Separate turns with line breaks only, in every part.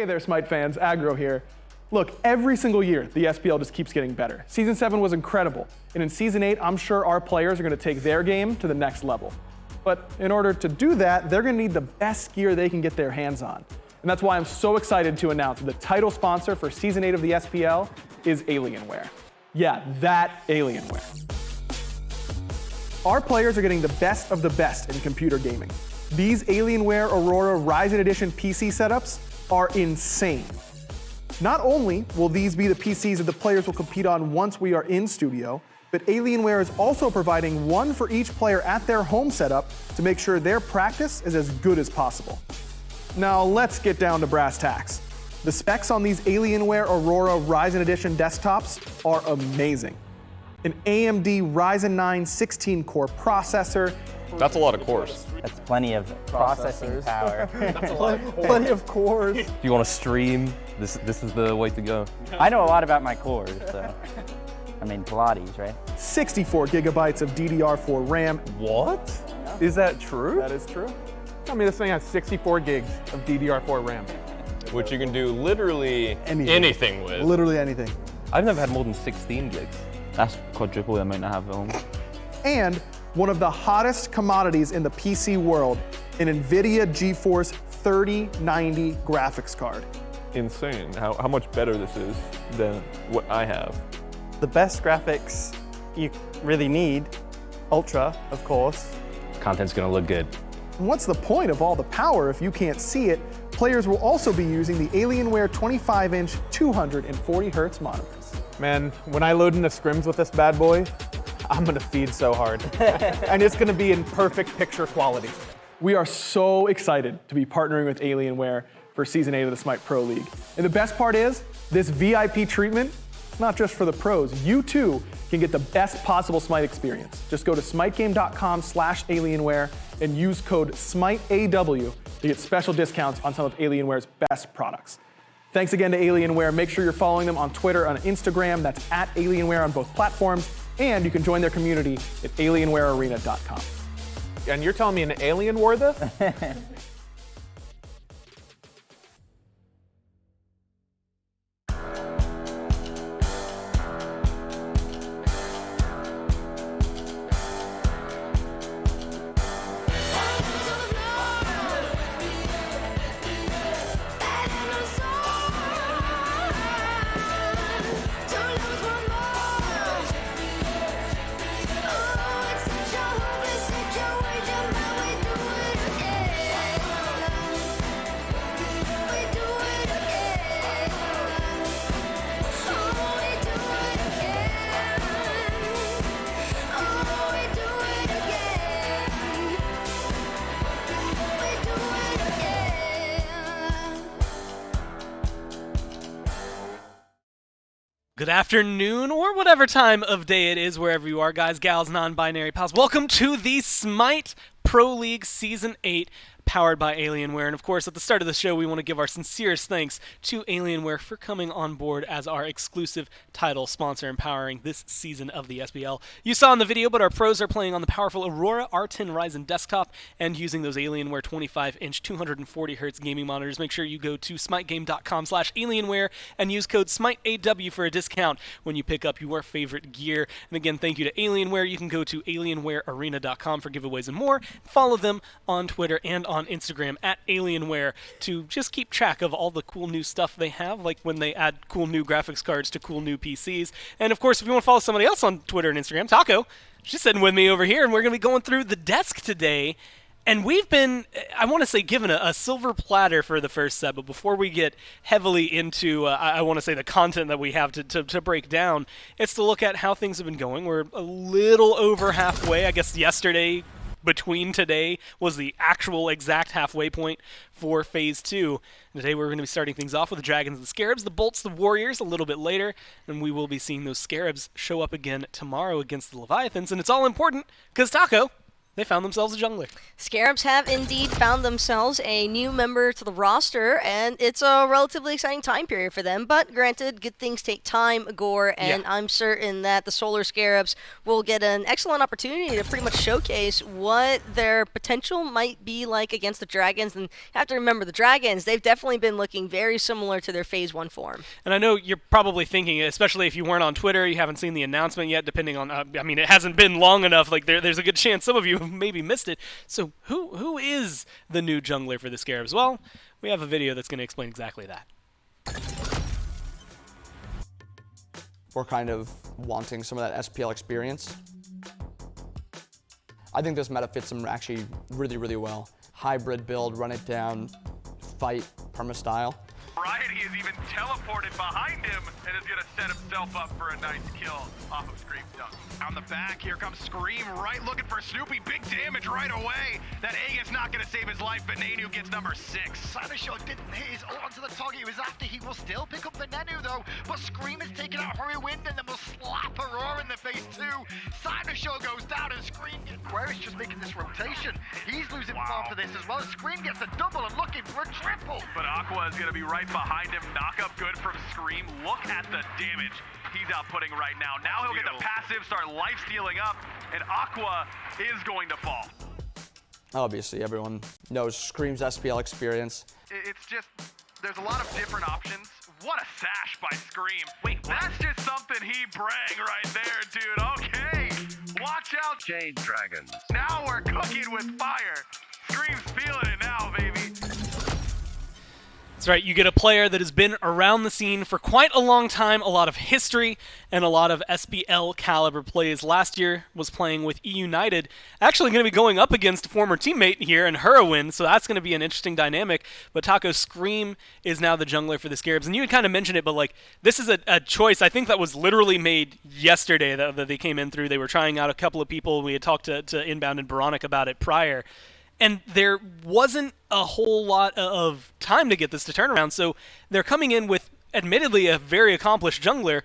Hey there, SMITE fans, Aggro here. Look, every single year, the SPL just keeps getting better. Season 7 was incredible, and in Season 8, I'm sure our players are going to take their game to the next level. But in order to do that, they're going to need the best gear they can get their hands on. And that's why I'm so excited to announce that the title sponsor for Season 8 of the SPL is Alienware. Yeah, that Alienware. Our players are getting the best of the best in computer gaming. These Alienware Aurora Ryzen Edition PC setups are insane. Not only will these be the PCs that the players will compete on once we are in studio, but Alienware is also providing one for each player at their home setup to make sure their practice is as good as possible. Now let's get down to brass tacks. The specs on these Alienware Aurora Ryzen Edition desktops are amazing. An AMD Ryzen 9 16-core processor.
That's a lot of cores.
That's plenty of processing power.
That's a lot of cores. Plenty of cores.
If you want to stream, this is the way to go.
I know a lot about my cores, so. I mean, Pilates, right?
64 gigabytes of DDR4 RAM.
What? Is that true?
That is true.
I mean, this thing has 64 gigs of DDR4 RAM.
Which you can do literally anything with.
Literally anything.
I've never had more than 16 gigs.
That's quadruple the amount I have at home.
And one of the hottest commodities in the PC world, an NVIDIA GeForce 3090 graphics card.
Insane how much better this is than what I have.
The best graphics you really need, Ultra, of course.
Content's gonna look good.
And what's the point of all the power if you can't see it? Players will also be using the Alienware 25-inch 240Hz monitors.
Man, when I load into scrims with this bad boy, I'm gonna feed so hard. And it's gonna be in perfect picture quality.
We are so excited to be partnering with Alienware for Season 8 of the SMITE Pro League. And the best part is, this VIP treatment, it's not just for the pros. You too can get the best possible SMITE experience. Just go to smitegame.com/Alienware and use code SMITEAW to get special discounts on some of Alienware's best products. Thanks again to Alienware. Make sure you're following them on Twitter and Instagram. That's at Alienware on both platforms. And you can join their community at alienwarearena.com.
And you're telling me an alien wore this?
Good afternoon, or whatever time of day it is, wherever you are, guys, gals, non-binary pals. Welcome to the SMITE Pro League Season 8, powered by Alienware. And of course, at the start of the show, we want to give our sincerest thanks to Alienware for coming on board as our exclusive title sponsor and powering this season of the SPL. You saw in the video, but our pros are playing on the powerful Aurora R10 Ryzen desktop and using those Alienware 25-inch 240Hz gaming monitors. Make sure you go to smitegame.com/Alienware and use code SMITEAW for a discount when you pick up your favorite gear. And again, thank you to Alienware. You can go to alienwarearena.com for giveaways and more. Follow them on Twitter and on Instagram at Alienware to just keep track of all the cool new stuff they have, like when they add cool new graphics cards to cool new PCs. And of course, if you want to follow somebody else on Twitter and Instagram, Taco, she's sitting with me over here, and we're going to be going through the desk today. And we've been, I want to say, given a silver platter for the first set, but before we get heavily into, I want to say, the content that we have to break down, it's to look at how things have been going. We're a little over halfway. I guess yesterday, between today, was the actual exact halfway point for Phase 2. And today we're going to be starting things off with the Dragons and the Scarabs, the Bolts, the Warriors a little bit later, and we will be seeing those Scarabs show up again tomorrow against the Leviathans. And it's all important because, Taco, they found themselves a jungler.
Scarabs have indeed found themselves a new member to the roster, and it's a relatively exciting time period for them. But granted, good things take time, Gore, and I'm certain that the Solar Scarabs will get an excellent opportunity to pretty much showcase what their potential might be like against the Dragons. And you have to remember, the Dragons, they've definitely been looking very similar to their Phase 1 form.
And I know you're probably thinking, especially if you weren't on Twitter, you haven't seen the announcement yet, depending on, I mean, it hasn't been long enough, like there's a good chance some of you maybe missed it. So who is the new jungler for the Scarabs? Well, we have a video that's going to explain exactly that.
We're kind of wanting some of that SPL experience. I think this meta fits him actually really, really well. Hybrid build, run it down, fight, perma-style.
Variety is even teleported behind him and is going to set himself up for a nice kill off of Scream Dunk. On the back, here comes Scream, right looking for Snoopy. Big damage right away. That Aegis not going to save his life, but Nanu gets number 6.
Cynoshow didn't hit his ult onto the target he was after. He will still pick up the Nanu though, but Scream is taking out Hurry Wind and then will slap Aurora in the face too. Cynoshow goes down and Scream, Aquarius just making this rotation. He's losing farm for this as well. Scream gets a double and looking for a triple.
But Aqua is going to be right behind him. Knock up good from Scream. Look at the damage he's outputting right now. Now he'll get the passive, start life stealing up, and Aqua is going to fall.
Obviously, everyone knows Scream's SPL experience.
It's just, there's a lot of different options. What a sash by Scream. Wait, that's just something he brang right there, dude. Okay, watch out,
Jade Dragons.
Now we're cooking with fire. Scream's feeling it now, baby.
That's right, you get a player that has been around the scene for quite a long time, a lot of history, and a lot of SPL caliber plays. Last year was playing with E United, actually going to be going up against a former teammate here in Hurwin, so that's going to be an interesting dynamic. But Taco Scream is now the jungler for the Scarabs, and you had kind of mentioned it, but like this is a choice I think that was literally made yesterday that they came in through. They were trying out a couple of people. We had talked to Inbound and Baronic about it prior. And there wasn't a whole lot of time to get this to turn around, so they're coming in with, admittedly, a very accomplished jungler,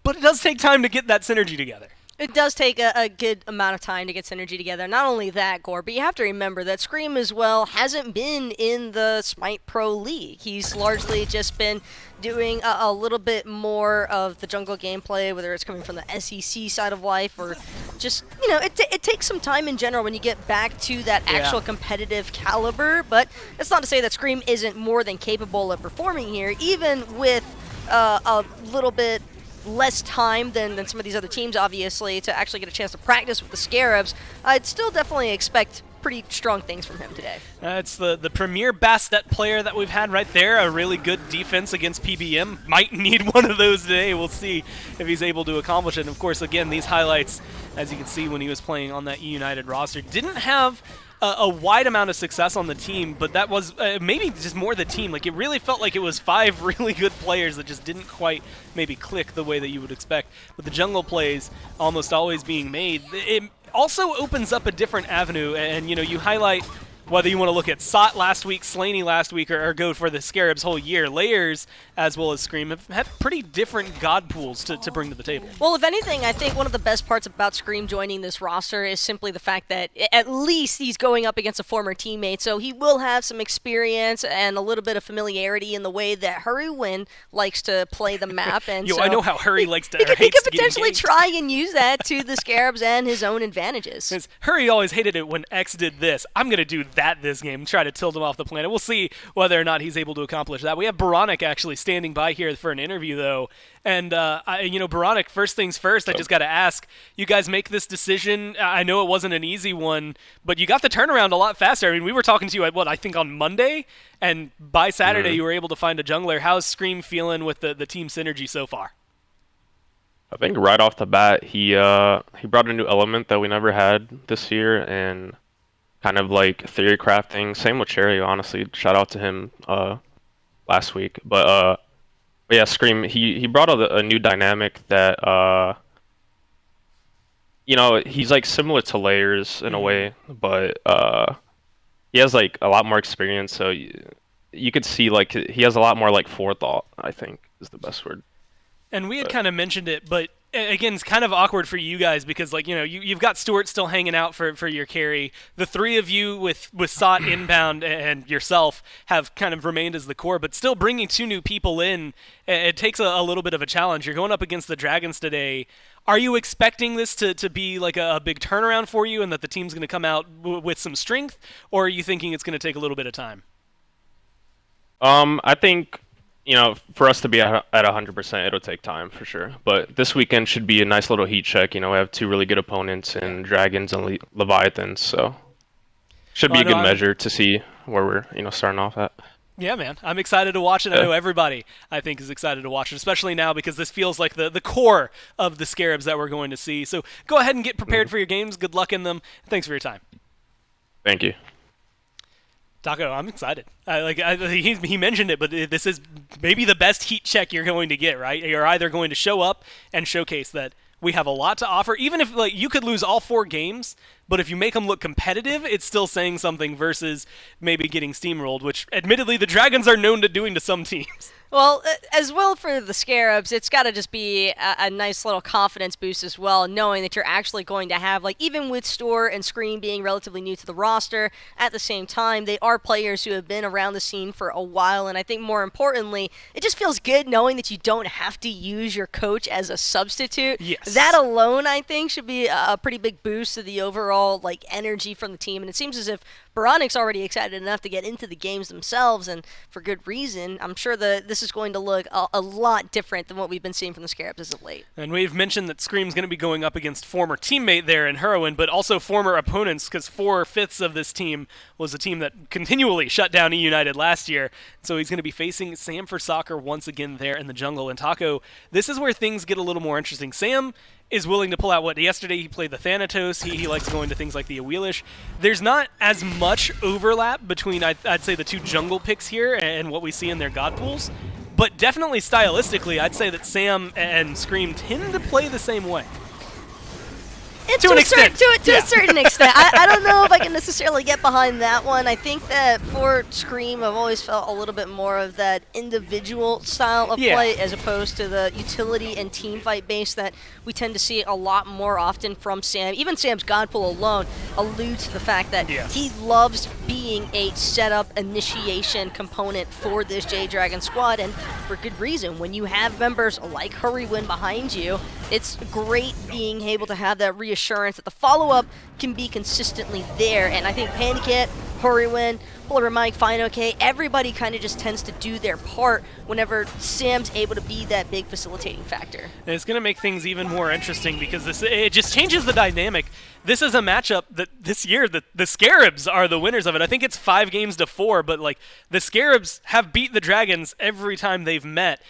but it does take time to get that synergy together.
It does take a good amount of time to get synergy together. Not only that, Gore, but you have to remember that Scream as well hasn't been in the SMITE Pro League. He's largely just been doing a little bit more of the jungle gameplay, whether it's coming from the SEC side of life or just, you know, it takes some time in general when you get back to that actual competitive caliber. But it's not to say that Scream isn't more than capable of performing here, even with a little bit less time than some of these other teams, obviously, to actually get a chance to practice with the Scarabs. I'd still definitely expect pretty strong things from him today.
It's the premier Bastet player that we've had right there, a really good defense against PBM. Might need one of those today. We'll see if he's able to accomplish it. And of course, again, these highlights, as you can see when he was playing on that E United roster, didn't have a wide amount of success on the team, but that was maybe just more the team. Like, it really felt like it was 5 really good players that just didn't quite maybe click the way that you would expect. But the jungle plays almost always being made. It also opens up a different avenue, and you know, you highlight whether you want to look at Sot last week, Slaney last week, or go for the Scarabs whole year. Layers, as well as Scream, have had pretty different god pools to bring to the table.
Well, if anything, I think one of the best parts about Scream joining this roster is simply the fact that at least he's going up against a former teammate, so he will have some experience and a little bit of familiarity in the way that Hurry Win likes to play the map. And
Yo,
so
I know how Hurry likes to
he could potentially
engaged.
try and use that to the Scarabs and his own advantages.
Since Hurry always hated it when X did this, I'm going to do that this game and try to tilt him off the planet. We'll see whether or not he's able to accomplish that. We have Baronic actually standing by here for an interview, though. And, you know, Baronic, first things first, I just got to ask, you guys make this decision. I know it wasn't an easy one, but you got the turnaround a lot faster. I mean, we were talking to you, I think on Monday, and by Saturday you were able to find a jungler. How's Scream feeling with the team synergy so far?
I think right off the bat, he brought a new element that we never had this year, and kind of like theory crafting. Same with Cherry, honestly. Shout out to him last week. But yeah, Scream, he brought a new dynamic that, you know, he's like similar to Layers in a way, but he has like a lot more experience. So you could see like he has a lot more like forethought, I think is the best word.
And we had kind of mentioned it, but again, it's kind of awkward for you guys because, like, you've got Stuart still hanging out for your carry. The three of you with Sot inbound and yourself have kind of remained as the core, but still bringing 2 new people in, it takes a little bit of a challenge. You're going up against the Dragons today. Are you expecting this to be like a big turnaround for you and that the team's going to come out with some strength, or are you thinking it's going to take a little bit of time?
I think, for us to be at 100%, it'll take time for sure. But this weekend should be a nice little heat check. We have 2 really good opponents in Dragons and Leviathans, so should be a good measure to see where we're, starting off at.
Yeah, man. I'm excited to watch it. I know everybody, I think, is excited to watch it, especially now because this feels like the core of the Scarabs that we're going to see. So go ahead and get prepared for your games. Good luck in them. Thanks for your time.
Thank you.
Taco, I'm excited. He mentioned it, but this is maybe the best heat check you're going to get, right? You're either going to show up and showcase that we have a lot to offer, even if you could lose all 4 games, but if you make them look competitive, it's still saying something versus maybe getting steamrolled, which admittedly the Dragons are known to doing to some teams.
Well, as well for the Scarabs, it's got to just be a nice little confidence boost as well, knowing that you're actually going to have, even with Store and Scream being relatively new to the roster, at the same time, they are players who have been around the scene for a while, and I think more importantly, it just feels good knowing that you don't have to use your coach as a substitute.
Yes.
That alone, I think, should be a pretty big boost to the overall, energy from the team, and it seems as if Baranik's already excited enough to get into the games themselves, and for good reason. I'm sure that this is going to look a lot different than what we've been seeing from the Scarabs as of late.
And we've mentioned that Scream's going to be going up against former teammate there in Heroin, but also former opponents, because 4/5 of this team was a team that continually shut down E United last year. So he's going to be facing Sam for Soccer once again there in the jungle. And Taco, this is where things get a little more interesting. Sam is willing to pull out yesterday he played the Thanatos. He likes going to things like the Awilish. There's not as much overlap between, I'd say, the 2 jungle picks here and what we see in their god pools. But definitely stylistically, I'd say that Sam and Scream tend to play the same way.
To an extent. To a certain extent. I don't know if I can necessarily get behind that one. I think that for Scream, I've always felt a little bit more of that individual style of play as opposed to the utility and team fight base that we tend to see a lot more often from Sam. Even Sam's God Pool alone alludes to the fact that he loves being a setup initiation component for this J-Dragon squad, and for good reason. When you have members like Hurrywin behind you, it's great being able to have that reassurance that the follow-up can be consistently there. And I think Panicat, Hurrywin, Polar Mike, Fine-OK, everybody kind of just tends to do their part whenever Sam's able to be that big facilitating factor.
And it's going to make things even more interesting because it just changes the dynamic. This is a matchup that this year the Scarabs are the winners of it. I think it's 5-4, but the Scarabs have beat the Dragons every time they've met.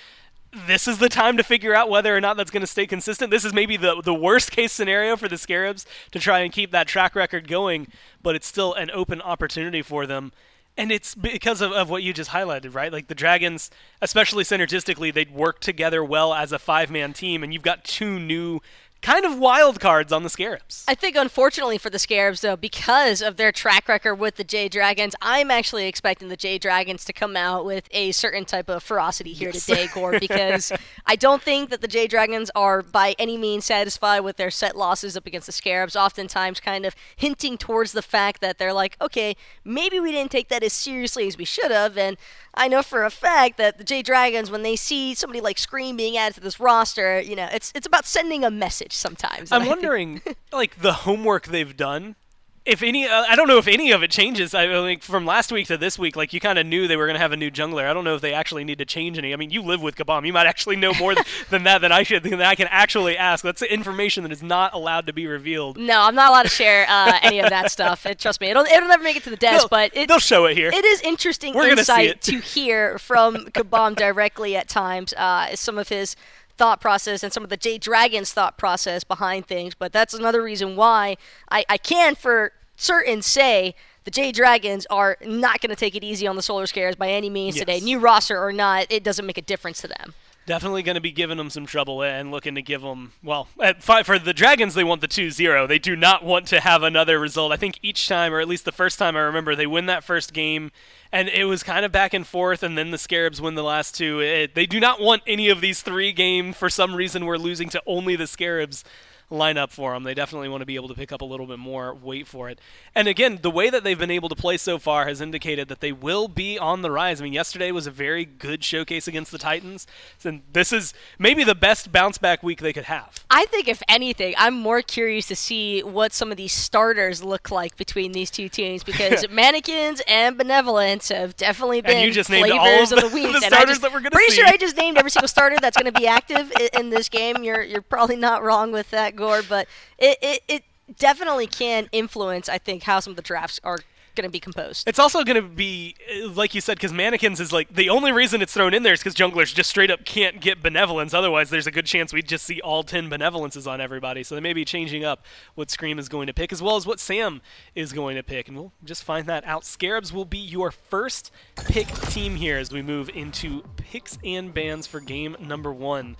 This is the time to figure out whether or not that's going to stay consistent. This is maybe the worst case scenario for the Scarabs to try and keep that track record going, but it's still an open opportunity for them. And it's because of what you just highlighted, right? The Dragons, especially synergistically, they'd work together well as a 5-man team, and you've got 2 new kind of wild cards on the Scarabs.
I think, unfortunately for the Scarabs, though, because of their track record with the J-Dragons, I'm actually expecting the J-Dragons to come out with a certain type of ferocity here today, Gore, because I don't think that the J-Dragons are by any means satisfied with their set losses up against the Scarabs, oftentimes kind of hinting towards the fact that they're like, okay, maybe we didn't take that as seriously as we should have, and I know for a fact that the J-Dragons, when they see somebody like Scream being added to this roster, it's about sending a message sometimes.
I'm wondering, the homework they've done, if any, I don't know if any of it changes. I mean, from last week to this week, you kind of knew they were going to have a new jungler. I don't know if they actually need to change any. I mean, you live with Kabam. You might actually know more than I can actually ask. That's information that is not allowed to be revealed.
No, I'm not allowed to share any of that stuff. Trust me, it'll never make it to the desk, but
they'll show it here.
It is interesting insight to hear from Kabam directly at times, some of his thought process and some of the J-Dragons thought process behind things, but that's another reason why I can for certain say the J-Dragons are not going to take it easy on the Solar Scares by any means today. New roster or not, it doesn't make a difference to them.
Definitely going to be giving them some trouble and looking to give them, for the Dragons, they want the 2-0. They do not want to have another result. I think each time, or at least the first time I remember, they win that first game, And it was kind of back and forth, and then the Scarabs win the last two. They do not want any of these 3 games. For some reason, we're losing to only the Scarabs line up for them. They definitely want to be able to pick up a little bit more weight for it. And again, the way that they've been able to play so far has indicated that they will be on the rise. I mean, yesterday was a very good showcase against the Titans, and this is maybe the best bounce-back week they could have.
I think, if anything, I'm more curious to see what some of these starters look like between these two teams, because Mannequins and Benevolence have definitely been
and you just named
flavors
all
of the week.
the starters that we're going to see.
Pretty sure I just named every single starter that's going to be active in this game. You're probably not wrong with that, Gore, but it definitely can influence, I think, how some of the drafts are going to be composed.
It's also going to be, like you said, because Mannequins is like, the only reason it's thrown in there is because junglers just straight up can't get Benevolence. Otherwise, there's a good chance we'd just see all 10 Benevolences on everybody. So they may be changing up what Scream is going to pick, as well as what Sam is going to pick. And we'll just find that out. Scarabs will be your first pick team here as we move into picks and bans for game number 1.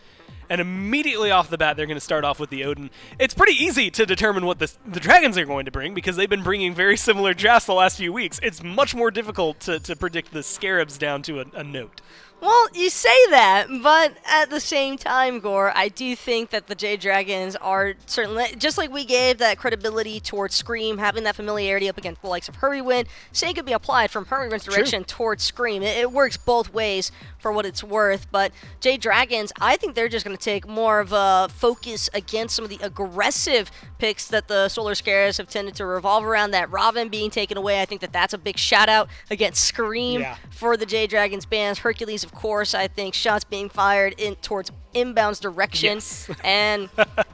And immediately off the bat, they're going to start off with the Odin. It's pretty easy to determine what the Dragons are going to bring, because they've been bringing very similar drafts the last few weeks. It's much more difficult to predict the Scarabs down to a note.
Well, you say that, but at the same time, Gore, I do think that the Jade Dragons are certainly, just like we gave that credibility towards Scream, having that familiarity up against the likes of Hurrywin, same could be applied from Hurrywin's direction towards Scream. It works both ways for what it's worth, but Jade Dragons, I think they're just going to take more of a focus against some of the aggressive picks that the Solar Scarabs have tended to revolve around. That Robin being taken away, I think that's a big shout out against Scream for the Jade Dragons bans. Hercules, of course, I think shots being fired in towards inbounds direction.
Yes.
And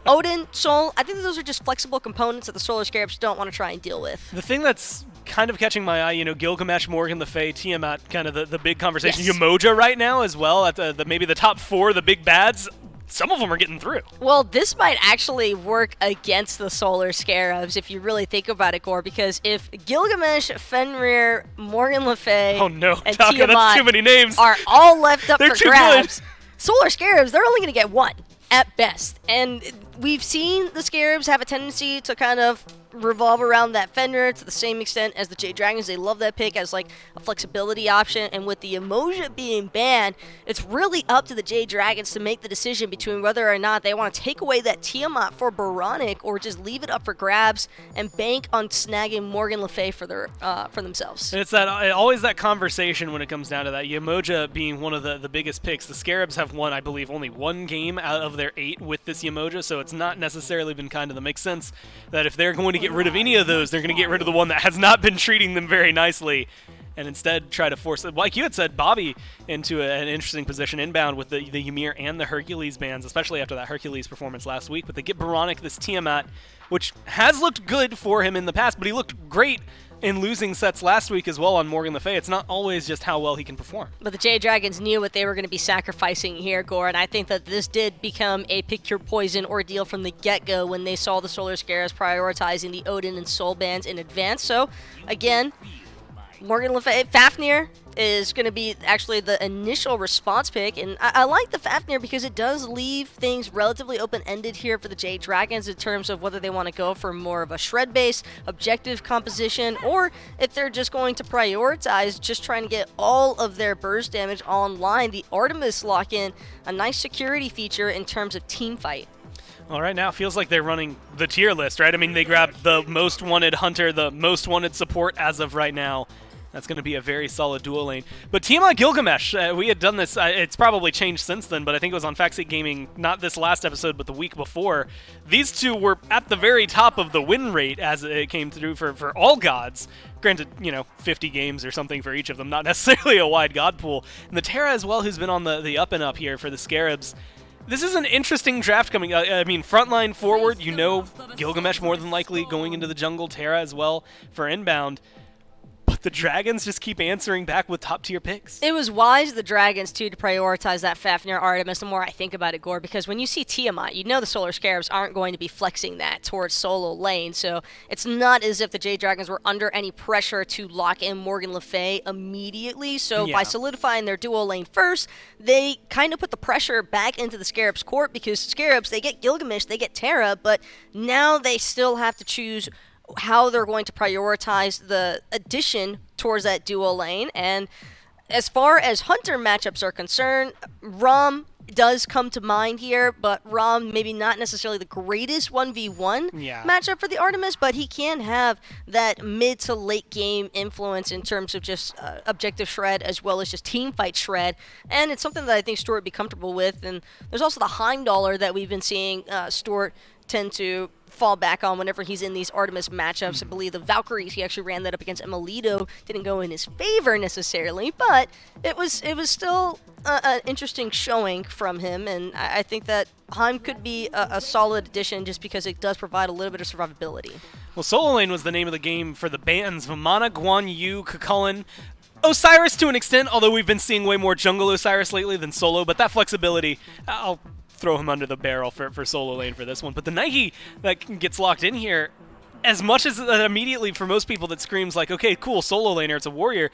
Odin, Sol, I think that those are just flexible components that the Solar Scarabs don't want to try and deal with.
The thing that's kind of catching my eye, Gilgamesh, Morgan Le Fay, Tiamat, kind of the big conversation.
Yes.
Yamoja right now as well, at maybe the top 4, the big bads. Some of them are getting through.
Well, this might actually work against the Solar Scarabs if you really think about it, Gore, because if Gilgamesh, Fenrir, Morgan Le Fay, and
Taka, that's too many names.
are all left up
They're
for
too
grabs, Solar Scarabs, they're only going to get 1 at best. And we've seen the Scarabs have a tendency to kind of revolve around that Fenrir to the same extent as the Jade Dragons. They love that pick as like a flexibility option, and with the Emoja being banned, it's really up to the Jade Dragons to make the decision between whether or not they want to take away that Tiamat for Baronic or just leave it up for grabs and bank on snagging Morgan Le Fay for themselves.
And it's always that conversation when it comes down to that. Yamoja being one of the biggest picks. The Scarabs have won, I believe, only 1 game out of their 8 with this Yamoja, so it's not necessarily been kind of the makes sense that if they're going to get rid of any of those, they're going to get rid of the one that has not been treating them very nicely, and instead try to force it, like you had said, Bobby into an interesting position inbound with the Ymir and the Hercules bans, especially after that Hercules performance last week. But they get Baronic, this Tiamat, which has looked good for him in the past, but he looked great in losing sets last week as well on Morgan Le Fay. It's not always just how well he can perform.
But the Jade Dragons knew what they were going to be sacrificing here, Gore, and I think that this did become a pick your poison ordeal from the get-go when they saw the Solar Scarabs prioritizing the Odin and Soul bans in advance. So, again, Morgan Le Fay, Fafnir is going to be actually the initial response pick, and I like the Fafnir because it does leave things relatively open-ended here for the Jade Dragons in terms of whether they want to go for more of a shred-based objective composition, or if they're just going to prioritize just trying to get all of their burst damage online. The Artemis lock-in, a nice security feature in terms of team fight.
Well, right now it feels like they're running the tier list, right? I mean, they grabbed the most wanted hunter, the most wanted support as of right now. That's going to be a very solid dual lane. But Tiamat Gilgamesh, we had done this, it's probably changed since then, but I think it was on Faxit Gaming, not this last episode, but the week before. These two were at the very top of the win rate as it came through for all gods. Granted, 50 games or something for each of them, not necessarily a wide god pool. And the Terra as well, who's been on the up and up here for the Scarabs. This is an interesting draft coming. I mean, frontline forward, Gilgamesh more than likely going into the jungle, Terra as well for inbound. But the Dragons just keep answering back with top-tier picks.
It was wise, the Dragons, too, to prioritize that Fafnir Artemis the more I think about it, Gore, because when you see Tiamat, the Solar Scarabs aren't going to be flexing that towards solo lane, so it's not as if the Jade Dragons were under any pressure to lock in Morgan Le Fay immediately, so by solidifying their duo lane first, they kind of put the pressure back into the Scarabs' court, because Scarabs, they get Gilgamesh, they get Terra, but now they still have to choose how they're going to prioritize the addition towards that duo lane. And as far as Hunter matchups are concerned, Rom does come to mind here, but Rom maybe not necessarily the greatest 1v1 matchup for the Artemis, but he can have that mid to late game influence in terms of just objective shred as well as just team fight shred, and it's something that I think Stuart would be comfortable with. And there's also the Heimdallr that we've been seeing Stuart tend to fall back on whenever he's in these Artemis matchups. I believe the Valkyries, he actually ran that up against Emilito, didn't go in his favor necessarily, but it was still an interesting showing from him, and I think that Heim could be a solid addition just because it does provide a little bit of survivability.
Well, solo lane was the name of the game for the bans Vamana, Guan Yu, Kukulkan, Osiris to an extent, although we've been seeing way more jungle Osiris lately than solo, but that flexibility, I'll throw him under the barrel for solo lane for this one. But the Nike that gets locked in here, as much as that immediately for most people that screams like, okay, cool, solo laner, it's a warrior.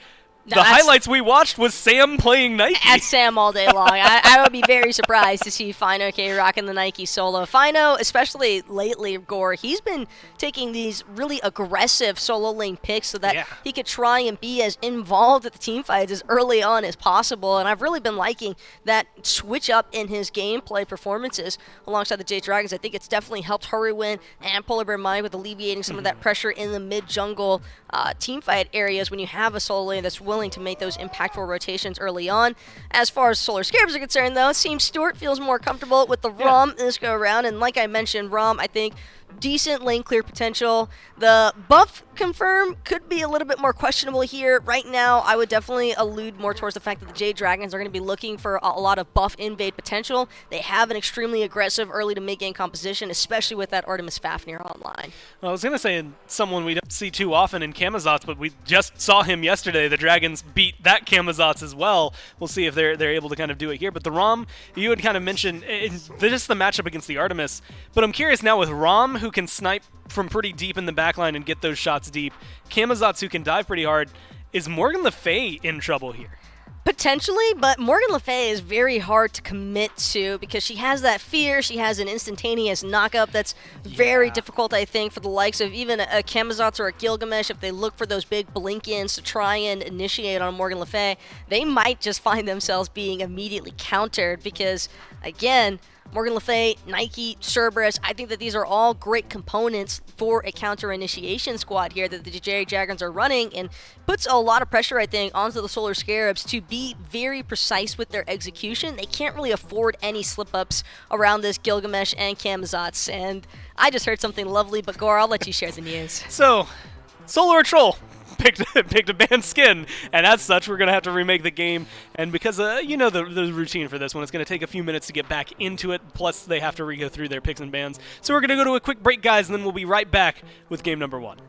The highlights we watched was Sam playing Nike.
At Sam all day long. I would be very surprised to see Fino rocking the Nike solo. Fino, especially lately, Gore, he's been taking these really aggressive solo lane picks so that he could try and be as involved at the team fights as early on as possible. And I've really been liking that switch up in his gameplay performances alongside the Jade Dragons. I think it's definitely helped Hurry Win and Polar Bear Mind with alleviating some of that pressure in the mid-jungle team fight areas when you have a solo lane that's willing to make those impactful rotations early on. As far as Solar Scarabs are concerned, though, it seems Stuart feels more comfortable with the Rom this go around. And like I mentioned, Rom, I think, decent lane clear potential. The buff confirm could be a little bit more questionable here. Right now, I would definitely allude more towards the fact that the Jade Dragons are going to be looking for a lot of buff invade potential. They have an extremely aggressive early to mid game composition, especially with that Artemis Fafnir online.
Well, I was going to say someone we don't see too often in Camazotz, but we just saw him yesterday. The Dragons beat that Camazotz as well. We'll see if they're able to kind of do it here. But the Rom, you had kind of mentioned, just the matchup against the Artemis. But I'm curious now with Rom, who can snipe from pretty deep in the backline and get those shots deep, Camazotz, who can dive pretty hard, is Morgan Le Fay in trouble here?
Potentially, but Morgan Le Fay is very hard to commit to because she has that fear. She has an instantaneous knockup that's very difficult, I think, for the likes of even a Camazotz or a Gilgamesh. If they look for those big blink-ins to try and initiate on Morgan Le Fay, they might just find themselves being immediately countered because, again, Morgan Le Fay, Nike, Cerberus, I think that these are all great components for a counter initiation squad here that the Jade Dragons are running, and puts a lot of pressure, I think, onto the Solar Scarabs to be very precise with their execution. They can't really afford any slip-ups around this Gilgamesh and Camazotz, and I just heard something lovely, but Gore, I'll let you share the news.
So, Solar Troll picked a banned skin, and as such, we're going to have to remake the game. And because, you know the routine for this one, it's going to take a few minutes to get back into it, plus they have to re-go through their picks and bans. So we're going to go to a quick break, guys, and then we'll be right back with game number 1.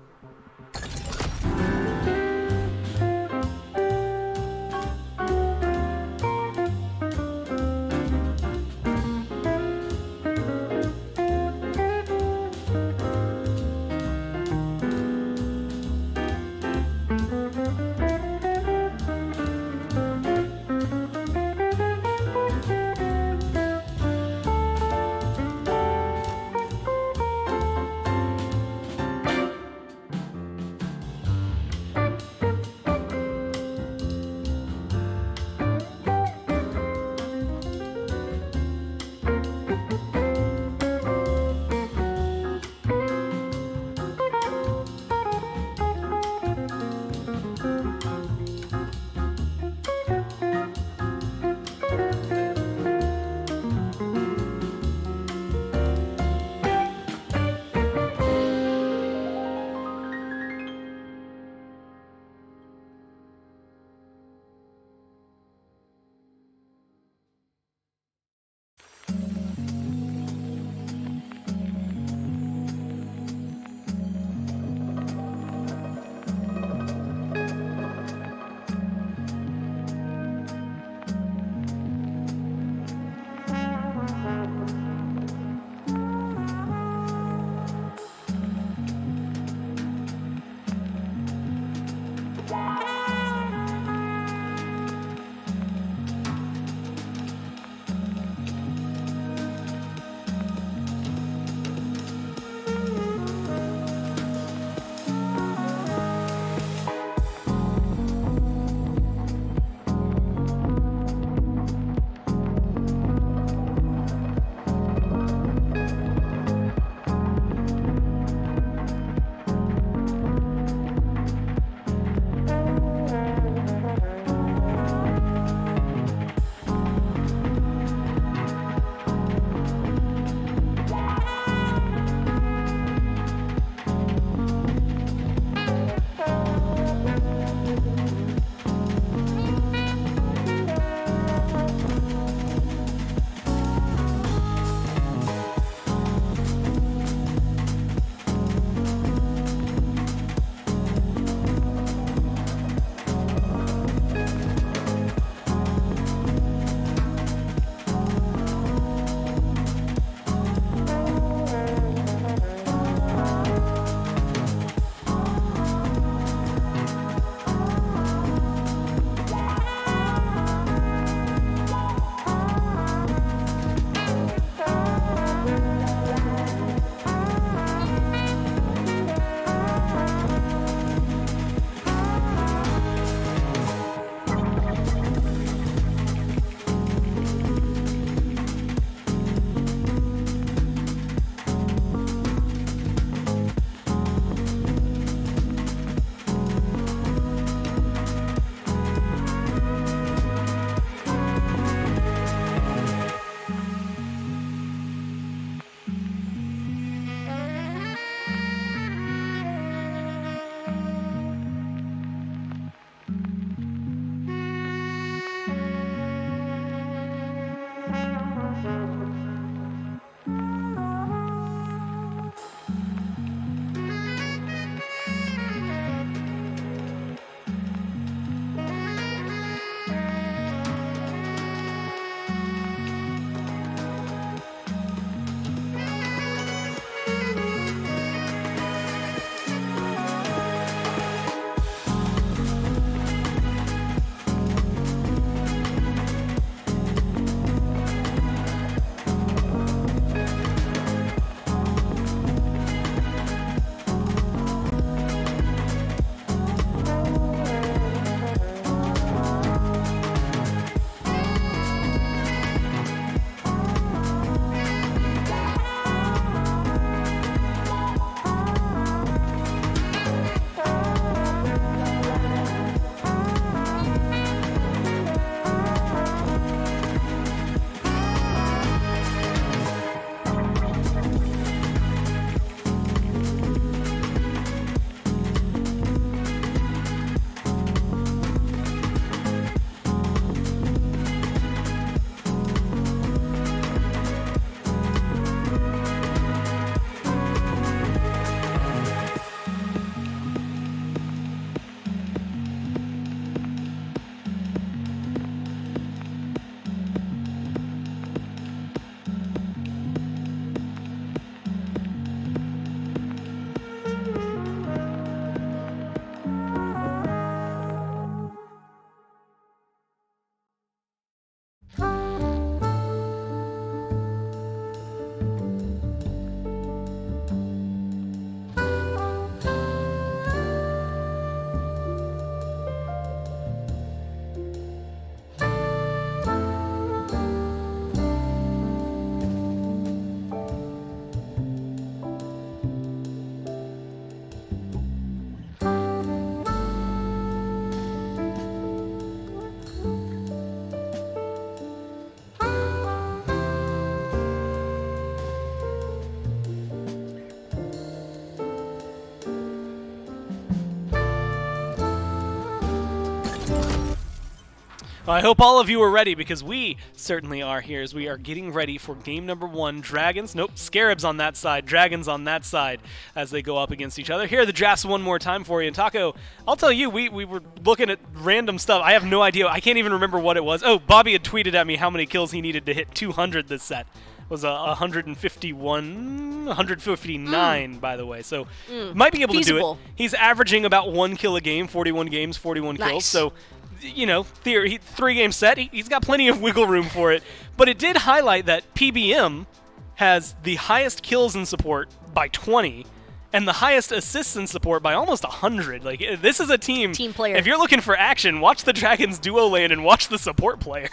Well, I hope all of you are ready, because we certainly are here as we are getting ready for game number 1. Dragons, nope, Scarabs on that side, Dragons on that side as they go up against each other. Here are the drafts one more time for you. And Taco, I'll tell you, we were looking at random stuff. I have no idea. I can't even remember what it was. Oh, Bobby had tweeted at me how many kills he needed to hit 200 this set. It was 159, by the way. So might be able
Feasible.
to do it. He's averaging about 1 kill a game, 41 games, 41 kills. So, you know, 3-game set, he's got plenty of wiggle room for it. But it did highlight that PBM has the highest kills in support by 20 and the highest assists in support by almost 100. Like, this is a team
player.
If you're looking for action, watch the Dragons duo lane and watch the support player.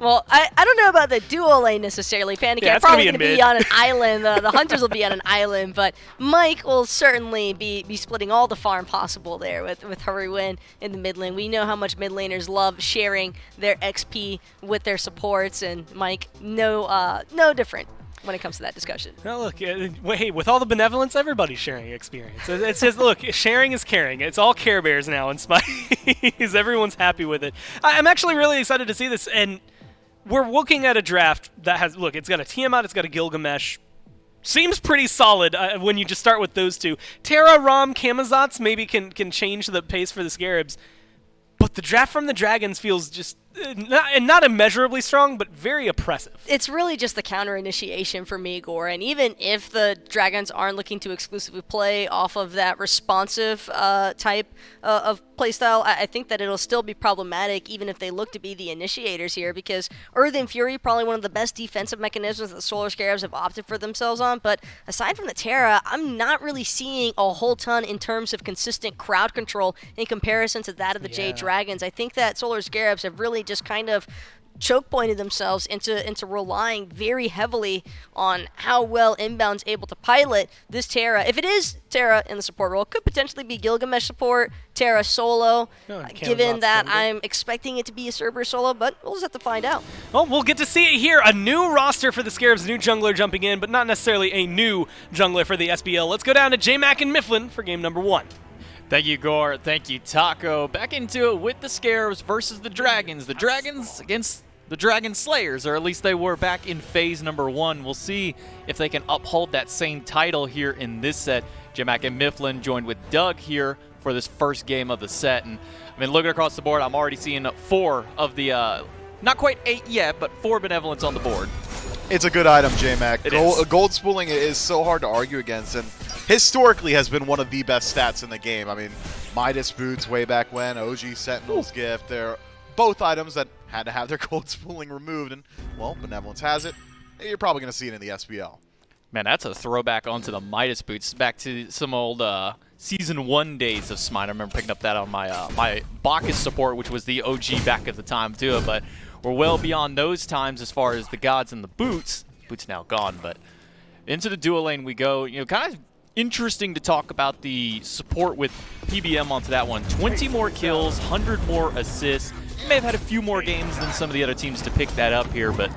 Well, I don't know about the duo lane necessarily. Panic
Yeah,
is
it's gonna
probably
be
going to be on an island. The Hunters will be on an island, but Mike will certainly be splitting all the farm possible there with Hurry Win in the mid lane. We know how much mid laners love sharing their XP with their supports, and Mike, no different when it comes to that discussion.
Now look, hey, with all the benevolence, everybody's sharing experience. It says, look, sharing is caring. It's all Care Bears now in SMITE. Everyone's happy with it. I'm actually really excited to see this, and we're looking at a draft that has, look, it's got a Tiamat, it's got a Gilgamesh. Seems pretty solid when you just start with those two. Terra, Rom, Camazotz maybe can change the pace for the Scarabs. But the draft from the Dragons feels just not immeasurably strong, but very oppressive.
It's really just the counter initiation for me, Gore. And even if the Dragons aren't looking to exclusively play off of that responsive type of playstyle, I think that it'll still be problematic even if they look to be the initiators here, because Earth and Fury, probably one of the best defensive mechanisms that the Solar Scarabs have opted for themselves on. But aside from the Terra, I'm not really seeing a whole ton in terms of consistent crowd control in comparison to that of the Jade Dragons. I think that Solar Scarabs have really just kind of choke pointed themselves into relying very heavily on how well Inbound's able to pilot this Terra. If it is Terra in the support role, it could potentially be Gilgamesh support, Terra solo, given that I'm expecting it to be a Cerberus solo, but we'll just have to find out.
Well, we'll get to see it here. A new roster for the Scarabs, a new jungler jumping in, but not necessarily a new jungler for the SBL. Let's go down to J-Mac and Mifflin for game number 1.
Thank you, Gore. Thank you, Taco. Back into it with the Scarabs versus the Dragons. The Dragons against the Dragon Slayers, or at least they were back in phase number 1. We'll see if they can uphold that same title here in this set. J-Mac and Mifflin joined with Doug here for this first game of the set. And I mean, looking across the board, I'm already seeing 4 of the, not quite 8 yet, but 4 Benevolence on the board.
It's a good item, J-Mac.
Is.
Gold spooling is so hard to argue against, and historically has been one of the best stats in the game. I mean, Midas boots way back when, OG Sentinel's gift, they're both items that had to have their gold spooling removed, and, well, Benevolence has it. You're probably going to see it in the SPL.
Man, that's a throwback onto the Midas boots, back to some old Season 1 days of SMITE. I remember picking up that on my my Bacchus support, which was the OG back at the time, too. But we're well beyond those times as far as the gods and the boots. Boots now gone, but into the dual lane we go. You know, kind of interesting to talk about the support with PBM onto that one. 20 more kills, 100 more assists. He may have had a few more games than some of the other teams to pick that up here, but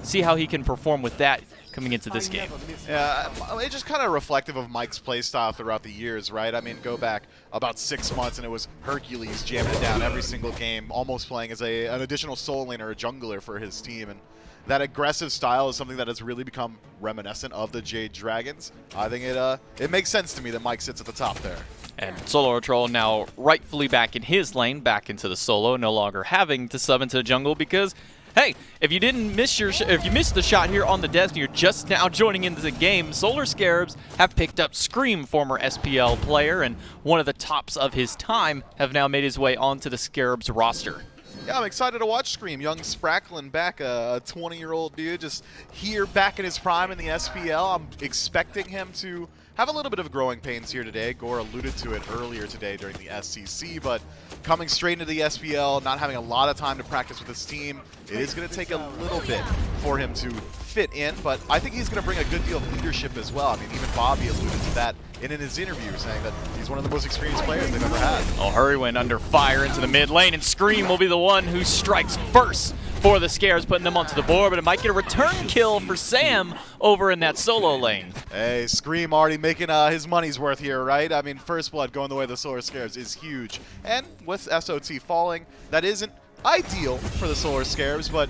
see how he can perform with that coming into this game.
Yeah, it's just kind of reflective of Mike's playstyle throughout the years, right? I mean, go back about 6 months and it was Hercules jamming it down every single game, almost playing as an additional soul lane or a jungler for his team. And that aggressive style is something that has really become reminiscent of the Jade Dragons. I think it makes sense to me that Mike sits at the top there.
And Solo Troll now rightfully back in his lane, back into the solo, no longer having to sub into the jungle because, hey, if you didn't miss if you missed the shot here on the desk and you're just now joining into the game, Solar Scarabs have picked up Scream, former SPL player and one of the tops of his time, have now made his way onto the Scarabs roster.
Yeah, I'm excited to watch Scream. Young Spracklin back, a 20-year-old dude, just here back in his prime in the SPL. I'm expecting him to have a little bit of growing pains here today. Gore alluded to it earlier today during the SCC, but coming straight into the SPL, not having a lot of time to practice with his team, it is going to take a little bit for him to fit in, but I think he's going to bring a good deal of leadership as well. I mean, even Bobby alluded to that in his interview, saying that he's one of the most experienced players they've ever had.
Oh, Hurry went under fire into the mid lane, and Scream will be the one who strikes first for the Scares, putting them onto the board, but it might get a return kill for Sam over in that solo lane.
Hey, Scream already making his money's worth here, right? I mean, First Blood going the way of the Solar Scarabs is huge. And with SOT falling, that isn't ideal for the Solar Scarabs, but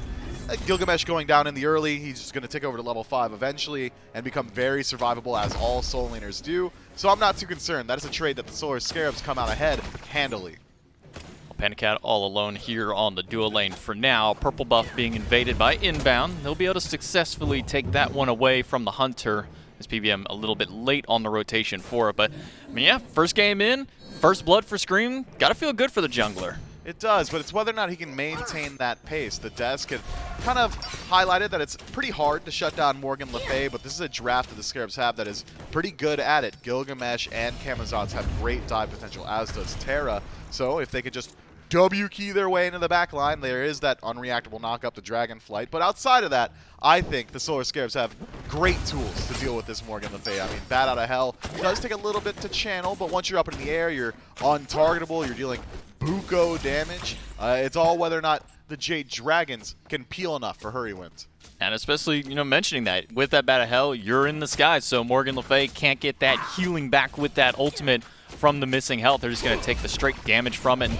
Gilgamesh going down in the early, he's just going to take over to level 5 eventually and become very survivable as all soul laners do. So I'm not too concerned. That is a trade that the Solar Scarabs come out ahead handily.
Panicat all alone here on the dual lane for now. Purple buff being invaded by Inbound. They'll be able to successfully take that one away from the Hunter. As PBM a little bit late on the rotation for it. But, I mean, yeah, first game in, first blood for Scream. Gotta feel good for the jungler.
It does, but it's whether or not he can maintain that pace. The desk had kind of highlighted that it's pretty hard to shut down Morgan Le Fay, but this is a draft that the Scarabs have that is pretty good at it. Gilgamesh and Camazotz have great dive potential, as does Terra. So if they could just W-key their way into the back line, there is that unreactable knock up to Dragonflight. But outside of that, I think the Solar Scarabs have great tools to deal with this Morgan Le Fay. I mean, Bat Out of Hell does take a little bit to channel, but once you're up in the air, you're untargetable, you're dealing buco damage. It's all whether or not the Jade Dragons can peel enough for hurry wins.
And especially, you know, mentioning that with that Bat of Hell, you're in the sky, so Morgan Le Fay can't get that healing back with that ultimate from the missing health. They're just going to take the straight damage from it.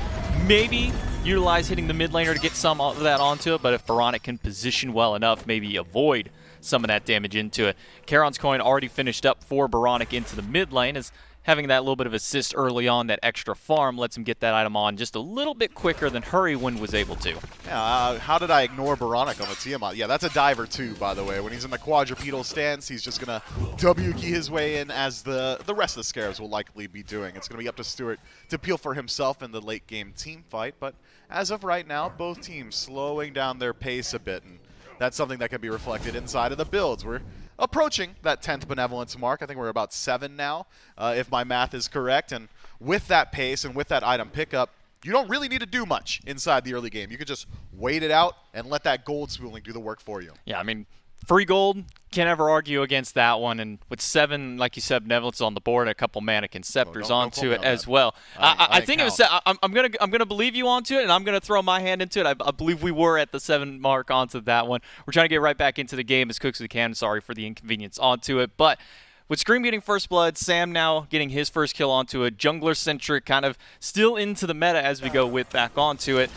Maybe utilize hitting the mid laner to get some of that onto it, but if Veronic can position well enough, maybe avoid some of that damage into it. Charon's coin already finished up for Veronic into the mid lane, as having that little bit of assist early on, that extra farm, lets him get that item on just a little bit quicker than Hurrywind was able to.
Yeah, how did I ignore Baronic on the Tiamat? Yeah, that's a diver too, by the way. When he's in the quadrupedal stance, he's just going to W-key his way in, as the rest of the Scarabs will likely be doing. It's going to be up to Stewart to peel for himself in the late game team fight, but as of right now, both teams slowing down their pace a bit, and that's something that can be reflected inside of the builds. We're approaching that 10th Benevolence mark. I think we're about 7 now, if my math is correct. And with that pace and with that item pickup, you don't really need to do much inside the early game. You could just wait it out and let that gold spooling do the work for you.
Yeah, I mean, free gold, can't ever argue against that one. And with 7, like you said, Benevolence on the board, a couple Mannequin Scepters onto it as well. I think it was. I'm gonna believe you onto it, and I'm gonna throw my hand into it. I believe we were at the 7 mark onto that one. We're trying to get right back into the game as quick as we can. Sorry for the inconvenience onto it, but with Scream getting first blood, Sam now getting his first kill onto it, jungler-centric, kind of still into the meta as we go with back onto it.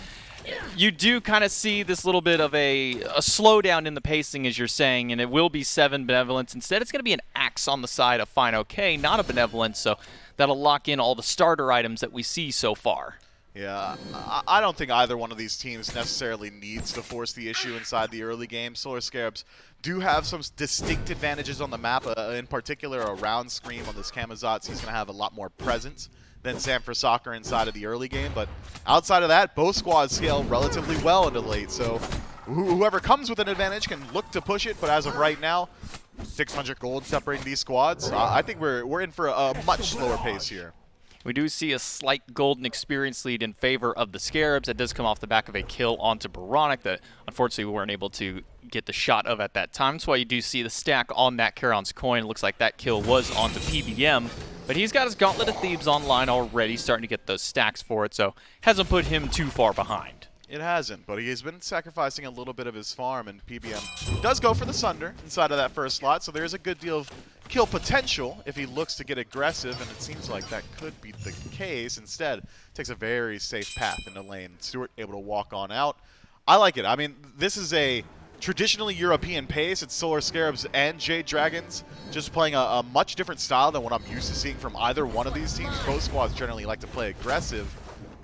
you do kind of see this little bit of a slowdown in the pacing, as you're saying, and it will be 7 Benevolence. Instead, it's going to be an Axe on the side of Fine OK, not a Benevolence, so that'll lock in all the starter items that we see so far.
Yeah, I don't think either one of these teams necessarily needs to force the issue inside the early game. Solar Scarabs do have some distinct advantages on the map, in particular around Scream on this Camazotz. He's going to have a lot more presence than Sanford Soccer inside of the early game, but outside of that, both squads scale relatively well into late, so whoever comes with an advantage can look to push it, but as of right now, 600 gold separating these squads. I think we're in for a much slower pace here.
We do see a slight golden experience lead in favor of the Scarabs. That does come off the back of a kill onto Baronic that unfortunately we weren't able to get the shot of at that time. That's why you do see the stack on that Charon's coin. It looks like that kill was onto PBM, but he's got his Gauntlet of Thebes online already, starting to get those stacks for it, so hasn't put him too far behind.
It hasn't, but he has been sacrificing a little bit of his farm, and PBM does go for the Sunder inside of that first slot, so there's a good deal of kill potential if he looks to get aggressive, and it seems like that could be the case. Instead, takes a very safe path into lane. Stewart able to walk on out. I like it. I mean, this is a traditionally European pace. It's Solar Scarabs and Jade Dragons just playing a much different style than what I'm used to seeing from either one of these teams. Both squads generally like to play aggressive,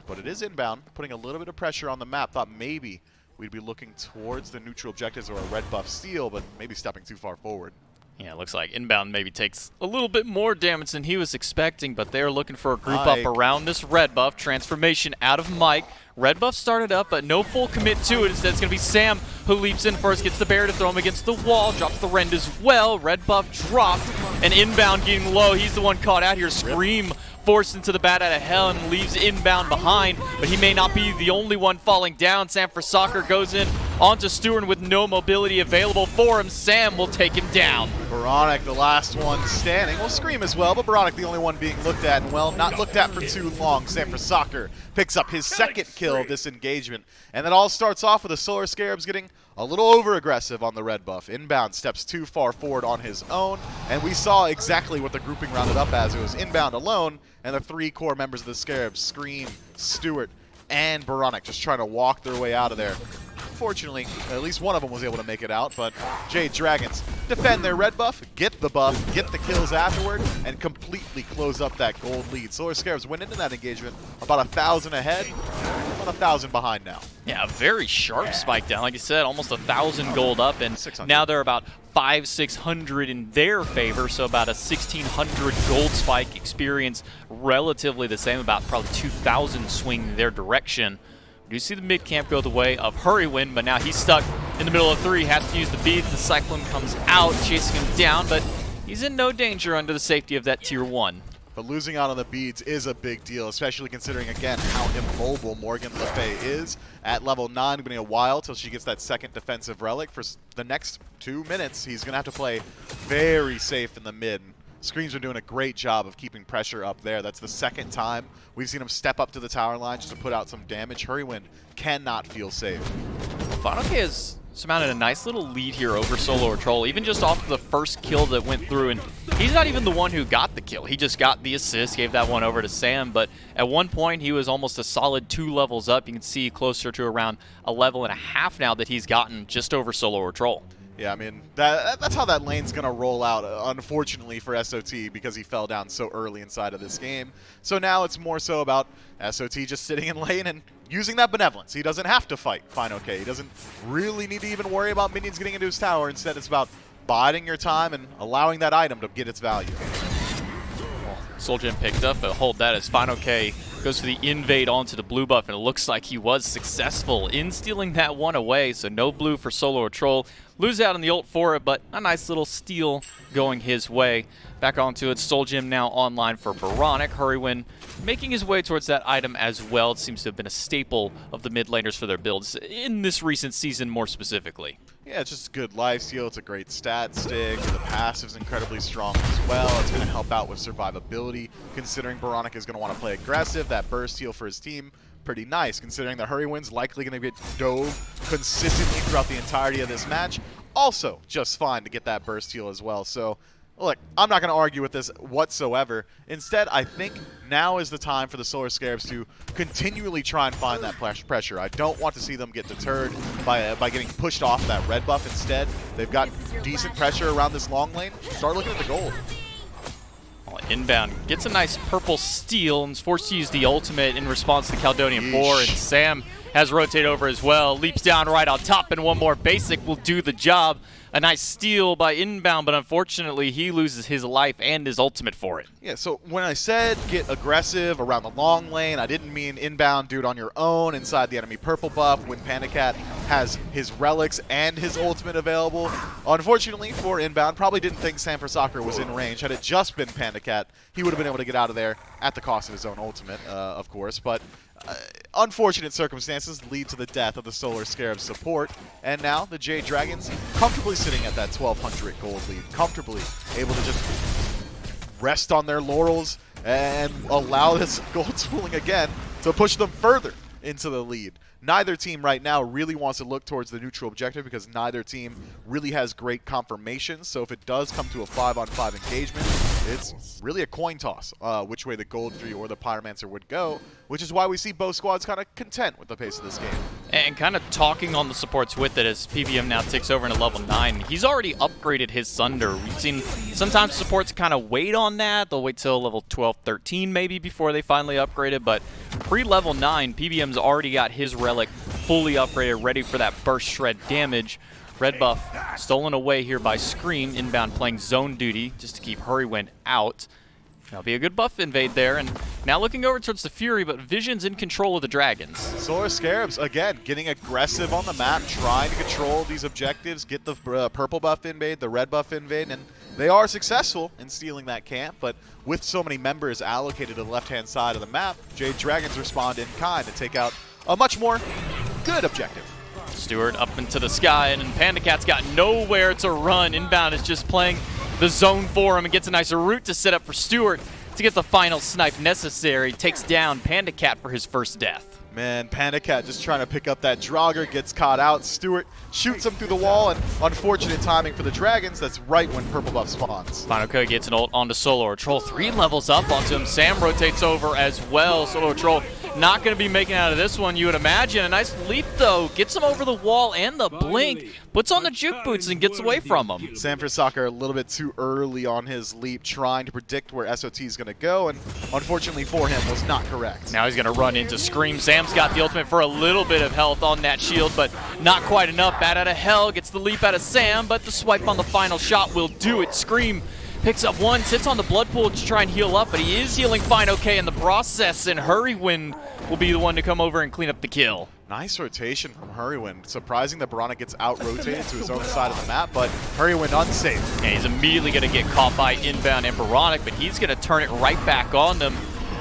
but it is inbound, putting a little bit of pressure on the map. Thought maybe we'd be looking towards the neutral objectives or a red buff steal, but maybe stepping too far forward.
Yeah, it looks like inbound maybe takes a little bit more damage than he was expecting, but they're looking for a group up around this red buff. Transformation out of Mike. Red buff started up, but no full commit to it. Instead, it's going to be Sam who leaps in first, gets the bear to throw him against the wall, drops the rend as well. Red buff dropped, and inbound getting low. He's the one caught out here. Scream forced into the bat out of hell and leaves inbound behind, but he may not be the only one falling down. Sam for Soccer goes in onto Stewart with no mobility available for him. Sam will take him down.
Baronic, the last one standing. Will Scream as well, but Baronic the only one being looked at, and well, not looked at for too long. Sam for Soccer picks up his second kill of this engagement, and that all starts off with the Solar Scarabs getting a little over-aggressive on the red buff. Inbound steps too far forward on his own, and we saw exactly what the grouping rounded up as. It was inbound alone, and the 3 core members of the Scarabs, Scream, Stewart, and Baronic, just trying to walk their way out of there. Fortunately, at least one of them was able to make it out, but Jade Dragons defend their red buff, get the buff, get the kills afterward, and completely close up that gold lead. Solar Scarabs went into that engagement about 1,000 ahead, about 1,000 behind now.
Yeah, a very sharp spike down. Like I said, almost 1,000 gold up, and
600.
Now they're about 500-600 in their favor, so about a 1,600 gold spike experience, relatively the same, about probably 2,000 swing their direction. We do see the mid camp go the way of Hurrywin, but now he's stuck in the middle of 3, has to use the beads. The Cyclone comes out, chasing him down, but he's in no danger under the safety of that tier 1.
But losing out on the beads is a big deal, especially considering, again, how immobile Morgan Le Fay is. At level 9, going to be a while till she gets that second defensive relic. For the next 2 minutes, he's going to have to play very safe in the mid. Scream's been doing a great job of keeping pressure up there. That's the second time we've seen him step up to the tower line just to put out some damage. Hurrywin cannot feel safe.
Fanoke has surmounted a nice little lead here over Solo Troll, even just off the first kill that went through. And he's not even the one who got the kill. He just got the assist, gave that one over to Sam. But at one point, he was almost a solid 2 levels up. You can see closer to around a level and a half now that he's gotten just over Solo Troll.
Yeah, I mean, that's how that lane's going to roll out, unfortunately for SOT, because he fell down so early inside of this game. So now it's more so about SOT just sitting in lane and using that benevolence. He doesn't have to fight Fine OK. He doesn't really need to even worry about minions getting into his tower. Instead, it's about biding your time and allowing that item to get its value.
Soul Gem picked up, but hold that as Fine OK goes for the invade onto the blue buff, and it looks like he was successful in stealing that one away, so no blue for Solo or Troll. Lose out on the ult for it, but a nice little steal going his way. Back onto it, Soul Gem now online for Baronic. Hurrywin making his way towards that item as well. It seems to have been a staple of the mid laners for their builds in this recent season more specifically.
Yeah, it's just a good lifesteal. It's a great stat stick. The passive's incredibly strong as well. It's going to help out with survivability, considering Baronic is going to want to play aggressive. That burst heal for his team, pretty nice, considering the Hurrywin's likely going to get dove consistently throughout the entirety of this match. Also, just fine to get that burst heal as well. So, a look, I'm not going to argue with this whatsoever. Instead, I think now is the time for the Solar Scarabs to continually try and find that pressure. I don't want to see them get deterred by getting pushed off that red buff. Instead, they've got decent pressure around this long lane. Start looking at the gold.
Well, inbound gets a nice purple steal and is forced to use the ultimate in response to Caledonian Boar, and Sam has rotated over as well. Leaps down right on top, and one more basic will do the job. A nice steal by inbound, but unfortunately he loses his life and his ultimate for it.
Yeah, so when I said get aggressive around the long lane, I didn't mean inbound, do it on your own inside the enemy purple buff when PandaCat has his relics and his ultimate available. Unfortunately for inbound, probably didn't think Sanford Soccer was in range. Had it just been PandaCat, he would have been able to get out of there at the cost of his own ultimate, of course. But unfortunate circumstances lead to the death of the Solar Scarab support, and now the Jade Dragons comfortably sitting at that 1,200 gold lead, comfortably able to just rest on their laurels and allow this gold spooling again to push them further into the lead. Neither team right now really wants to look towards the neutral objective because neither team really has great confirmation. So if it does come to a 5-on-5 engagement, it's really a coin toss which way the Gold 3 or the Pyromancer would go, which is why we see both squads kind of content with the pace of this game.
And kind of talking on the supports with it as PBM now ticks over into level 9. He's already upgraded his Sunder. We've seen sometimes supports kind of wait on that. They'll wait till level 12, 13 maybe before they finally upgrade it. But pre-level 9, PBM's already got his relic fully upgraded, ready for that burst shred damage. Red buff stolen away here by Scream, inbound playing zone duty just to keep Hurrywind out. That'll be a good buff invade there, and now looking over towards the Fury, but Vision's in control of the Dragons.
Solar Scarabs, again, getting aggressive on the map, trying to control these objectives, get the purple buff invade, the red buff invade, and they are successful in stealing that camp, but with so many members allocated to the left-hand side of the map, Jade Dragons respond in kind to take out a much more good objective.
Stewart up into the sky, and PandaCat's got nowhere to run. Inbound is just playing the zone for him and gets a nice route to set up for Stewart to get the final snipe necessary. Takes down PandaCat for his first death.
Man, PandaCat just trying to pick up that Draugr, gets caught out. Stewart shoots him through the wall, and unfortunate timing for the Dragons. That's right when purple buff spawns.
Final Code gets an ult onto Solar Troll. 3 levels up onto him. Sam rotates over as well. Solar Troll not going to be making out of this one, you would imagine. A nice leap, though. Gets him over the wall and the blink. Puts on the juke boots and gets away from him.
Sanford Soccer a little bit too early on his leap, trying to predict where SOT is going to go, and unfortunately for him was not correct.
Now he's going to run into Scream. Sam's got the ultimate for a little bit of health on that shield, but not quite enough. Bat out of hell gets the leap out of Sam, but the swipe on the final shot will do it. Scream picks up one, sits on the blood pool to try and heal up, but he is healing fine okay in the process, and Hurrywind will be the one to come over and clean up the kill.
Nice rotation from Hurrywind. Surprising that Baronic gets out-rotated to his own side of the map, but Hurrywind unsafe.
And he's immediately going to get caught by inbound and Baronic, but he's going to turn it right back on them.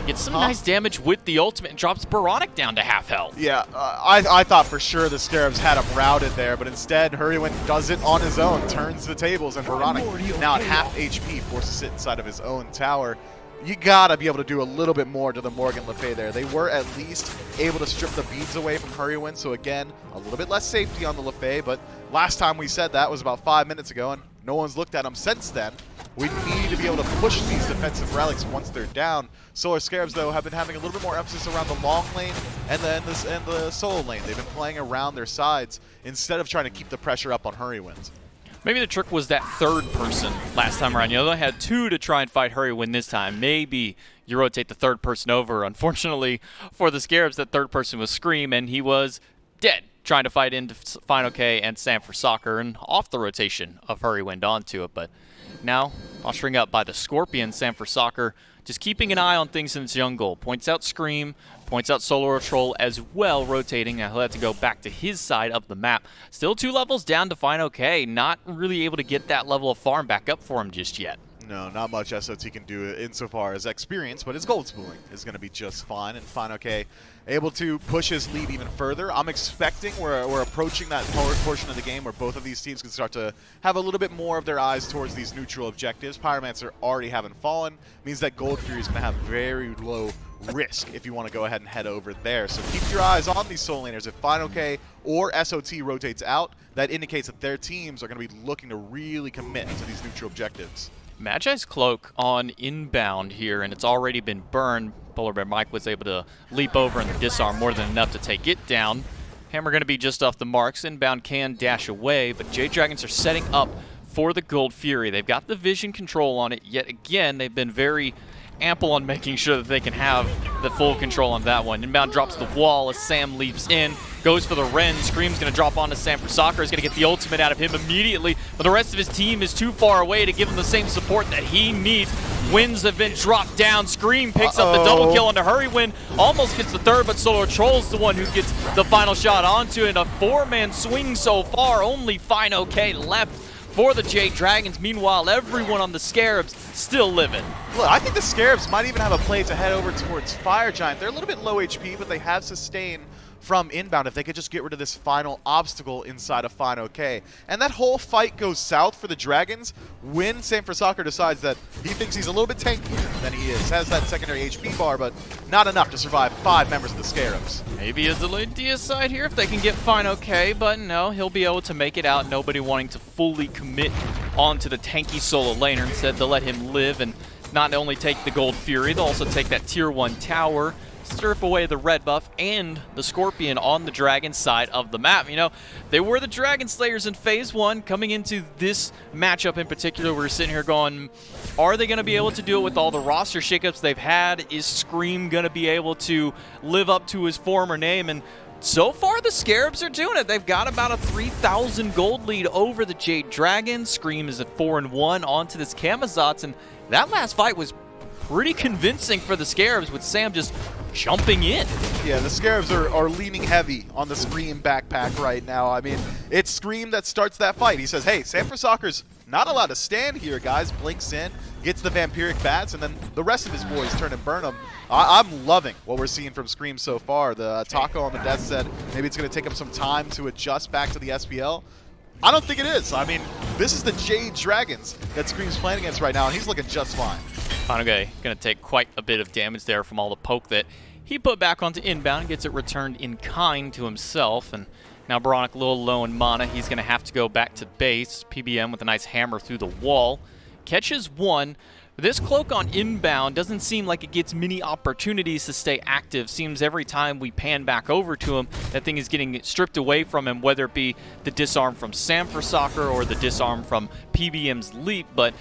Gets some nice damage with the ultimate and drops Baronic down to half health.
Yeah, I thought for sure the Scarabs had him routed there, but instead Hurrywind does it on his own, turns the tables, and Baronic, now at half HP, forced to sit inside of his own tower. You gotta be able to do a little bit more to the Morgan Le Fay there. They were at least able to strip the beads away from Hurrywind, so again, a little bit less safety on the Le Fay, but last time we said that was about 5 minutes ago, and no one's looked at him since then. We need to be able to push these defensive relics once they're down. Solar Scarabs, though, have been having a little bit more emphasis around the long lane and then the solo lane. They've been playing around their sides instead of trying to keep the pressure up on Hurrywind.
Maybe the trick was that third person last time around. You know, they had 2 to try and fight Hurrywind this time. Maybe you rotate the third person over. Unfortunately for the Scarabs, that third person was Scream, and he was dead, trying to fight into Final K and Sanford Soccer, and off the rotation of Hurrywind onto it. But now, ushering up by the Scorpion, Sanford Soccer just keeping an eye on things in the jungle. Points out Scream, points out Solar Troll as well, rotating. Now he'll have to go back to his side of the map. Still 2 levels down to Final K. Not really able to get that level of farm back up for him just yet.
No, not much SOT can do insofar as experience, but his gold spooling is going to be just fine, and Final K able to push his lead even further. I'm expecting we're approaching that portion of the game where both of these teams can start to have a little bit more of their eyes towards these neutral objectives. Pyromancer already having fallen means that Gold Fury is going to have very low risk if you want to go ahead and head over there. So keep your eyes on these solo laners. If Final K or SOT rotates out, that indicates that their teams are going to be looking to really commit to these neutral objectives.
Magi's cloak on inbound here, and it's already been burned. Polar Bear Mike was able to leap over and disarm more than enough to take it down. Hammer going to be just off the marks. Inbound can dash away, but Jade Dragons are setting up for the Gold Fury. They've got the vision control on it. Yet again, they've been very ample on making sure that they can have the full control on that one. Inbound drops the wall as Sam leaps in, goes for the Ren. Scream's going to drop onto Sam for Soccer. He's going to get the ultimate out of him immediately, but the rest of his team is too far away to give him the same support that he needs. Winds have been dropped down. Scream picks up the double kill onto Hurry Wind, almost gets the third, but Solar Troll's the one who gets the final shot onto it. A four-man swing so far, only Fine OK left for the Jade Dragons. Meanwhile, everyone on the Scarabs still living.
Look, I think the Scarabs might even have a play to head over towards Fire Giant. They're a little bit low HP, but they have sustain from inbound if they could just get rid of this final obstacle inside of Fine OK. And that whole fight goes south for the Dragons when Sam for Soccer decides that he thinks he's a little bit tankier than he is. Has that secondary HP bar, but not enough to survive 5 members of the Scarabs.
Maybe a delayed deicide here if they can get Fine OK, but no, he'll be able to make it out. Nobody wanting to fully commit onto the tanky solo laner. Instead, they'll let him live and not only take the Gold Fury, they'll also take that tier 1 tower, strip away the red buff and the Scorpion on the Dragon side of the map. You know, they were the Dragon Slayers in Phase 1. Coming into this matchup in particular, we're sitting here going, are they going to be able to do it with all the roster shakeups they've had? Is Scream going to be able to live up to his former name? And so far, the Scarabs are doing it. They've got about a 3,000 gold lead over the Jade Dragons. Scream is at 4-1 onto this Camazotz, and that last fight was pretty convincing for the Scarabs with Sam just jumping in.
Yeah, the Scarabs are leaning heavy on the Scream backpack right now. I mean, it's Scream that starts that fight. He says, hey, Sam for Soccer's not allowed to stand here, guys. Blinks in, gets the Vampiric Bats, and then the rest of his boys turn and burn them. I'm loving what we're seeing from Scream so far. The Taco on the death said maybe it's going to take him some time to adjust back to the SPL. I don't think it is. I mean, this is the Jade Dragons that Scream's playing against right now, and he's looking just fine.
Fine going to take quite a bit of damage there from all the poke that he put back onto inbound, gets it returned in kind to himself, and now Baronic a little low in mana. He's going to have to go back to base. PBM with a nice hammer through the wall. Catches one. This cloak on inbound doesn't seem like it gets many opportunities to stay active. Seems every time we pan back over to him, that thing is getting stripped away from him, whether it be the disarm from Sam for Soccer or the disarm from PBM's leap, but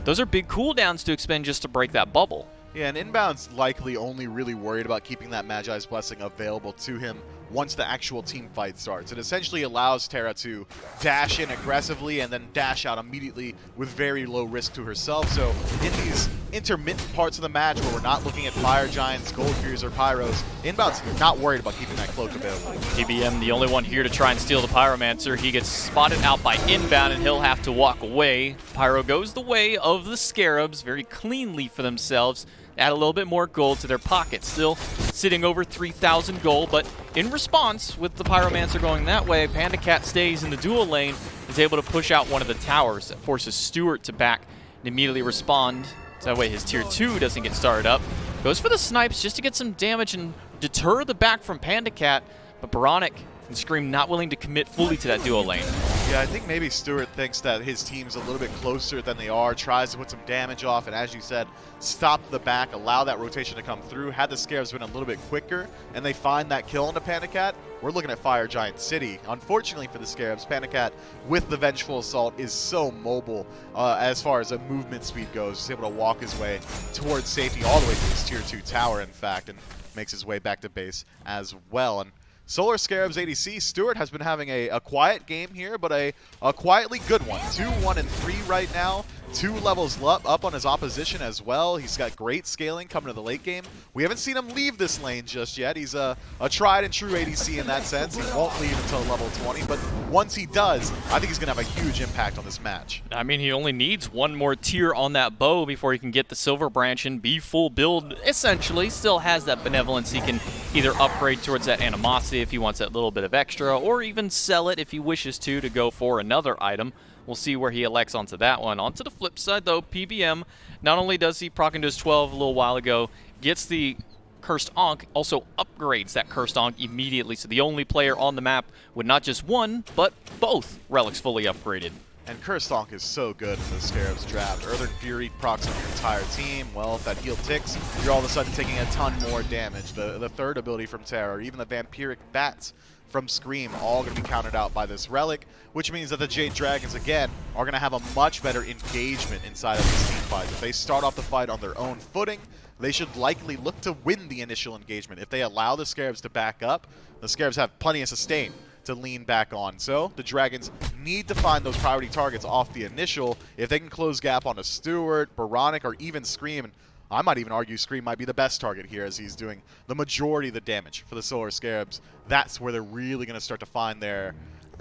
those are big cooldowns to expend just to break that bubble.
Yeah, and inbound's likely only really worried about keeping that Magi's Blessing available to him once the actual team fight starts. It essentially allows Terra to dash in aggressively and then dash out immediately with very low risk to herself. So in these intermittent parts of the match where we're not looking at Fire Giants, Gold Furies, or Pyros, inbound's not worried about keeping that cloak available.
PBM, the only one here to try and steal the Pyromancer. He gets spotted out by inbound and he'll have to walk away. Pyro goes the way of the Scarabs very cleanly for themselves. Add a little bit more gold to their pocket. Still sitting over 3,000 gold, but in response, with the Pyromancer going that way, Panda Cat stays in the dual lane, is able to push out one of the towers that forces Stewart to back and immediately respond. So that way his tier 2 doesn't get started up. Goes for the snipes just to get some damage and deter the back from Panda Cat, but Baronic and Scream not willing to commit fully to that dual lane.
Yeah, I think maybe Stewart thinks that his team's a little bit closer than they are, tries to put some damage off, and as you said, stop the back, allow that rotation to come through. Had the Scarabs been a little bit quicker, and they find that kill into Panda Cat, we're looking at Fire Giant City. Unfortunately for the Scarabs, Panda Cat, with the Vengeful Assault, is so mobile as far as a movement speed goes. He's able to walk his way towards safety, all the way to his tier 2 tower, in fact, and makes his way back to base as well. And Solar Scarabs ADC, Stewart has been having a quiet game here, but a quietly good one. 2-1 and 3 right now. 2 levels up on his opposition as well. He's got great scaling coming to the late game. We haven't seen him leave this lane just yet. He's a tried and true ADC in that sense. He won't leave until level 20, but once he does, I think he's going to have a huge impact on this match.
I mean, he only needs one more tier on that bow before he can get the Silver Branch and be full build, essentially. Still has that benevolence. He can either upgrade towards that animosity if he wants that little bit of extra, or even sell it if he wishes to go for another item. We'll see where he elects onto that one. Onto the flip side, though, PBM, not only does he proc into his 12 a little while ago, gets the Cursed Ankh, also upgrades that Cursed Ankh immediately. So the only player on the map with not just one, but both relics fully upgraded.
And Curse Stonk is so good in the Scarabs draft. Earthen Fury procs on your entire team. Well, if that heal ticks, you're all of a sudden taking a ton more damage. The third ability from Terra, or even the Vampiric Bats from Scream, all going to be countered out by this Relic, which means that the Jade Dragons, again, are going to have a much better engagement inside of this team fight. If they start off the fight on their own footing, they should likely look to win the initial engagement. If they allow the Scarabs to back up, the Scarabs have plenty of sustain to lean back on. So the Dragons need to find those priority targets off the initial. If they can close gap on a Stewart, Baronic, or even Scream, and I might even argue Scream might be the best target here as he's doing the majority of the damage for the Solar Scarabs, that's where they're really going to start to find their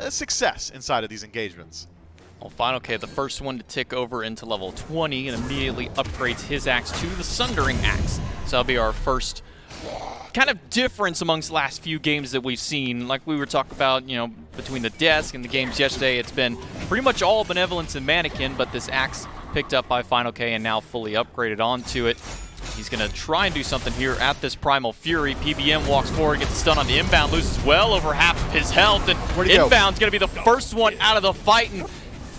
success inside of these engagements.
Well, Final K, the first one to tick over into level 20 and immediately upgrades his axe to the Sundering Axe. So that'll be our first kind of difference amongst the last few games that we've seen. Like we were talking about, you know, between the desk and the games yesterday, it's been pretty much all Benevolence and Mannequin, but this axe picked up by Final K and now fully upgraded onto it. He's going to try and do something here at this Primal Fury. PBM walks forward, gets a stun on the inbound, loses well over half of his health, and inbound's going to be the first one out of the fight, and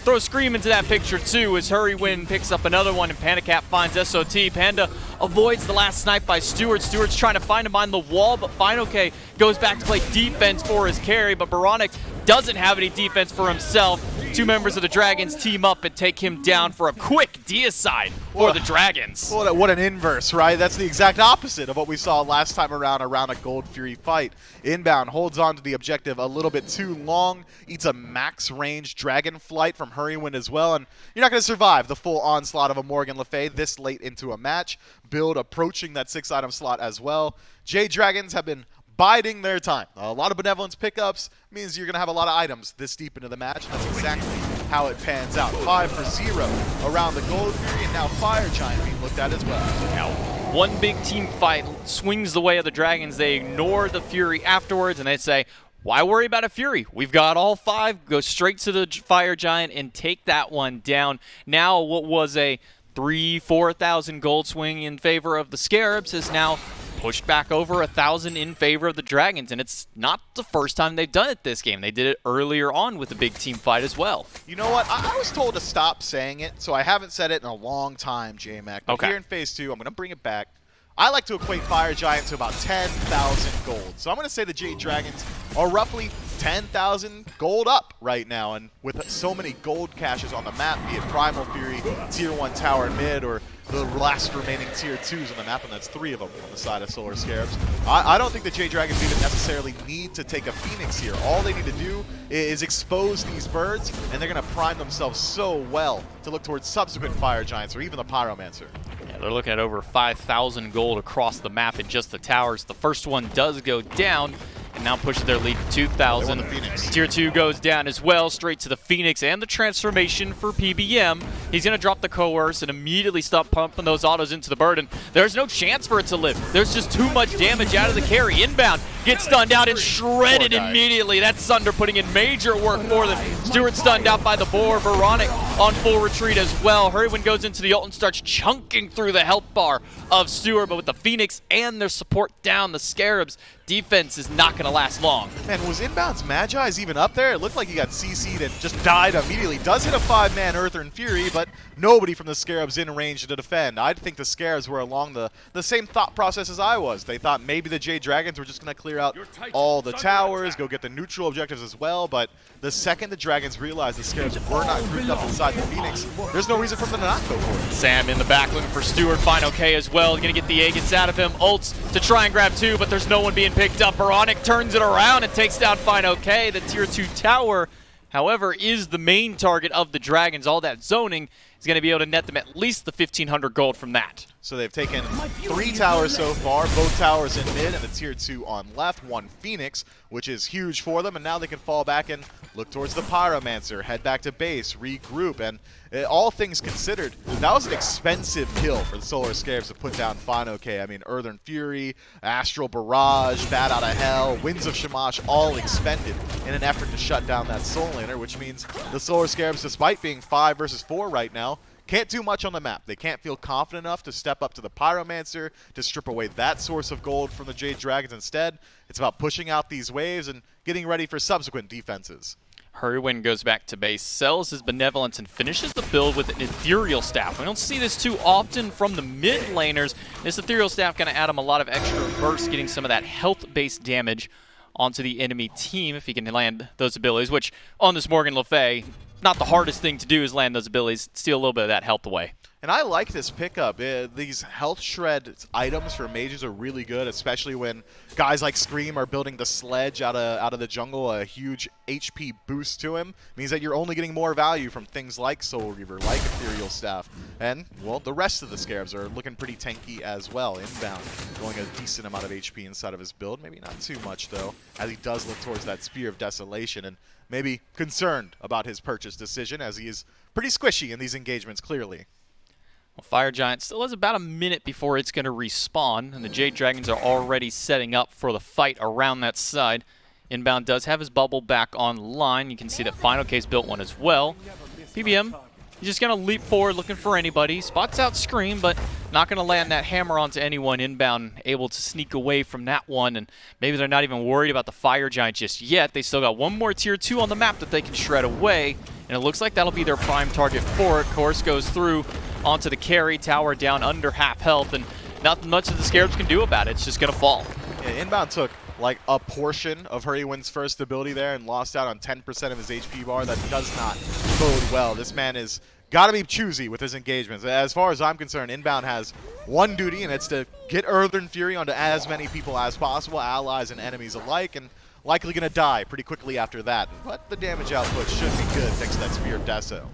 throw Scream into that picture too as Hurrywin picks up another one and PandaCat finds SOT. Panda avoids the last snipe by Stewart. Stewart's trying to find him behind the wall, but Final K goes back to play defense for his carry, but Baronic doesn't have any defense for himself. Two members of the Dragons team up and take him down for a quick deicide for the Dragons.
What an inverse, right? That's the exact opposite of what we saw last time around a Gold Fury fight. Inbound holds on to the objective a little bit too long, eats a max range Dragon Flight from Hurrywin as well, and you're not going to survive the full onslaught of a Morgan Le Fay this late into a match. Build approaching that 6-item slot as well. Jade Dragons have been biding their time. A lot of Benevolence pickups means you're going to have a lot of items this deep into the match, and that's exactly how it pans out. 5 for 0 around the Gold Fury, and now Fire Giant being looked at as well.
Now, one big team fight swings the way of the Dragons. They ignore the Fury afterwards, and they say, why worry about a Fury? We've got all 5. Go straight to the Fire Giant and take that one down. Now, what was a 3,000-4,000 gold swing in favor of the Scarabs is now pushed back over 1,000 in favor of the Dragons, and it's not the first time they've done it this game. They did it earlier on with the big team fight as well.
You know what? I was told to stop saying it, so I haven't said it in a long time, J-Mac. But here in Phase 2, I'm going to bring it back. I like to equate Fire Giant to about 10,000 gold. So I'm going to say the Jade Dragons are roughly 10,000 gold up right now. And with so many gold caches on the map, be it Primal Fury, Tier 1 Tower mid, or the last remaining Tier 2s on the map, and that's 3 of them on the side of Solar Scarabs. I don't think the Jade Dragons even necessarily need to take a Phoenix here. All they need to do is expose these birds, and they're going to prime themselves so well to look towards subsequent Fire Giants or even the Pyromancer.
Yeah, they're looking at over 5,000 gold across the map in just the towers. The first one does go down, and now pushes their lead to 2,000. Tier 2 goes down as well, straight to the Phoenix and the transformation for PBM. He's going to drop the Coerce and immediately stop pumping those autos into the bird, and there's no chance for it to live. There's just too much damage out of the carry. Inbound gets stunned out and shredded immediately. That's Sunder putting in major work for them. Stewart stunned out by the boar. Baronic on full retreat as well. Hurrywin goes into the ult and starts chunking through the health bar of Stewart, but with the Phoenix and their support down, the Scarabs defense is not going to last long.
Man, was Inbound's Magi's even up there? It looked like he got CC'd and just died immediately. Does hit a 5-man Earthen Fury, but nobody from the Scarabs in range to defend. I think the Scarabs were along the same thought process as I was. They thought maybe the Jade Dragons were just going to clear out all the towers, go get the neutral objectives as well, but the second the Dragons realized the Scarabs were not grouped up inside the Phoenix, there's no reason for them to not go for it.
Sam in the back looking for Stewart. Final K as well. Going to get the Aegis out of him. Ults to try and grab 2, but there's no one being picked up. Baronic turns it around and takes down Final K. The Tier 2 tower, however, is the main target of the Dragons. All that zoning is going to be able to net them at least the 1,500 gold from that.
So they've taken 3 towers so far, both towers in mid and the Tier 2 on left, 1 Phoenix, which is huge for them, and now they can fall back and look towards the Pyromancer, head back to base, regroup, and all things considered, that was an expensive kill for the Solar Scarabs to put down Final K. I mean, Earthen Fury, Astral Barrage, Bat Out of Hell, Winds of Shamash, all expended in an effort to shut down that Soul Laner, which means the Solar Scarabs, despite being 5 versus 4 right now, can't do much on the map. They can't feel confident enough to step up to the Pyromancer to strip away that source of gold from the Jade Dragons. Instead, it's about pushing out these waves and getting ready for subsequent defenses.
Hurrywin goes back to base, sells his Benevolence, and finishes the build with an Ethereal Staff. We don't see this too often from the mid laners. This Ethereal Staff going to add him a lot of extra burst, getting some of that health-based damage onto the enemy team if he can land those abilities, which on this Morgan Le Fay, not the hardest thing to do is land those abilities, steal a little bit of that health away.
And I like this pickup. These health shred items for mages are really good, especially when guys like Scream are building the sledge out of the jungle. A huge HP boost to him means that you're only getting more value from things like Soul Reaver, like Ethereal Staff. And, well, the rest of the Scarabs are looking pretty tanky as well, inbound, going a decent amount of HP inside of his build. Maybe not too much, though, as he does look towards that Spear of Desolation, and maybe concerned about his purchase decision, as he is pretty squishy in these engagements, clearly.
Well, Fire Giant still has about a minute before it's going to respawn, and the Jade Dragons are already setting up for the fight around that side. Inbound does have his bubble back online. You can see that Final K's built one as well. PBM, he's just going to leap forward looking for anybody. Spots out Scream, but not going to land that hammer onto anyone. Inbound able to sneak away from that one, and maybe they're not even worried about the Fire Giant just yet. They still got one more Tier 2 on the map that they can shred away, and it looks like that'll be their prime target for it. Course goes through onto the carry tower, down under half health, and not much that the Scarabs can do about it. It's just going to fall.
Yeah, Inbound took like a portion of Hurrywin's first ability there and lost out on 10% of his HP bar. That does not bode well. This man is got to be choosy with his engagements. As far as I'm concerned, Inbound has one duty, and it's to get Earthen Fury onto as many people as possible, allies and enemies alike, and likely going to die pretty quickly after that. But the damage output should be good thanks to that Spear of Deso.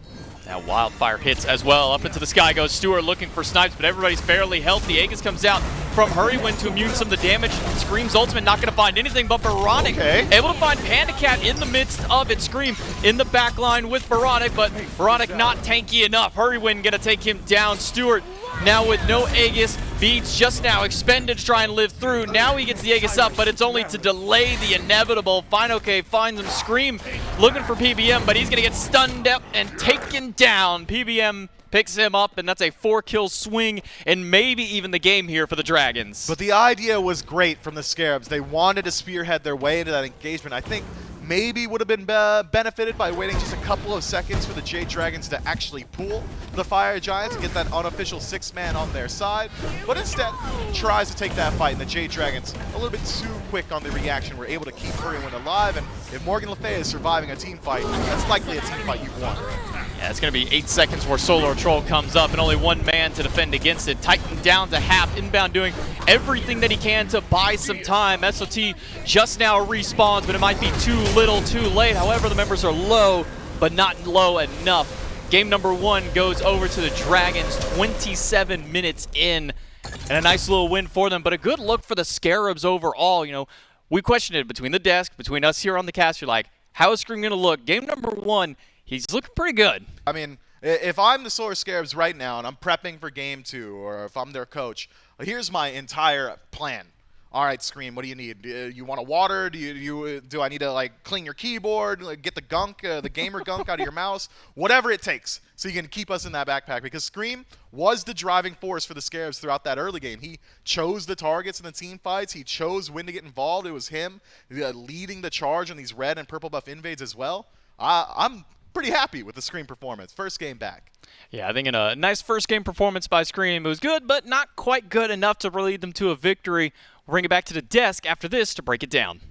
Now Wildfire hits as well. Up into the sky goes Stewart looking for snipes, but everybody's fairly healthy. Aegis comes out from Hurrywin to immune some of the damage. Scream's ultimate not going to find anything, but Baronic able to find Panda Cat in the midst of it. Scream in the back line with Baronic, but Baronic not tanky enough. Hurrywin going to take him down. Stewart now with no Aegis. Beats just now expended to try and live through. Now he gets the Aegis up, but it's only to delay the inevitable. Final K finds him. Scream looking for PBM, but he's going to get stunned up and taken down. PBM picks him up, and that's a 4-kill swing and maybe even the game here for the Dragons.
But the idea was great from the Scarabs. They wanted to spearhead their way into that engagement. I think maybe would have been benefited by waiting just a couple of seconds for the Jade Dragons to actually pull the Fire Giants and get that unofficial 6-man on their side. But instead, tries to take that fight, and the Jade Dragons, a little bit too quick on the reaction, were able to keep Hurrywin alive. And if Morgan Le Fay is surviving a team fight, that's likely a team fight you've won.
Yeah, it's going to be 8 seconds where Solar Troll comes up and only one man to defend against it. Titan down to half. Inbound doing everything that he can to buy some time. SOT just now respawns, but it might be too little too late. However, the members are low, but not low enough. Game number 1 goes over to the Dragons 27 minutes in. And a nice little win for them, but a good look for the Scarabs overall. You know, we questioned it between the desk, between us here on the cast. You're like, how is Scream going to look? Game number 1, he's looking pretty good.
I mean, if I'm the Solar Scarabs right now and I'm prepping for game 2, or if I'm their coach, here's my entire plan. All right, Scream, what do you need? You want a water? Do I need to like clean your keyboard, like, get the gunk, the gamer gunk out of your mouse? Whatever it takes, so you can keep us in that backpack. Because Scream was the driving force for the Scarabs throughout that early game. He chose the targets in the team fights. He chose when to get involved. It was him leading the charge on these red and purple buff invades as well. I'm pretty happy with the Scream performance. First game back.
Yeah, I think in a nice first game performance by Scream, it was good, but not quite good enough to lead them to a victory. We'll bring it back to the desk after this to break it down.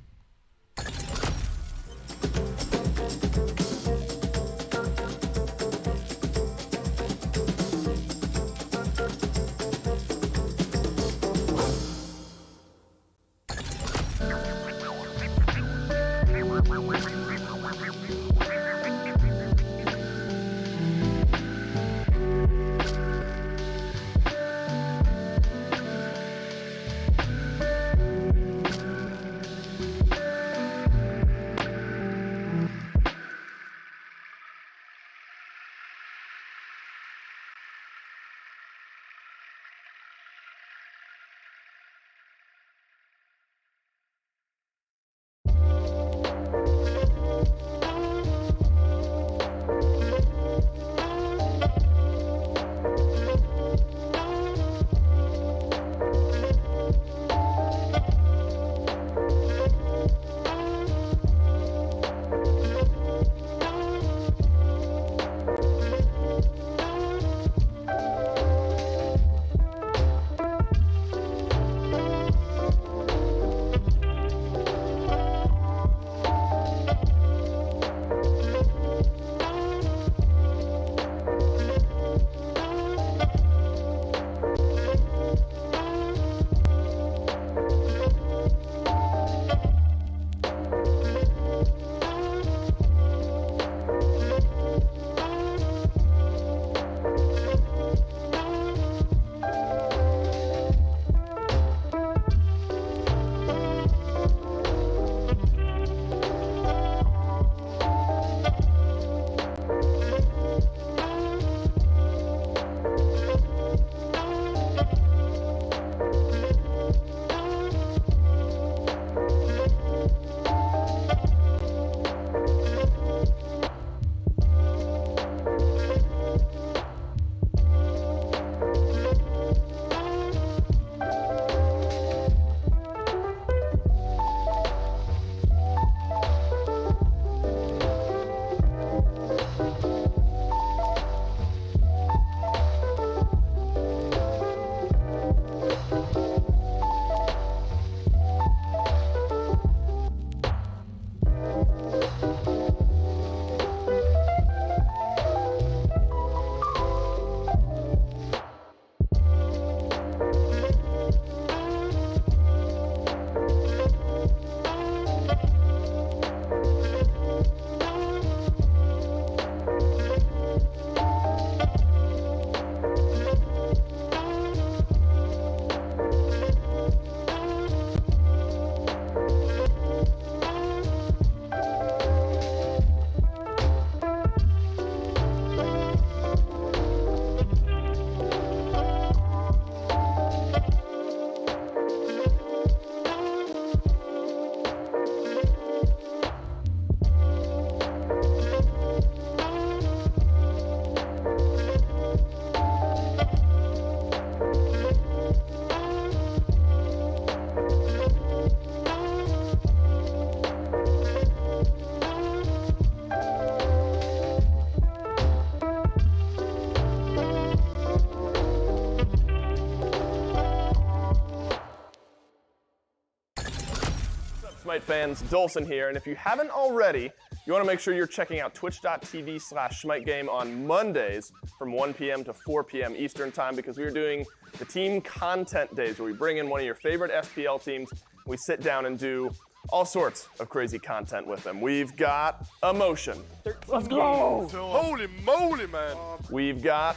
fans, Dolson here, and if you haven't already, you want to make sure you're checking out twitch.tv/SmiteGame on Mondays from 1 p.m. to 4 p.m. Eastern Time, because we are doing the team content days where we bring in one of your favorite SPL teams, we sit down and do all sorts of crazy content with them. We've got Emotion.
Let's go!
Holy moly, man! We've got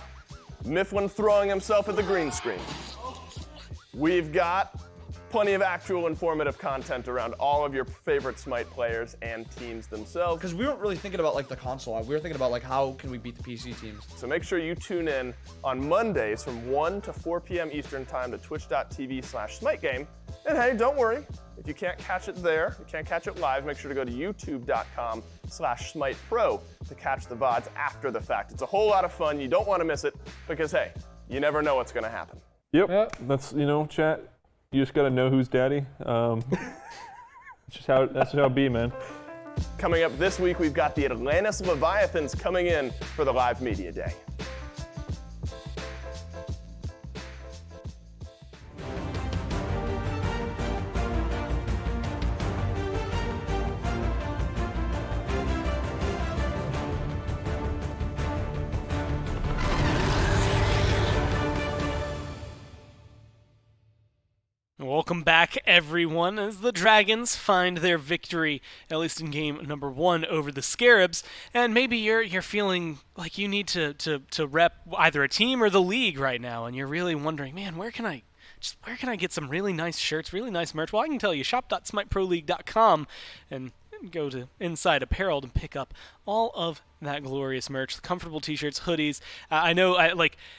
Mifflin throwing himself at the green screen. We've got plenty of actual informative content around all of your favorite Smite players and teams themselves.
Because we weren't really thinking about like the console. We were thinking about like how can we beat the PC teams.
So make sure you tune in on Mondays from 1 to 4 p.m. Eastern Time to twitch.tv/SmiteGame. And hey, don't worry, if you can't catch it there, you can't catch it live, make sure to go to youtube.com/SmitePro to catch the VODs after the fact. It's a whole lot of fun. You don't want to miss it because hey, you never know what's going to happen.
Yep, that's, chat. You just got to know who's daddy. That's how it be, man.
Coming up this week, we've got the Atlantis Leviathans coming in for the live media day.
Welcome back, everyone, as the Dragons find their victory, at least in game number 1, over the Scarabs. And maybe you're feeling like you need to rep either a team or the league right now, and you're really wondering, man, where can I get some really nice shirts, really nice merch? Well, I can tell you, shop.smiteproleague.com, and go to Inside Apparel to pick up all of that glorious merch, the comfortable t-shirts, hoodies. I know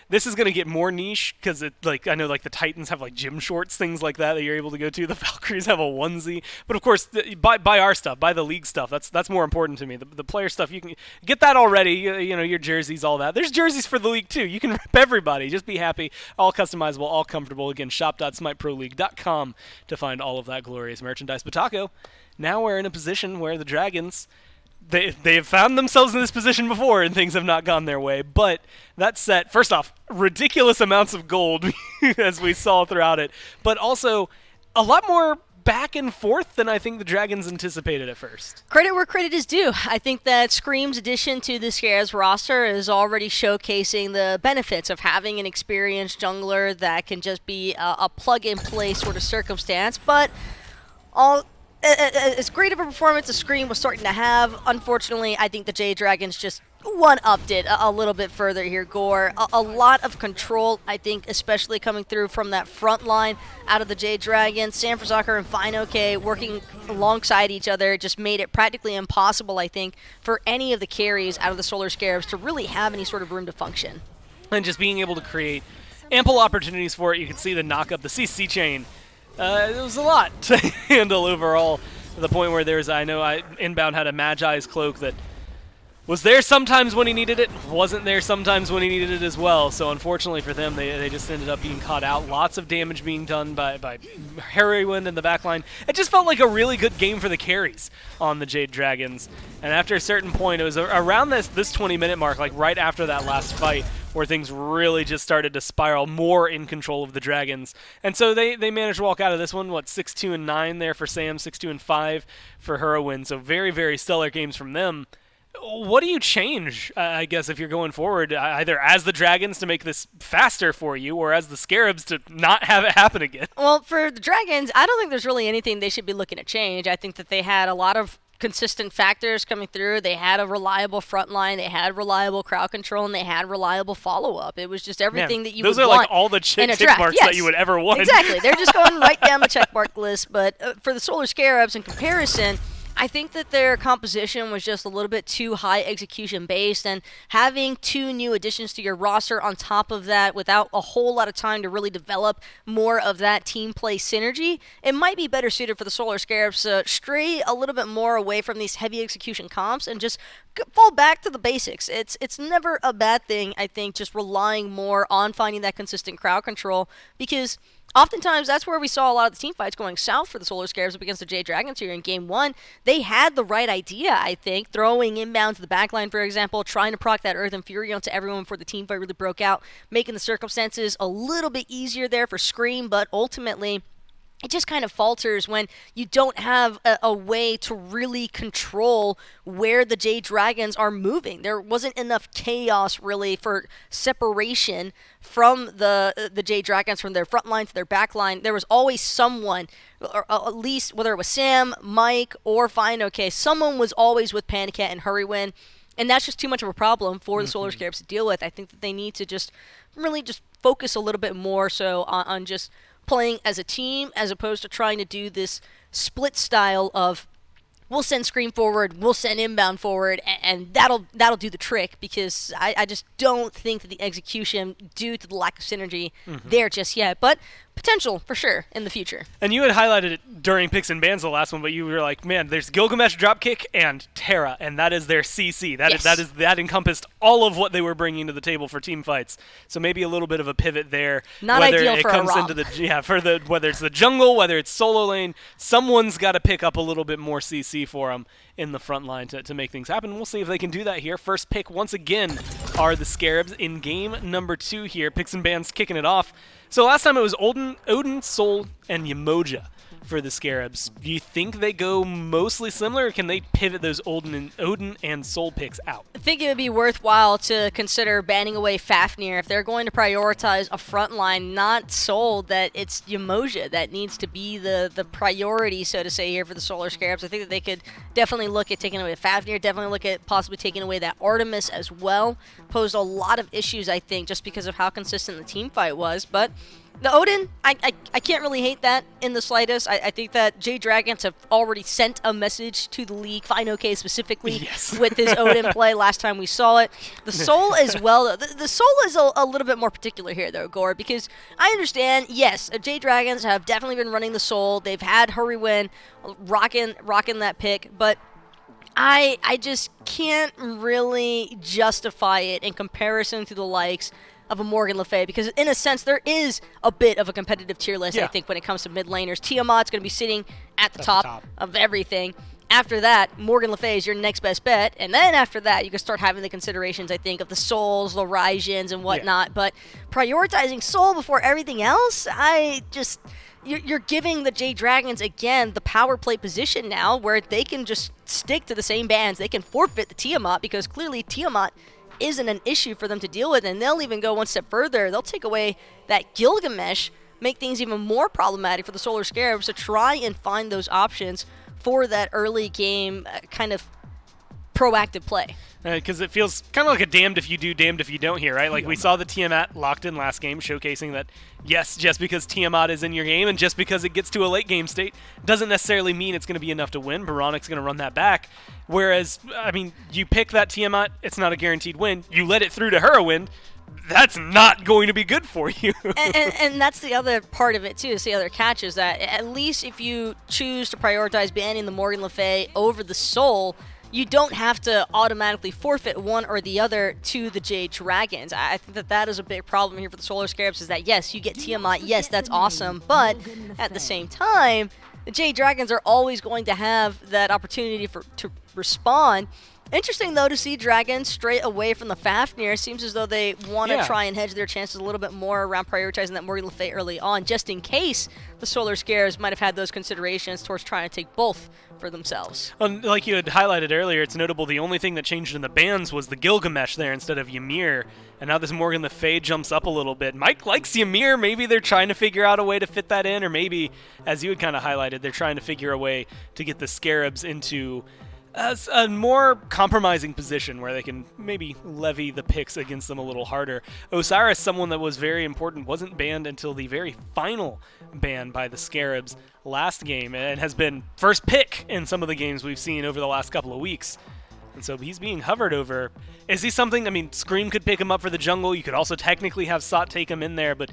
this is going to get more niche because I know the Titans have like gym shorts, things like that you're able to go to. The Valkyries have a onesie, but of course buy our stuff, buy the league stuff. That's more important to me. The player stuff, you can get that already, your jerseys, all that. There's jerseys for the league too. You can rep everybody. Just be happy. All customizable, all comfortable. Again, shop.smiteproleague.com to find all of that glorious merchandise. But Taco, now we're in a position where the Dragons, they have found themselves in this position before and things have not gone their way. But that said, first off, ridiculous amounts of gold as we saw throughout it, but also a lot more back and forth than I think the Dragons anticipated at first.
Credit where credit is due. I think that Scream's addition to the Scarabs roster is already showcasing the benefits of having an experienced jungler that can just be a plug-and-play sort of circumstance, but as great of a performance as Scream was starting to have, unfortunately, I think the Jade Dragons just one-upped it a little bit further here, Gore. A lot of control, I think, especially coming through from that front line out of the Jade Dragons. Sam Frazakar and Fine working alongside each other just made it practically impossible, I think, for any of the carries out of the Solar Scarabs to really have any sort of room to function.
And just being able to create ample opportunities for it. You can see the knock-up, the CC chain. It was a lot to handle overall, to the point where Inbound had a Magi's cloak that was there sometimes when he needed it, wasn't there sometimes when he needed it as well. So unfortunately for them, they just ended up being caught out. Lots of damage being done by Heroin in the backline. It just felt like a really good game for the carries on the Jade Dragons. And after a certain point, it was around this 20-minute mark, like right after that last fight, where things really just started to spiral more in control of the Dragons. And so they managed to walk out of this one, 6-2-9 there for Sam, 6-2-5 for Heroin. So very, very stellar games from them. What do you change, I guess, if you're going forward, either as the Dragons to make this faster for you, or as the Scarabs to not have it happen again?
Well, for the Dragons, I don't think there's really anything they should be looking to change. I think that they had a lot of consistent factors coming through. They had a reliable front line, they had reliable crowd control, and they had reliable follow-up. It was just everything that you would want.
Those are like all the check marks that you would ever want.
Exactly. They're just going right down the check mark list. But for the Solar Scarabs, in comparison, I think that their composition was just a little bit too high execution based, and having 2 new additions to your roster on top of that without a whole lot of time to really develop more of that team play synergy, it might be better suited for the Solar Scarabs to stray a little bit more away from these heavy execution comps and just fall back to the basics. It's never a bad thing, I think, just relying more on finding that consistent crowd control, because oftentimes, that's where we saw a lot of the team fights going south for the Solar Scarabs up against the Jade Dragons here in Game 1. They had the right idea, I think, throwing inbound to the backline, for example, trying to proc that Earth and Fury onto everyone before the team fight really broke out, making the circumstances a little bit easier there for Scream, but ultimately, it just kind of falters when you don't have a way to really control where the Jade Dragons are moving. There wasn't enough chaos really for separation from the Jade Dragons from their front line to their back line. There was always someone, or at least whether it was Sam, Mike, or FineOK, someone was always with Panicat and hi-rez, and that's just too much of a problem for the Solar Scarabs to deal with. I think that they need to just really just focus a little bit more so on just playing as a team as opposed to trying to do this split style of we'll send Scream forward, we'll send Inbound forward, and that'll do the trick, because I just don't think that the execution, due to the lack of synergy there just yet, but potential for sure in the future.
And you had highlighted it during Picks and Bans the last one, but you were like, man, there's Gilgamesh Dropkick and Terra, and that is their CC. That encompassed all of what they were bringing to the table for team fights. So maybe a little bit of a pivot there.
Not
whether
ideal
it
for
comes
a
into the whether it's the jungle, whether it's solo lane, someone's got to pick up a little bit more CC for them in the front line to make things happen. We'll see if they can do that here. First pick once again are the Scarabs in game number 2 here. Picks and Bans kicking it off. So last time it was Odin, Sol, and Yamoja for the Scarabs. Do you think they go mostly similar, or can they pivot those Odin and Sol picks out?
I think it would be worthwhile to consider banning away Fafnir if they're going to prioritize a front line, not Sol, that it's Yamoja that needs to be the priority, so to say, here for the Solar Scarabs. I think that they could definitely look at taking away Fafnir, definitely look at possibly taking away that Artemis as well. Posed a lot of issues, I think, just because of how consistent the team fight was, but the Odin, I can't really hate that in the slightest. I think that Jade Dragons have already sent a message to the league, FineOK specifically, with his Odin play last time we saw it. The Sol as well. The Sol is a little bit more particular here, though, Gore, because I understand, yes, Jade Dragons have definitely been running the Sol. They've had hi-rez rocking that pick, but I just can't really justify it in comparison to the likes of a Morgan Le Fay, because in a sense there is a bit of a competitive tier list, I think, when it comes to mid laners. Tiamat's going to be sitting at the top of everything. After that, Morgan Le Fay is your next best bet, and then after that you can start having the considerations, I think, of the Sols, the Ryjans, and whatnot, but prioritizing Sol before everything else, you're giving the Jade Dragons, again, the power play position now where they can just stick to the same bans. They can forfeit the Tiamat, because clearly Tiamat isn't an issue for them to deal with, and they'll even go one step further. They'll take away that Gilgamesh, make things even more problematic for the Solar Scarabs to try and find those options for that early game kind of proactive play.
Because it feels kind of like a damned if you do, damned if you don't here, right? Like we saw the Tiamat locked in last game, showcasing that, yes, just because Tiamat is in your game and just because it gets to a late game state doesn't necessarily mean it's going to be enough to win. Baranik's going to run that back. Whereas, I mean, you pick that Tiamat, it's not a guaranteed win. You let it through to hi-rez, that's not going to be good for you.
and that's the other part of it, too. It's the other catch, is that at least if you choose to prioritize banning the Morgan Le Fay over the Sol, you don't have to automatically forfeit one or the other to the Jade Dragons. I think that is a big problem here for the Solar Scarabs, is that, yes, you get Tiamat, yes, that's awesome, but at the same time, the Jade Dragons are always going to have that opportunity to respond. Interesting, though, to see Dragons straight away from the Fafnir. Seems as though they want to try and hedge their chances a little bit more around prioritizing that Morgan Le Fay early on, just in case the Solar Scarabs might have had those considerations towards trying to take both for themselves.
Like you had highlighted earlier, it's notable the only thing that changed in the bans was the Gilgamesh there instead of Ymir, and now this Morgan Le Fay jumps up a little bit. Mike likes Ymir. Maybe they're trying to figure out a way to fit that in, or maybe, as you had kind of highlighted, they're trying to figure a way to get the Scarabs into a more compromising position where they can maybe levy the picks against them a little harder. Osiris, someone that was very important, wasn't banned until the very final ban by the Scarabs last game, and has been first pick in some of the games we've seen over the last couple of weeks. And so he's being hovered over. Is he something, I mean, Scream could pick him up for the jungle. You could also technically have Sot take him in there, but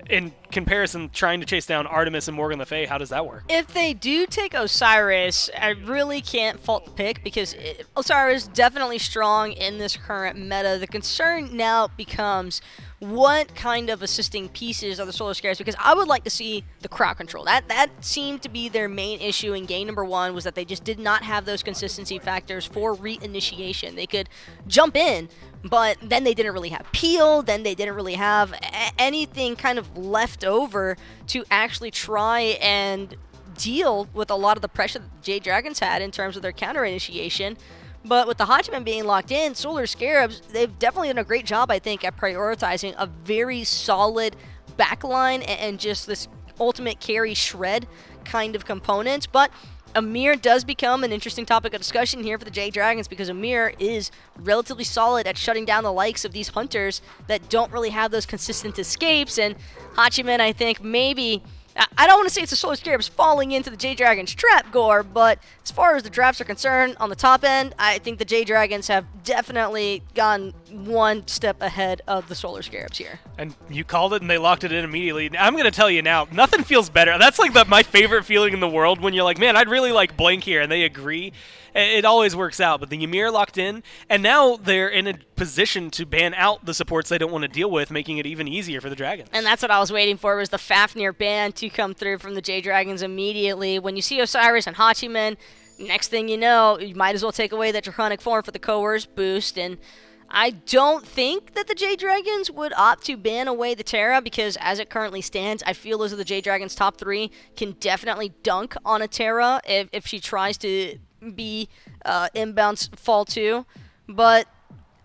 in comparison, trying to chase down Artemis and Morgan Le Fay, how does that work?
If they do take Osiris, I really can't fault the pick, because Osiris is definitely strong in this current meta. The concern now becomes what kind of assisting pieces are the Solar Scarabs, because I would like to see the crowd control. That seemed to be their main issue in game number 1, was that they just did not have those consistency factors for reinitiation. They could jump in but then they didn't really have Peel, then they didn't really have anything kind of left over to actually try and deal with a lot of the pressure that the Jade Dragons had in terms of their counter initiation. But with the Hachiman being locked in, Solar Scarabs, they've definitely done a great job, I think, at prioritizing a very solid backline and just this ultimate carry shred kind of component. But Amir does become an interesting topic of discussion here for the Jade Dragons, because Amir is relatively solid at shutting down the likes of these hunters that don't really have those consistent escapes. And Hachiman, I think, maybe, I don't want to say it's the Solar Scarabs falling into the Jade Dragons trap, Gore, but as far as the drafts are concerned, on the top end, I think the Jade Dragons have definitely gone one step ahead of the Solar Scarabs here.
And you called it and they locked it in immediately. I'm going to tell you now, nothing feels better. That's like my favorite feeling in the world, when you're like, man, I'd really like blank here, and they agree. It always works out. But the Ymir locked in, and now they're in a position to ban out the supports they don't want to deal with, making it even easier for the Dragons.
And that's what I was waiting for, was the Fafnir ban to come through from the Jade Dragons immediately. When you see Osiris and Hachiman, next thing you know, you might as well take away that Draconic form for the Coerce boost. And I don't think that the Jade Dragons would opt to ban away the Terra, because as it currently stands, I feel as though the Jade Dragons top 3 can definitely dunk on a Terra if she tries to be inbounds fall 2. But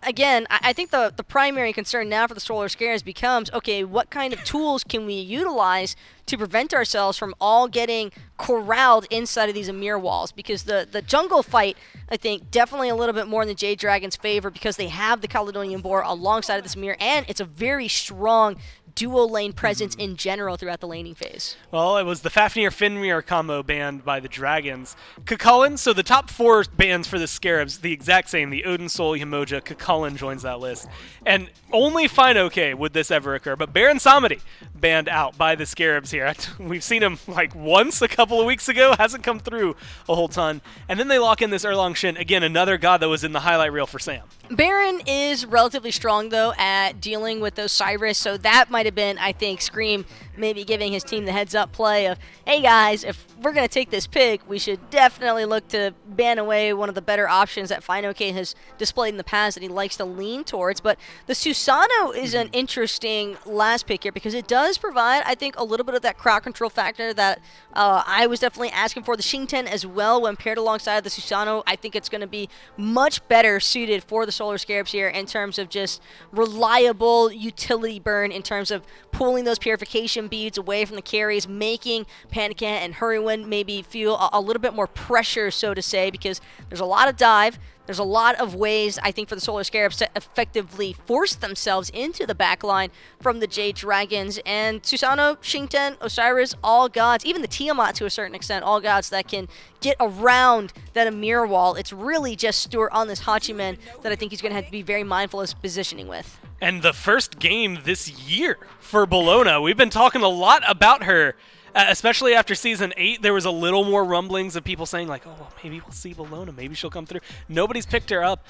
again, I think the primary concern now for the Solar Scarabs becomes, okay, what kind of tools can we utilize to prevent ourselves from all getting corralled inside of these Amir walls? Because the jungle fight, I think, definitely a little bit more in the Jade Dragons' favor, because they have the Caledonian Boar alongside of this Amir, and it's a very strong dual lane presence in general throughout the laning phase.
Well, it was the Fafnir-Fenrir combo banned by the Dragons. Cucullin, so the top 4 bans for the Scarabs, the exact same, the Odin Soul, Yamoja, Cucullin joins that list. And only fine okay would this ever occur, but Baron Samedi banned out by the Scarabs here. We've seen him like once a couple of weeks ago, hasn't come through a whole ton. And then they lock in this Erlang Shin, again, another god that was in the highlight reel for Sam.
Baron is relatively strong, though, at dealing with those Cyrus, so that might have been, I think, Scream maybe giving his team the heads-up play of, hey guys, if we're going to take this pick, we should definitely look to ban away one of the better options that FineOK has displayed in the past that he likes to lean towards. But the Susano is an interesting last pick here, because it does provide, I think, a little bit of that crowd control factor that I was definitely asking for. The Shingten as well, when paired alongside the Susano, I think it's going to be much better suited for the Solar Scarabs here in terms of just reliable utility burn, in terms of pulling those purification beads away from the carries, making Panican and Hurrywin maybe feel a little bit more pressure, so to say, because there's a lot of dive. There's a lot of ways, I think, for the Solar Scarabs to effectively force themselves into the backline from the Jade Dragons. And Susano, Shingten, Osiris, all gods, even the Tiamat to a certain extent, all gods that can get around that Amir wall. It's really just Stuart on this Hachiman that I think he's going to have to be very mindful of his positioning with.
And the first game this year for Bologna. We've been talking a lot about her. Especially after Season 8, there was a little more rumblings of people saying, like, oh, well, maybe we'll see Bologna. Maybe she'll come through. Nobody's picked her up.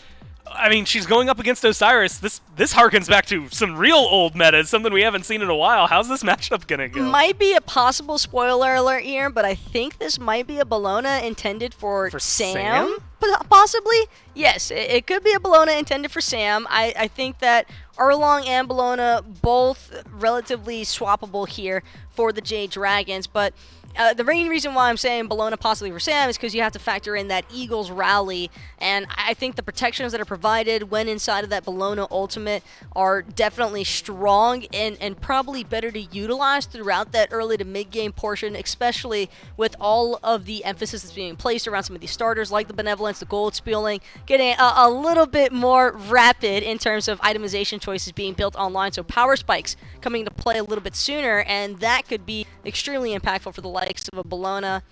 I mean, she's going up against Osiris. This harkens back to some real old metas, something we haven't seen in a while. How's this matchup going to go?
Might be a possible spoiler alert here, but I think this might be a Bologna intended for Sam? Possibly? Yes, it could be a Bologna intended for Sam. I think that Erlang and Bologna both relatively swappable here for the Jade Dragons, but the main reason why I'm saying Bologna possibly for Sam is because you have to factor in that Eagles rally, and I think the protections that are provided when inside of that Bologna ultimate are definitely strong and probably better to utilize throughout that early to mid-game portion, especially with all of the emphasis that's being placed around some of these starters like the Benevolence, the Gold Spieling, getting a little bit more rapid in terms of itemization choices being built online, so power spikes coming into play a little bit sooner, and that could be extremely impactful for the likes of a Bologna.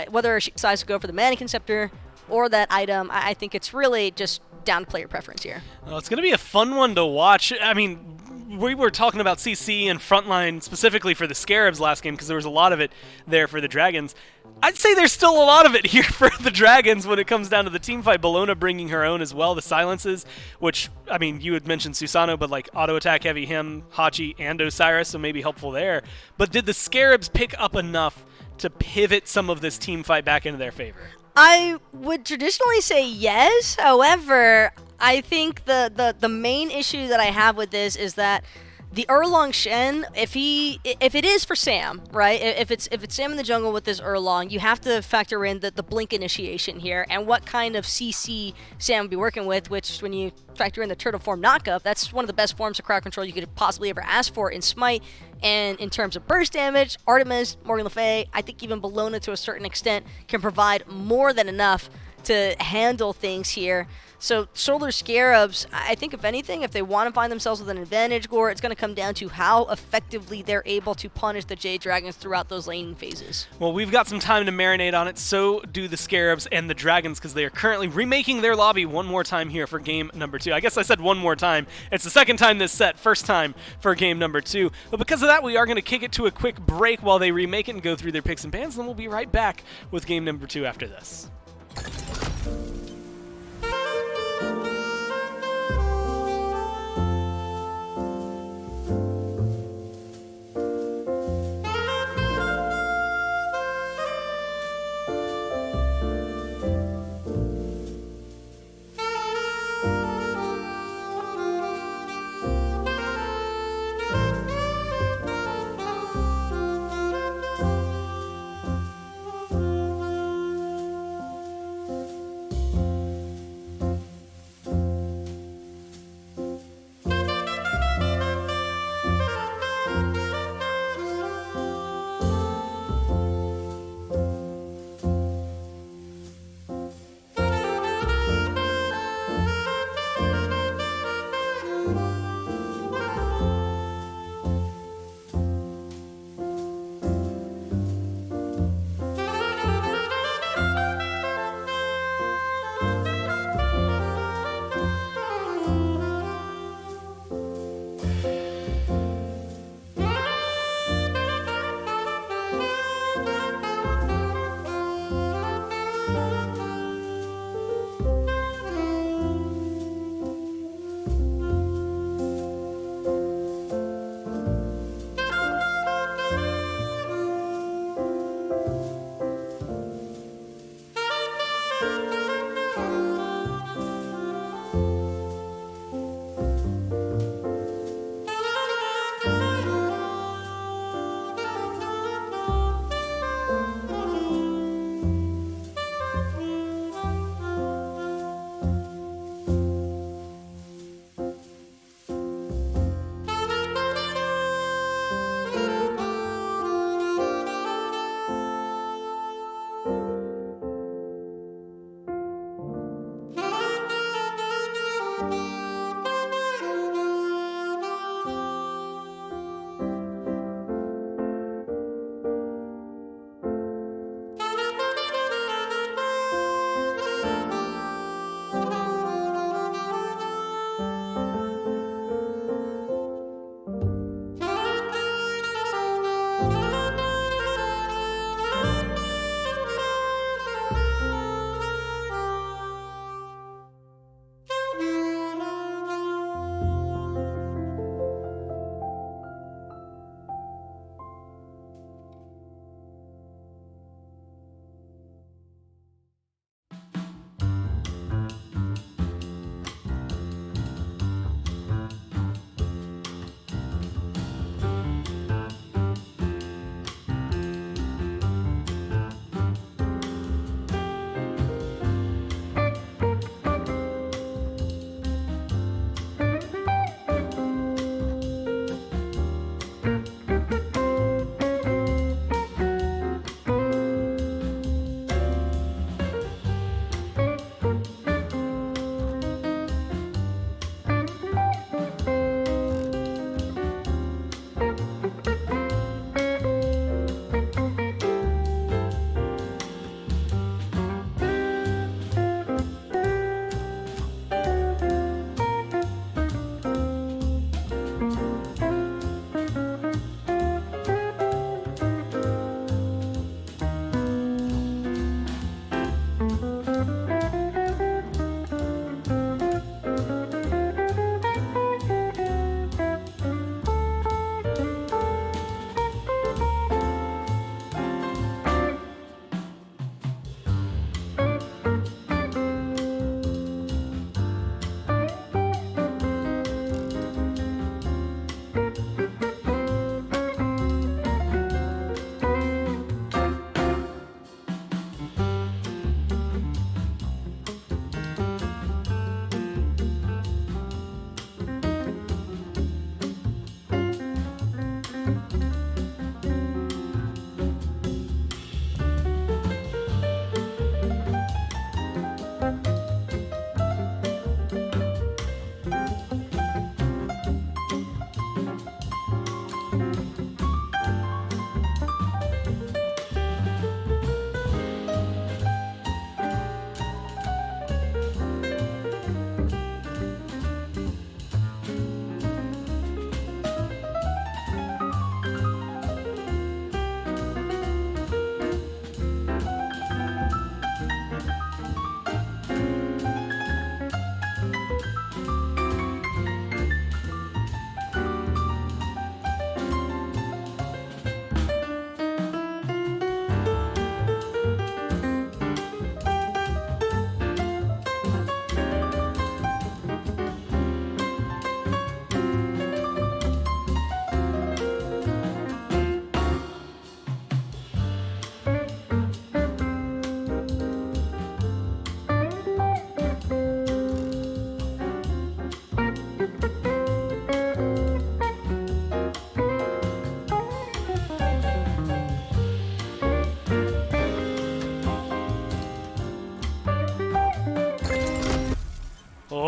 Whether she decides to go for the Mannequin Scepter or that item, I think it's really just down to player preference here.
Well, it's going to be a fun one to watch. I mean, we were talking about CC and frontline specifically for the Scarabs last game because there was a lot of it there for the Dragons. I'd say there's still a lot of it here for the Dragons when it comes down to the team fight. Bologna bringing her own as well. The silences, which, I mean, you had mentioned Susano, but like auto attack heavy him, Hachi, and Osiris, so maybe helpful there. But did the Scarabs pick up enough to pivot some of this team fight back into their favor?
I would traditionally say yes. However, I think the main issue that I have with this is that the Erlong Shen, if it is for Sam, right? If it's Sam in the jungle with this Erlong, you have to factor in the blink initiation here and what kind of CC Sam will be working with, which when you factor in the turtle form knockup, that's one of the best forms of crowd control you could possibly ever ask for in Smite. And in terms of burst damage, Artemis, Morgan Le Fay, I think even Bellona to a certain extent can provide more than enough to handle things here. So Solar Scarabs, I think if anything, if they want to find themselves with an advantage, Gore, it's going to come down to how effectively they're able to punish the Jade Dragons throughout those laning phases.
Well, we've got some time to marinate on it, so do the Scarabs and the Dragons, because they are currently remaking their lobby one more time here for game number 2. I guess I said one more time. It's the second time this set, first time for game number 2. But because of that, we are going to kick it to a quick break while they remake it and go through their picks and bans, and then we'll be right back with game number 2 after this.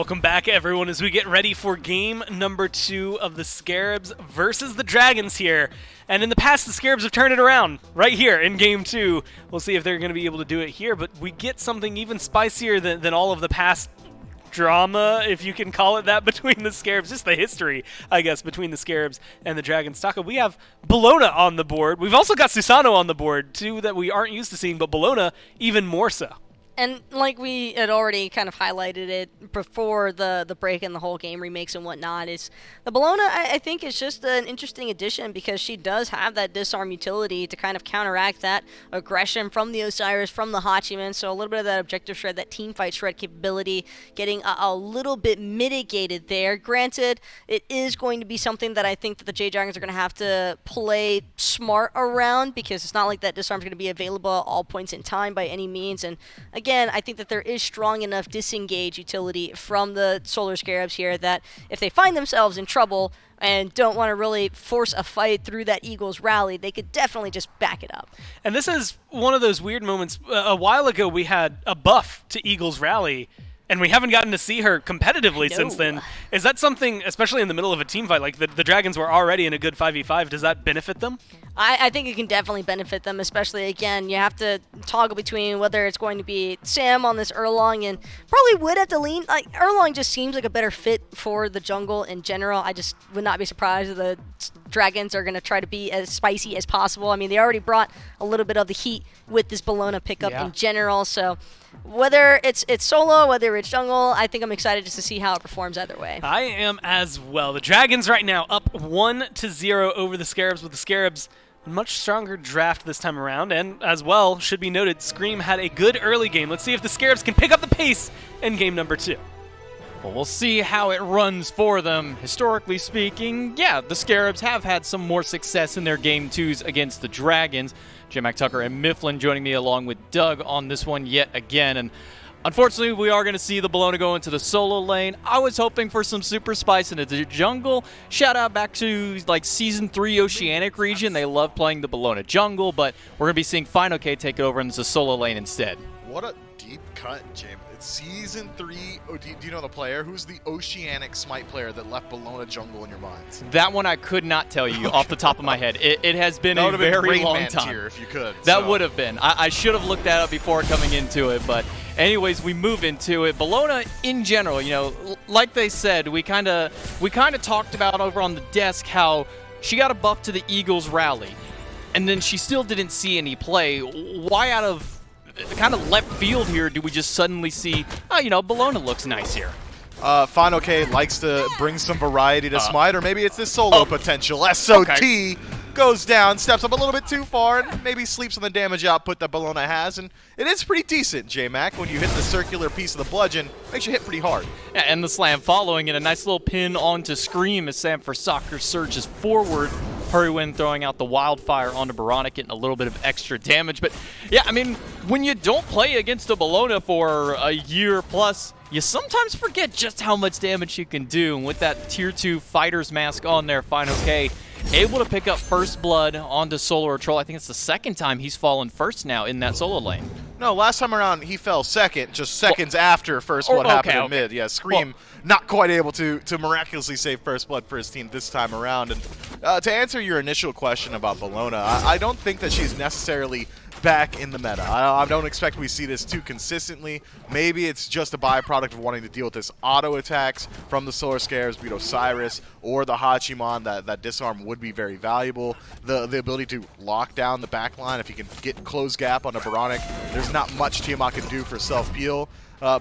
Welcome back, everyone, as we get ready for game number 2 of the Scarabs versus the Dragons here. And in the past, the Scarabs have turned it around right here in game 2. We'll see if they're going to be able to do it here, but we get something even spicier than all of the past drama, if you can call it that, between the Scarabs. Just the history, I guess, between the Scarabs and the Dragons. Taka, we have Bologna on the board. We've also got Susano on the board, two that we aren't used to seeing, but Bologna even more so.
And like we had already kind of highlighted it before the break and the whole game remakes and whatnot, is the Bologna, I think, is just an interesting addition because she does have that disarm utility to kind of counteract that aggression from the Osiris, from the Hachiman. So a little bit of that objective shred, that team fight shred capability getting a little bit mitigated there. Granted, it is going to be something that I think that the Jade Dragons are going to have to play smart around because it's not like that disarm is going to be available at all points in time by any means. And again, I think that there is strong enough disengage utility from the Solar Scarabs here that if they find themselves in trouble and don't want to really force a fight through that Eagles rally, they could definitely just back it up.
And this is one of those weird moments. A while ago, we had a buff to Eagles rally, and we haven't gotten to see her competitively since then. Is that something, especially in the middle of a team fight, like the Dragons were already in a good 5v5, does that benefit them?
I think it can definitely benefit them, especially, again, you have to toggle between whether it's going to be Sam on this Erlong, and probably would have to lean, like, Erlong just seems like a better fit for the jungle in general. I just would not be surprised if the Dragons are going to try to be as spicy as possible. I mean, they already brought a little bit of the heat with this Bologna pickup in general, so whether it's solo, whether it's jungle, I think I'm excited just to see how it performs either way.
I am as well. The Dragons right now up 1-0 over the Scarabs, with the Scarabs much stronger draft this time around, and as well, should be noted, Scream had a good early game. Let's see if the Scarabs can pick up the pace in game number 2.
Well, we'll see how it runs for them. Historically speaking, yeah, the Scarabs have had some more success in their game 2s against the Dragons. J-Mac Tucker and Mifflin joining me along with Doug on this one yet again. And unfortunately, we are going to see the Bologna go into the solo lane. I was hoping for some super spice into the jungle. Shout out back to like Season 3 Oceanic region. They love playing the Bologna jungle, but we're going to be seeing Final K take it over into the solo lane instead.
What a deep cut, Jim. It's Season 3. Oh, do you know the player? Who's the Oceanic Smite player that left Bologna jungle in your minds?
That one I could not tell you off the top of my head. It has been a very long time.
Tier if you could.
That would have been. I should have looked that up before coming into it, but anyways, we move into it. Bologna in general, you know, like they said, we kind of talked about over on the desk how she got a buff to the Eagles rally, and then she still didn't see any play. Why out of kind of left field here do we just suddenly see, oh, you know, Bologna looks nice here?
Final K likes to bring some variety to Smite, or maybe it's this solo potential. SOT goes down, steps up a little bit too far, and maybe sleeps on the damage output that Bologna has, and it is pretty decent, J-Mac. When you hit the circular piece of the bludgeon, makes you hit pretty hard.
Yeah, and the slam following it, a nice little pin onto Scream as Sam for Soccer surges forward. Hurrywin throwing out the wildfire onto Baronic, getting a little bit of extra damage. But yeah, I mean, when you don't play against a Bologna for a year plus, you sometimes forget just how much damage you can do. And with that Tier 2 Fighter's Mask on there, Final K able to pick up first blood onto Solar Troll. I think it's the second time he's fallen first now in that solo lane.
No, last time around he fell second, just seconds after first blood happened in mid. Yeah, Scream not quite able to miraculously save first blood for his team this time around. And to answer your initial question about Bologna, I don't think that she's necessarily back in the meta. I don't expect we see this too consistently. Maybe it's just a byproduct of wanting to deal with this auto attacks from the Solar Scarabs, beat Osiris, or the Hachiman. That disarm would be very valuable. The ability to lock down the backline, if you can get close gap on a Baronic, there's not much Tiamat can do for self-peel.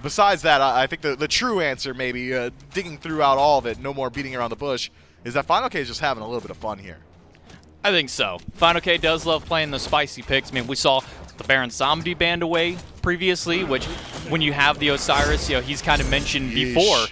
Besides that, I think the true answer, maybe digging throughout all of it, no more beating around the bush, is that Final K is just having a little bit of fun here.
I think so. Final K does love playing the spicy picks. I mean, we saw the Baron Samedi banned away previously, which when you have the Osiris, you know, he's kind of mentioned before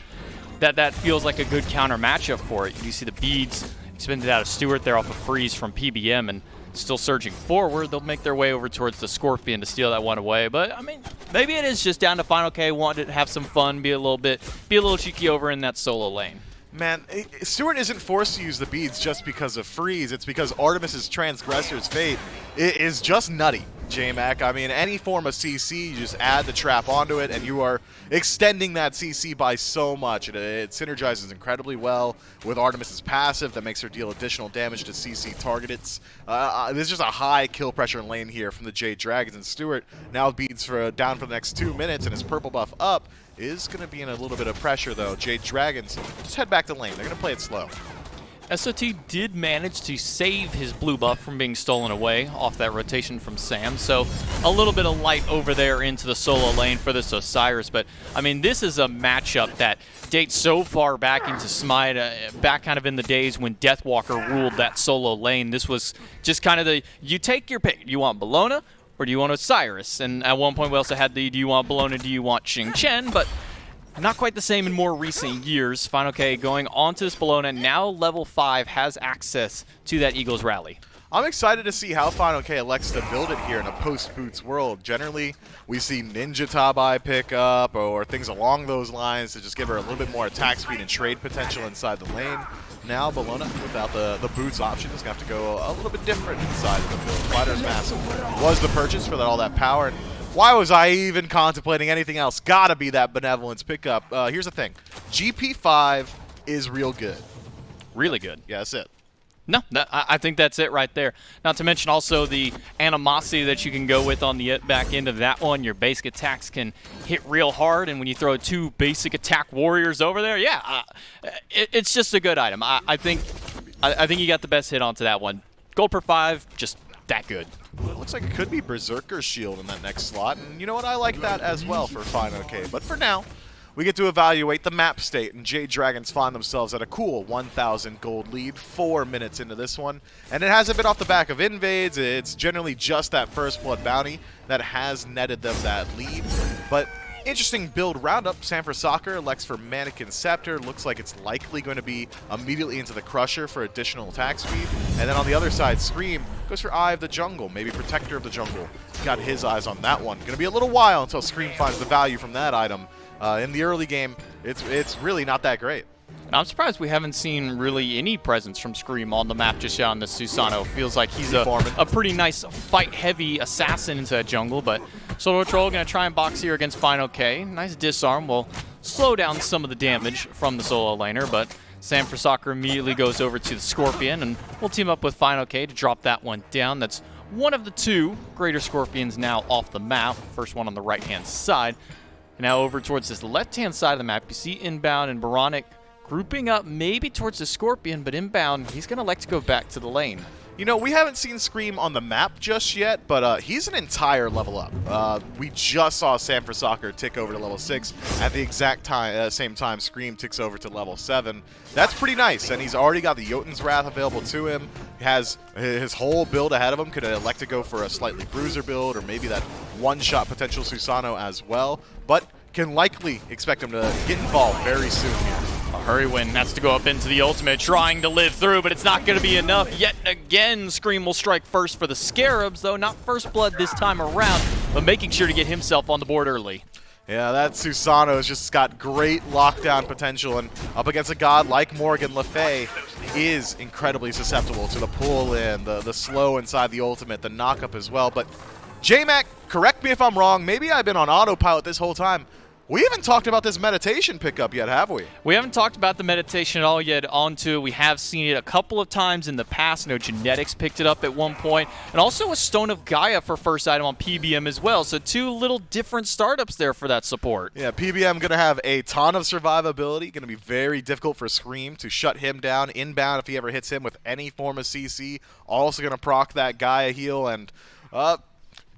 that feels like a good counter matchup for it. You see the beads expended out of Stewart there off a freeze from PBM, and still surging forward. They'll make their way over towards the Scorpion to steal that one away. But I mean, maybe it is just down to Final K wanting to have some fun, be a little cheeky over in that solo lane.
Man, Stewart isn't forced to use the beads just because of freeze. It's because Artemis's Transgressor's Fate is just nutty. J-Mac. I mean, any form of CC, you just add the trap onto it, and you are extending that CC by so much. It synergizes incredibly well with Artemis's passive that makes her deal additional damage to CC targets. There's just a high kill pressure in lane here from the Jade Dragons, and Stewart now beats down for the next 2 minutes, and his purple buff up is going to be in a little bit of pressure, though. Jade Dragons just head back to lane. They're going to play it slow.
SOT did manage to save his blue buff from being stolen away off that rotation from Sam, so a little bit of light over there into the solo lane for this Osiris. But, I mean, this is a matchup that dates so far back into SMITE, back kind of in the days when Deathwalker ruled that solo lane. This was just kind of you take your pick. Do you want Bellona or do you want Osiris? And at one point we also had the do you want Bellona, do you want Xing Chen? But not quite the same in more recent years. Final K going on to this Bellona, now level 5, has access to that Eagles rally.
I'm excited to see how Final K elects to build it here in a post-boots world. Generally, we see Ninja Tabai pick up or things along those lines to just give her a little bit more attack speed and trade potential inside the lane. Now Bellona, without the boots option, is going to have to go a little bit different inside of the build. Clatter's Massive was the purchase for all that power. And why was I even contemplating anything else? Gotta be that Benevolence pickup. Here's the thing. GP5 is real good.
Really good.
Yeah, that's it.
No, I think that's it right there. Not to mention also the animosity that you can go with on the back end of that one. Your basic attacks can hit real hard, and when you throw 2 basic attack warriors over there, yeah, it's just a good item. I think you got the best hit onto that one. Gold per 5, just that good.
It looks like it could be Berserker's Shield in that next slot, and you know what? I like that as well for Final K. But for now, we get to evaluate the map state, and Jade Dragons find themselves at a cool 1,000 gold lead 4 minutes into this one. And it hasn't been off the back of invades. It's generally just that first blood bounty that has netted them that lead. But interesting build roundup. Sanford Soccer elects for Mannequin Scepter. Looks like it's likely going to be immediately into the Crusher for additional attack speed. And then on the other side, Scream goes for Eye of the Jungle, maybe Protector of the Jungle. Got his eyes on that one. Going to be a little while until Scream finds the value from that item. In the early game, it's really not that great.
And I'm surprised we haven't seen really any presence from Scream on the map just yet on this Susano. Feels like he's a pretty nice fight-heavy assassin into that jungle, but Solo Troll going to try and box here against Final K. Nice disarm will slow down some of the damage from the solo laner, but Sanford Soccer immediately goes over to the Scorpion, and we'll team up with Final K to drop that one down. That's one of the 2 Greater Scorpions now off the map. First one on the right-hand side. Now over towards this left-hand side of the map, you see Inbound and Baronic grouping up maybe towards the Scorpion, but Inbound, he's going to like to go back to the lane.
You know, we haven't seen Scream on the map just yet, but he's an entire level up. We just saw Sanford Soccer tick over to level 6 at the exact same time Scream ticks over to level 7. That's pretty nice, and he's already got the Jotun's Wrath available to him. He has his whole build ahead of him. Could elect to go for a slightly bruiser build or maybe that one-shot potential Susano as well, but can likely expect him to get involved very soon here.
A hurry win has to go up into the ultimate, trying to live through, but it's not going to be enough. Yet again, Scream will strike first for the Scarabs, though not first blood this time around, but making sure to get himself on the board early.
Yeah, that Susano has just got great lockdown potential, and up against a god like Morgan Le Fay is incredibly susceptible to the pull-in, the slow inside the ultimate, the knock-up as well. But J-Mac, correct me if I'm wrong, maybe I've been on autopilot this whole time. We haven't talked about this meditation pickup yet, have we?
We haven't talked about the meditation at all yet onto it. We have seen it a couple of times in the past. I know Genetics picked it up at one point. And also a Stone of Gaia for first item on PBM as well. So 2 little different startups there for that support.
Yeah, PBM going to have a ton of survivability. Going to be very difficult for Scream to shut him down. Inbound if he ever hits him with any form of CC. Also going to proc that Gaia heal and...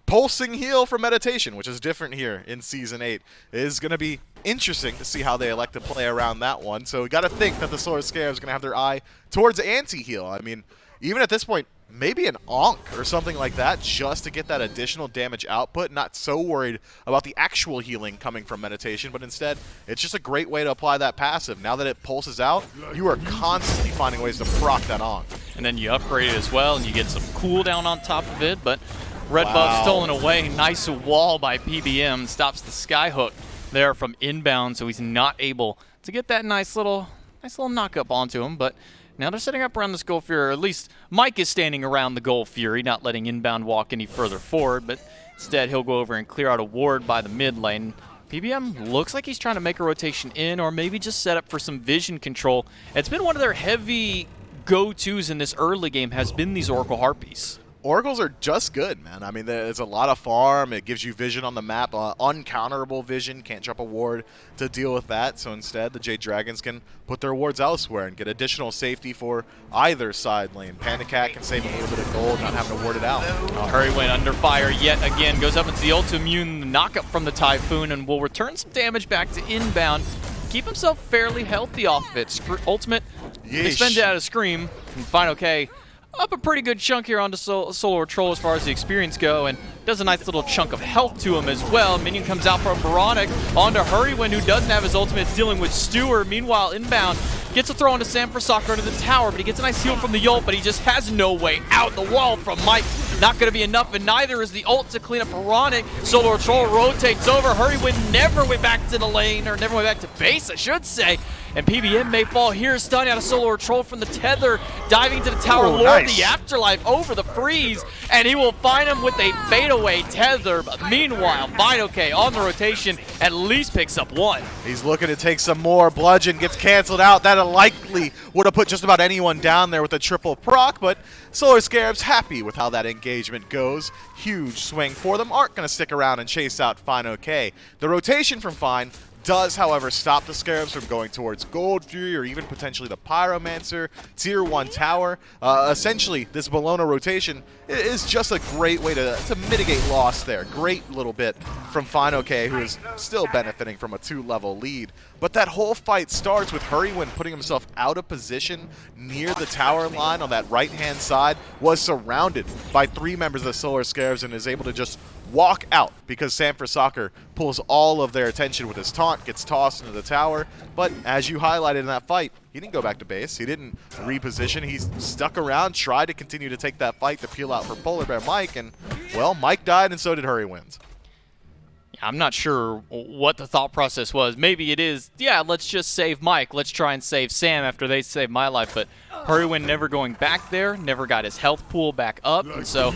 Pulsing heal for Meditation, which is different here in Season 8, is going to be interesting to see how they elect to play around that one. So we got to think that the Solar Scarabs are going to have their eye towards anti-heal. I mean, even at this point, maybe an Ankh or something like that just to get that additional damage output. Not so worried about the actual healing coming from Meditation, but instead, it's just a great way to apply that passive. Now that it pulses out, you are constantly finding ways to proc that Ankh.
And then you upgrade it as well, and you get some cooldown on top of it, but... Red buff stolen away. Nice wall by PBM. Stops the Skyhook there from Inbound, so he's not able to get that nice little knock-up onto him. But Now they're setting up around this Gold Fury, or at least Mike is standing around the Gold Fury, not letting Inbound walk any further forward, but instead he'll go over and clear out a ward by the mid lane. PBM looks like he's trying to make a rotation in, or maybe just set up for some vision control. It's been one of their heavy go-tos in this early game, has been these Oracle Harpies.
Oracles are just good, man. I mean, there's a lot of farm. It gives you vision on the map, uncounterable vision. Can't drop a ward to deal with that. So instead, the Jade Dragons can put their wards elsewhere and get additional safety for either side lane. Panda Cat can save a little bit of gold, not having to ward it out.
Hurrywin under fire yet again. Goes up into the ult to immune the knockup from the Typhoon and will return some damage back to Inbound. Keep himself fairly healthy off of it. Ultimate, expended out of Scream, and Final K up a pretty good chunk here onto Solar Troll as far as the experience go, and does a nice little chunk of health to him as well. Minion comes out from Baronic onto Hurrywin, who doesn't have his ultimate, dealing with Stewart. Meanwhile, Inbound gets a throw onto Sam for Soccer under the tower, but he gets a nice heal from the ult, but he just has no way out. The wall from Mike not going to be enough, and neither is the ult to clean up Baronic. Solar Troll rotates over. Hurrywin never went back to the lane, or never went back to base, I should say. And PBM may fall here, stunning out of Solar Troll from the tether, diving to the tower, Lord the Afterlife over the freeze, and he will find him with a fadeaway tether. But meanwhile, Vinoke on the rotation at least picks up one.
He's looking to take some more. Bludgeon gets canceled out. That likely would have put just about anyone down there with a triple proc, but Solar Scarabs happy with how that engagement goes. Huge swing for them. Aren't going to stick around and chase out Fine OK. The rotation from Fine does, however, stop the Scarabs from going towards Gold Fury or even potentially the Pyromancer, Tier 1 Tower. Essentially, this Bologna rotation is just a great way to mitigate loss there. Great little bit from Fine OK, who is still benefiting from a 2-level lead. But that whole fight starts with Hurrywin putting himself out of position near the tower line on that right-hand side, was surrounded by 3 members of the Solar Scarabs and is able to just walk out because Sam for Soccer pulls all of their attention with his taunt, gets tossed into the tower. But as you highlighted in that fight, he didn't go back to base. He didn't reposition. He stuck around, tried to continue to take that fight to peel out for Polar Bear Mike, and, well, Mike died and so did Hurrywin.
I'm not sure what the thought process was. Maybe it is, yeah, let's just save Mike. Let's try and save Sam after they saved my life. But Hurrywin never going back there, never got his health pool back up. And so,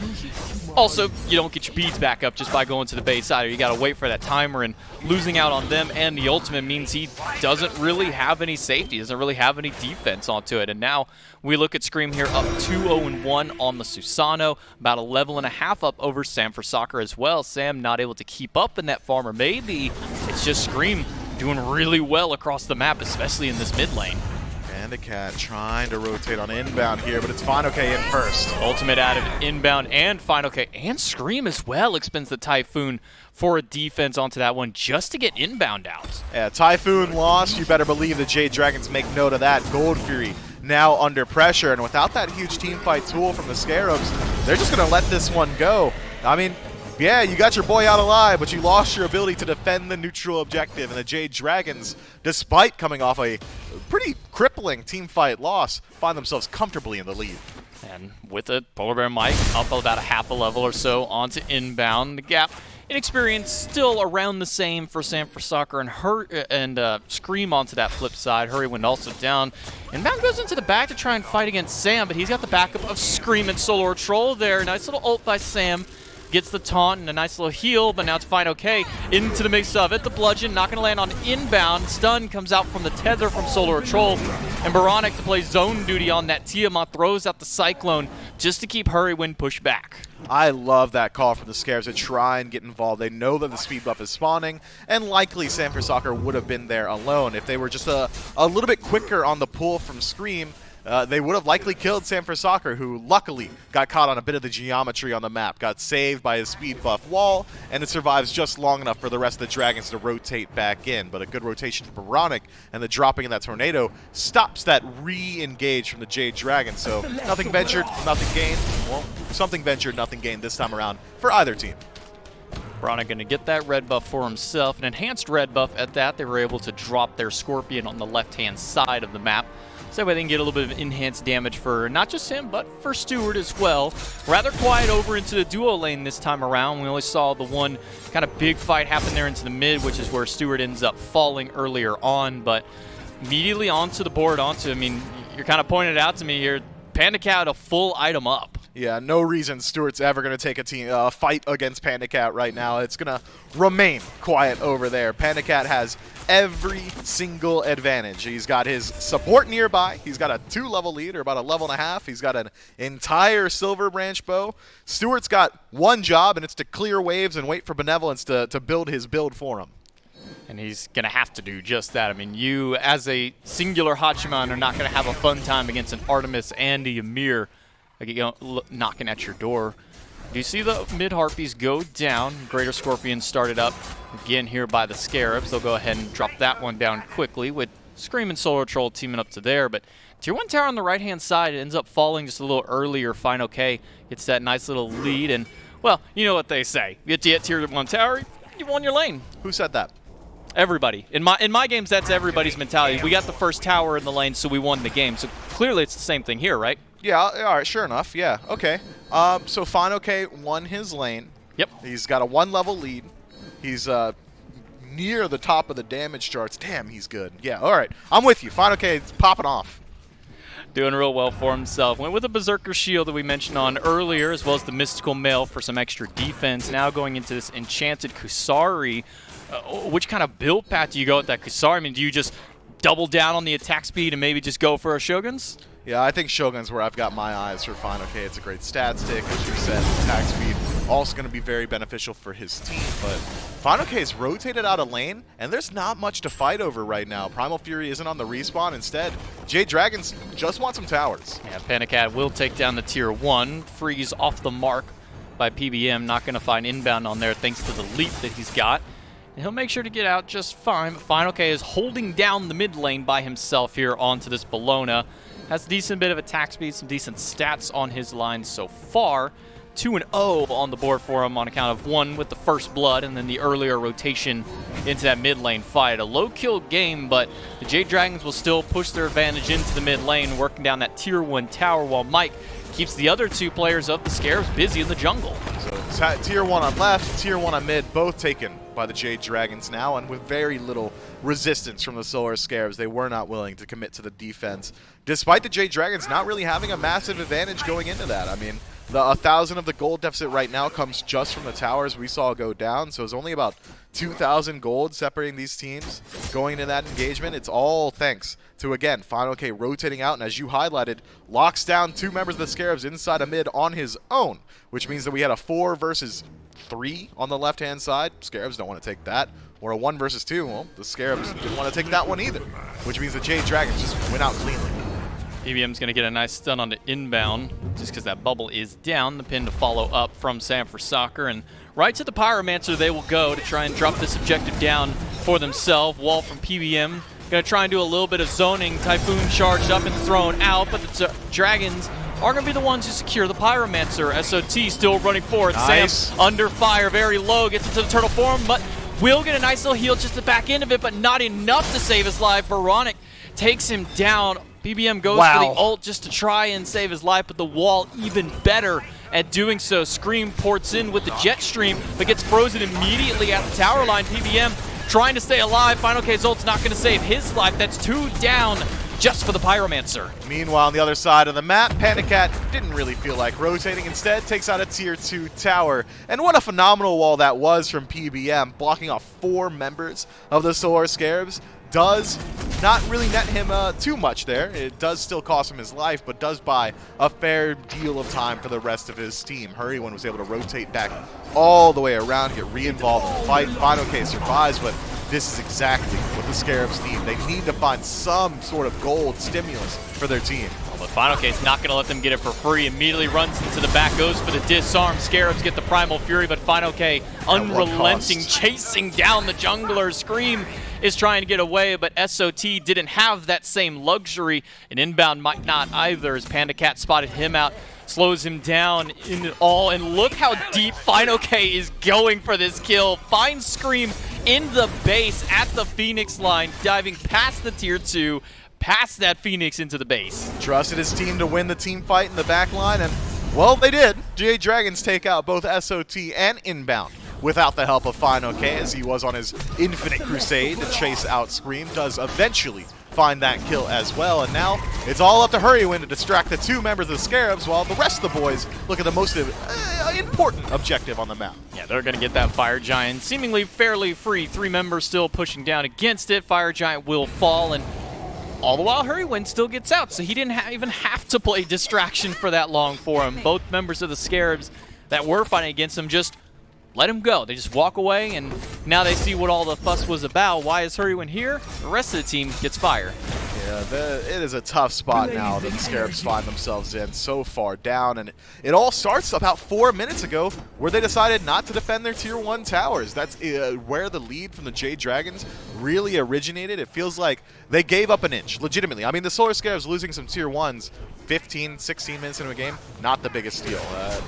also, you don't get your beads back up just by going to the base side. Or you got to wait for that timer, and losing out on them and the ultimate means he doesn't really have any safety, doesn't really have any defense onto it. And now we look at Scream here up 2-0-1 on the Susano, about a level and a half up over Sam for Soccer as well. Sam not able to keep up in that farmer. Maybe it's just Scream doing really well across the map, especially in this mid lane.
Panda Cat trying to rotate on Inbound here, but it's Fine OK in first.
Ultimate out of Inbound and Fine OK, and Scream as well expends the Typhoon for a defense onto that one just to get Inbound out.
Yeah, Typhoon lost. You better believe the Jade Dragons make note of that. Gold Fury now under pressure, and without that huge teamfight tool from the Scarabs, they're just going to let this one go. I mean, yeah, you got your boy out alive, but you lost your ability to defend the neutral objective, and the Jade Dragons, despite coming off a pretty crippling teamfight loss, find themselves comfortably in the lead.
And with a Polar Bear Mike up about a half a level or so onto Inbound, the gap in experience still around the same for Sam for Soccer and Scream onto that flip side. Hurrywin also down. Inbound goes into the back to try and fight against Sam, but he's got the backup of Scream and Solar Troll there. Nice little ult by Sam. Gets the taunt and a nice little heal, but now it's Fine OK into the mix of it. The Bludgeon not going to land on Inbound. Stun comes out from the tether from Solar Troll. And Baronic to play zone duty on that Tiamat, throws out the Cyclone just to keep Hurrywin pushed back.
I love that call from the Scarabs to try and get involved. They know that the speed buff is spawning, and likely Sam for Soccer would have been there alone. If they were just a little bit quicker on the pull from Scream, they would have likely killed Sam for Soccer, who luckily got caught on a bit of the geometry on the map, got saved by his speed buff wall, and it survives just long enough for the rest of the Dragons to rotate back in. But a good rotation from Baronic, and the dropping of that tornado stops that re-engage from the Jade Dragon. So nothing ventured, nothing gained. Well, something ventured, nothing gained this time around for either team.
Baronic going to get that red buff for himself, an enhanced red buff at that. They were able to drop their Scorpion on the left-hand side of the map. So they can get a little bit of enhanced damage for not just him, but for Stewart as well. Rather quiet over into the duo lane this time around. We only saw the one kind of big fight happen there into the mid, which is where Stewart ends up falling earlier on. But immediately onto the board, I mean, you're kind of pointing it out to me here. Panda Cat a full item up.
Yeah, no reason Stewart's ever going to take a fight against Panda Cat right now. It's going to remain quiet over there. Panda Cat has every single advantage. He's got his support nearby. He's got a 2-level lead, or about a level and a half. He's got an entire Silver Branch bow. Stewart's got one job, and it's to clear waves and wait for Benevolence to build his build for him.
And he's going to have to do just that. I mean, you, as a singular Hachiman, are not going to have a fun time against an Artemis and a Ymir knocking at your door. Do you see the mid-Harpies go down? Greater Scorpion started up again here by the Scarabs. They'll go ahead and drop that one down quickly with Scream and Solar Troll teaming up to there. But Tier 1 tower on the right-hand side ends up falling just a little earlier. Final K gets that nice little lead. And, well, you know what they say. You get to get Tier 1 tower, you won your lane.
Who said that?
Everybody. In my games, that's everybody's mentality. We got the first tower in the lane, so we won the game. So clearly it's the same thing here, right?
Yeah, all right, sure enough. Yeah, okay. So Final K won his lane.
Yep.
He's got a 1-level lead. He's near the top of the damage charts. Damn, he's good. Yeah, all right. I'm with you. Final K is popping off.
Doing real well for himself. Went with a Berserker Shield that we mentioned on earlier, as well as the Mystical Mail for some extra defense. Now going into this Enchanted Kusari. Which kind of build path do you go with that Kusari? I mean, do you just double down on the attack speed and maybe just go for a Shogun's?
Yeah, I think Shogun's where I've got my eyes for Final K. It's a great stat stick, as you said. Attack speed also going to be very beneficial for his team. But Final K is rotated out of lane, and there's not much to fight over right now. Primal Fury isn't on the respawn. Instead, Jade Dragons just want some towers.
Yeah, Panda Cat will take down the Tier 1. Freeze off the mark by PBM. Not going to find inbound on there thanks to the leap that he's got. And he'll make sure to get out just fine. But Final K is holding down the mid lane by himself here onto this Bellona. Has a decent bit of attack speed, some decent stats on his line so far. 2-0 on the board for him on account of 1 with the first blood and then the earlier rotation into that mid lane fight. A low kill game, but the Jade Dragons will still push their advantage into the mid lane, working down that Tier 1 tower while Mike keeps the other 2 players of the Scarabs busy in the jungle.
So Tier 1 on left, Tier 1 on mid, both taken by the Jade Dragons now, and with very little resistance from the Solar Scarabs. They were not willing to commit to the defense, despite the Jade Dragons not really having a massive advantage going into that. I mean, the 1,000 of the gold deficit right now comes just from the towers we saw go down, so it's only about 2,000 gold separating these teams going into that engagement. It's all thanks to, again, Final K rotating out, and as you highlighted, locks down 2 members of the Scarabs inside a mid on his own, which means that we had a 4 versus 3 on the left-hand side. Scarabs don't want to take that. Or a 1 versus 2. Well, the Scarabs didn't want to take that one either, which means the Jade Dragons just went out cleanly.
EBM's going to get a nice stun on the inbound just because that bubble is down. The pin to follow up from Sam for Soccer. And right to the Pyromancer they will go to try and drop this objective down for themselves. Wall from PBM. Going to try and do a little bit of zoning. Typhoon charged up and thrown out, but the Dragons are going to be the ones who secure the Pyromancer. SOT still running forward.
Nice.
Sam under fire, very low, gets into the turtle form, but will get a nice little heal just the back end of it, but not enough to save his life. Veronic takes him down. PBM goes for the ult just to try and save his life, but the wall even better at doing so. Scream ports in with the jet stream, but gets frozen immediately at the tower line. PBM trying to stay alive. Final K's ult's not going to save his life. That's 2 down just for the Pyromancer.
Meanwhile, on the other side of the map, Panda Cat didn't really feel like rotating. Instead, takes out a Tier 2 tower. And what a phenomenal wall that was from PBM, blocking off 4 members of the Solar Scarabs. Does not really net him too much there. It does still cost him his life, but does buy a fair deal of time for the rest of his team. Hurrywin was able to rotate back all the way around, get re-involved in the fight. Final K survives, but this is exactly what the Scarabs need. They need to find some sort of gold stimulus for their team.
Well, but Final K's not going to let them get it for free. Immediately runs into the back, goes for the disarm. Scarabs get the Primal Fury, but Final K unrelenting, chasing down the jungler. Scream is trying to get away, but SOT didn't have that same luxury. And inbound might not either, as Panda Cat spotted him out, slows him down in it all. And look how deep Final K is going for this kill. Finds Scream in the base at the Phoenix line, diving past the Tier 2, past that Phoenix into the base.
Trusted his team to win the team fight in the back line, and, well, they did. Jade Dragons take out both SOT and inbound without the help of Final K, as he was on his infinite crusade to chase out Scream. Does eventually find that kill as well. And now it's all up to hi-rez to distract the 2 members of the Scarabs while the rest of the boys look at the most important objective on the map.
Yeah, they're going to get that Fire Giant seemingly fairly free. 3 members still pushing down against it. Fire Giant will fall, and all the while hi-rez still gets out, so he didn't even have to play distraction for that long for him. Both members of the Scarabs that were fighting against him just let him go. They just walk away, and now they see what all the fuss was about. Why is hi-rez here? The rest of the team gets fire.
Yeah, it is a tough spot now that the Scarabs find themselves in, so far down, and it all starts about 4 minutes ago where they decided not to defend their Tier 1 towers. That's where the lead from the Jade Dragons really originated. It feels like they gave up an inch, legitimately. I mean, the Solar Scarabs losing some Tier 1s 15, 16 minutes into a game, not the biggest deal,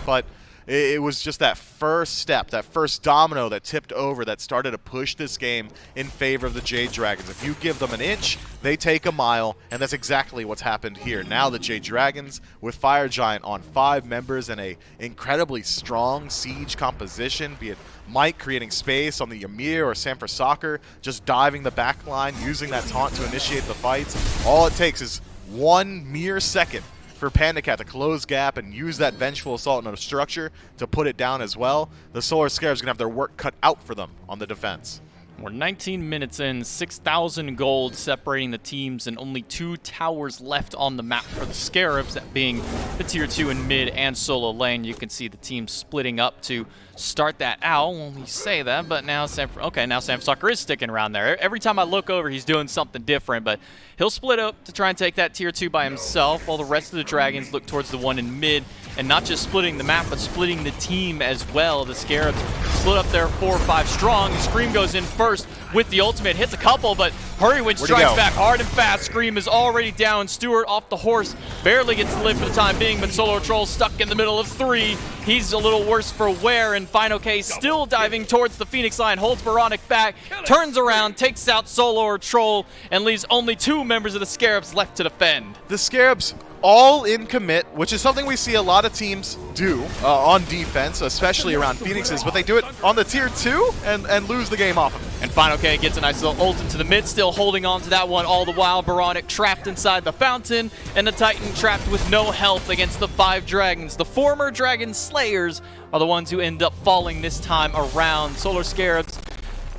but it was just that first step, that first domino that tipped over that started to push this game in favor of the Jade Dragons. If you give them an inch, they take a mile, and that's exactly what's happened here. Now the Jade Dragons with Fire Giant on 5 members and a incredibly strong siege composition, be it Mike creating space on the Ymir or Sanford Soccer, just diving the back line, using that taunt to initiate the fights. All it takes is 1 mere second for Pandacat to close gap and use that vengeful assault on a structure to put it down as well. The Solar Scarabs are going to have their work cut out for them on the defense.
We're 19 minutes in, 6,000 gold separating the teams, and only 2 towers left on the map for the Scarabs, that being the Tier 2 in mid and solo lane. You can see the team splitting up to start that out when we say that, but now now Sam Soccer is sticking around there. Every time I look over, he's doing something different, but he'll split up to try and take that Tier 2 by himself, while the rest of the Dragons look towards the one in mid, and not just splitting the map, but splitting the team as well. The Scarabs split up there 4 or 5 strong. Scream goes in first with the ultimate, hits a couple, but hi-rez strikes back hard and fast. Scream is already down. Stewart off the horse, barely gets the lift for the time being, but Solar Troll stuck in the middle of 3. He's a little worse for wear, and Final K still diving towards the Phoenix line, holds Baronic back, turns around, takes out Solar Troll, and leaves only 2 members of the Scarabs left to defend.
The Scarabs all in commit, which is something we see a lot of teams do on defense, especially around Phoenixes, but they do it on the Tier 2 and lose the game off of it.
And Final K gets a nice little ult into the mid, still holding on to that one all the while. Baronic trapped inside the fountain, and the Titan trapped with no health against the 5 Dragons. The former Dragon Slayers are the ones who end up falling this time around. Solar Scarabs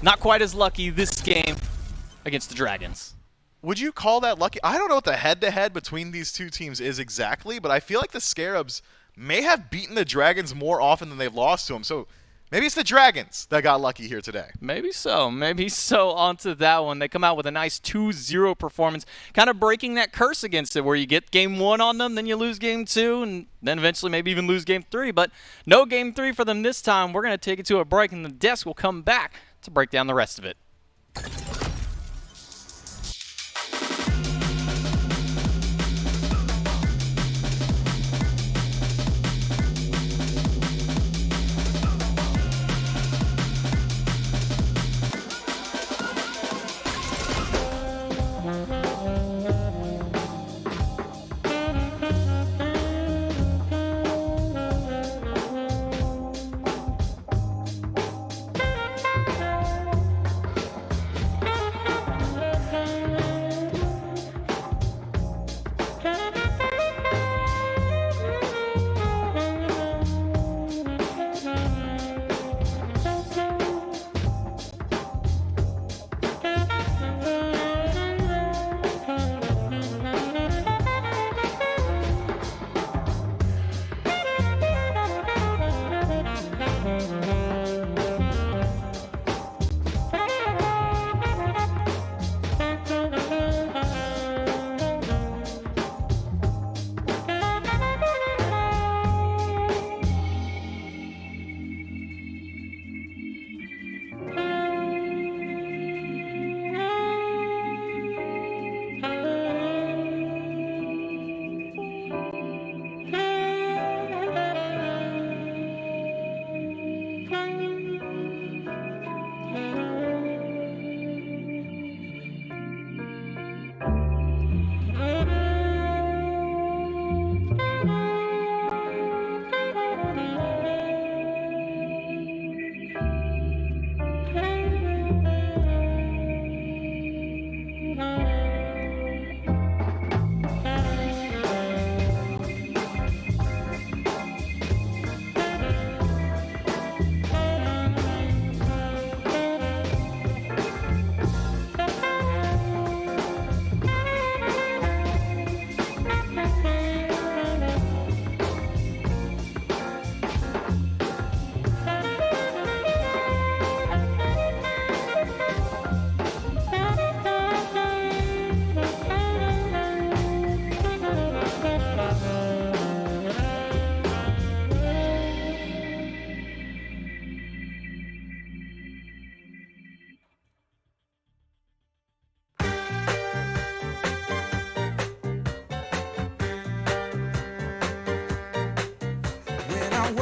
not quite as lucky this game against the Dragons.
Would you call that lucky? I don't know what the head-to-head between these 2 teams is exactly, but I feel like the Scarabs may have beaten the Dragons more often than they've lost to them. So maybe it's the Dragons that got lucky here today.
Maybe so. Maybe so. Onto that one. They come out with a nice 2-0 performance, kind of breaking that curse against it where you get game 1 on them, then you lose game 2, and then eventually maybe even lose game 3. But no game 3 for them this time. We're going to take it to a break, and the desk will come back to break down the rest of it.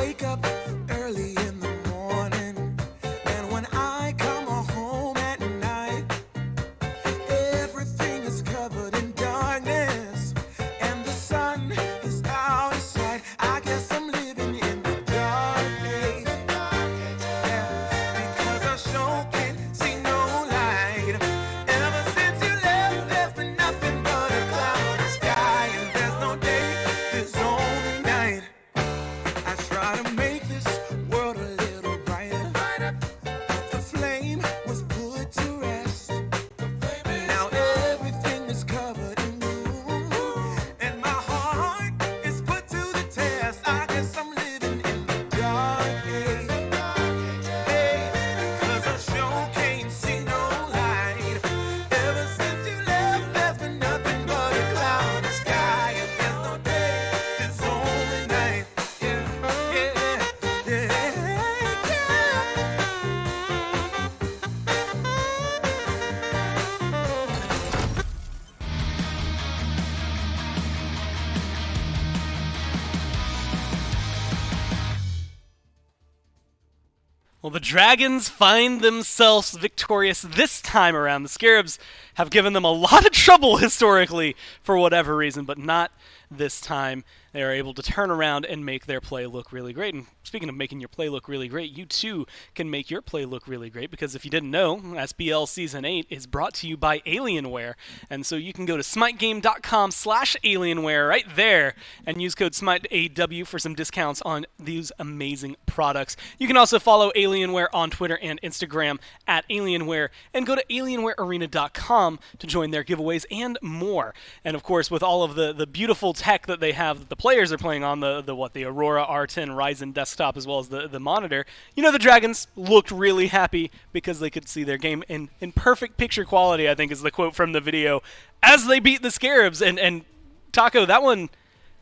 wake up early in the morning, and when I come home at night, everything is covered in darkness, and the sun is out of sight. I guess I'm living in the dark age, yeah, because I sure can't see no light. Ever since you left, there's been nothing but a cloudy sky, and there's no day, there's only night. I try to make this world a little brighter, but the flame was put to rest. Now everything is covered in gloom, and my heart is put to the test. I guess I'm living in the dark age, hey, 'cause I sure can't see no light. Ever since you left, there's been nothing but a cloudy sky, and there's no day, there's only night. Yeah, yeah, yeah, yeah.
Well, the Dragons find themselves victorious this time around. The Scarabs have given them a lot of trouble historically for whatever reason, but not this time. They are able to turn around and make their play look really great. And speaking of making your play look really great, you too can make your play look really great, because if you didn't know, SBL Season 8 is brought to you by Alienware. And so you can go to smitegame.com/Alienware right there and use code SMITEAW for some discounts on these amazing products. You can also follow Alienware on Twitter and Instagram at Alienware, and go to alienwarearena.com to join their giveaways and more. And of course, with all of the beautiful tech that they have that the players are playing on the Aurora R10 Ryzen desktop, as well as the monitor, you know, the Dragons looked really happy because they could see their game in perfect picture quality, I think is the quote from the video, as they beat the Scarabs. And Taco, that one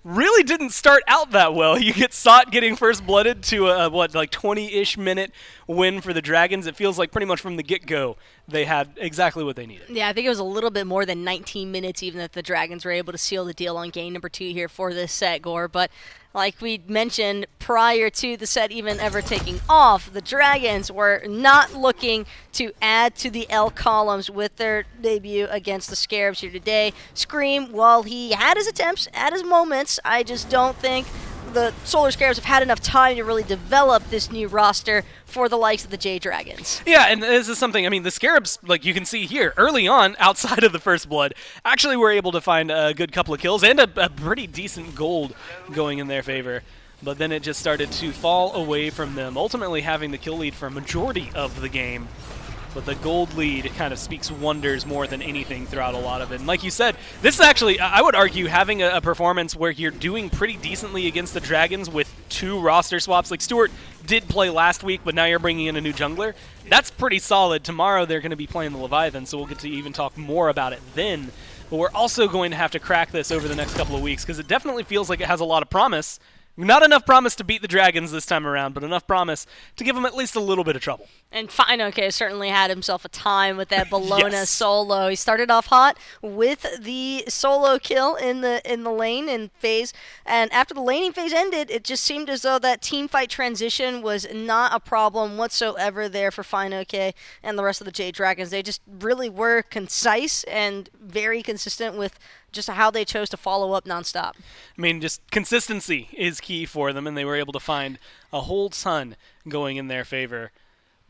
really didn't start out that well. You get Sot getting first blooded to a 20-ish minute win for the Dragons. It feels like pretty much from the get-go they had exactly what they needed.
Yeah, I think it was a little bit more than 19 minutes even that the Dragons were able to seal the deal on game number 2 here for this set, Gore. But like we mentioned prior to the set even ever taking off, the Dragons were not looking to add to the L columns with their debut against the Scarabs here today. Scream, while he had his attempts, had his moments, I just don't think the Solar Scarabs have had enough time to really develop this new roster for the likes of the Jade Dragons.
Yeah, and this is something, I mean, the Scarabs, like you can see here, early on, outside of the first blood, actually were able to find a good couple of kills and a pretty decent gold going in their favor. But then it just started to fall away from them, ultimately having the kill lead for a majority of the game. But the gold lead kind of speaks wonders more than anything throughout a lot of it. And like you said, this is actually, I would argue, having a performance where you're doing pretty decently against the Dragons with 2 roster swaps. Like Stewart did play last week, but now you're bringing in a new jungler. That's pretty solid. Tomorrow they're going to be playing the Leviathan, so we'll get to even talk more about it then. But we're also going to have to crack this over the next couple of weeks, because it definitely feels like it has a lot of promise. Not enough promise to beat the Dragons this time around, but enough promise to give them at least a little bit of trouble.
And FineOK certainly had himself a time with that Bologna
Yes.
solo. He started off hot with the solo kill in the lane and phase, and after the laning phase ended, it just seemed as though that team fight transition was not a problem whatsoever there for FineOK and the rest of the Jade Dragons. They just really were concise and very consistent with just how they chose to follow up nonstop.
I mean, just consistency is key for them, and they were able to find a whole ton going in their favor.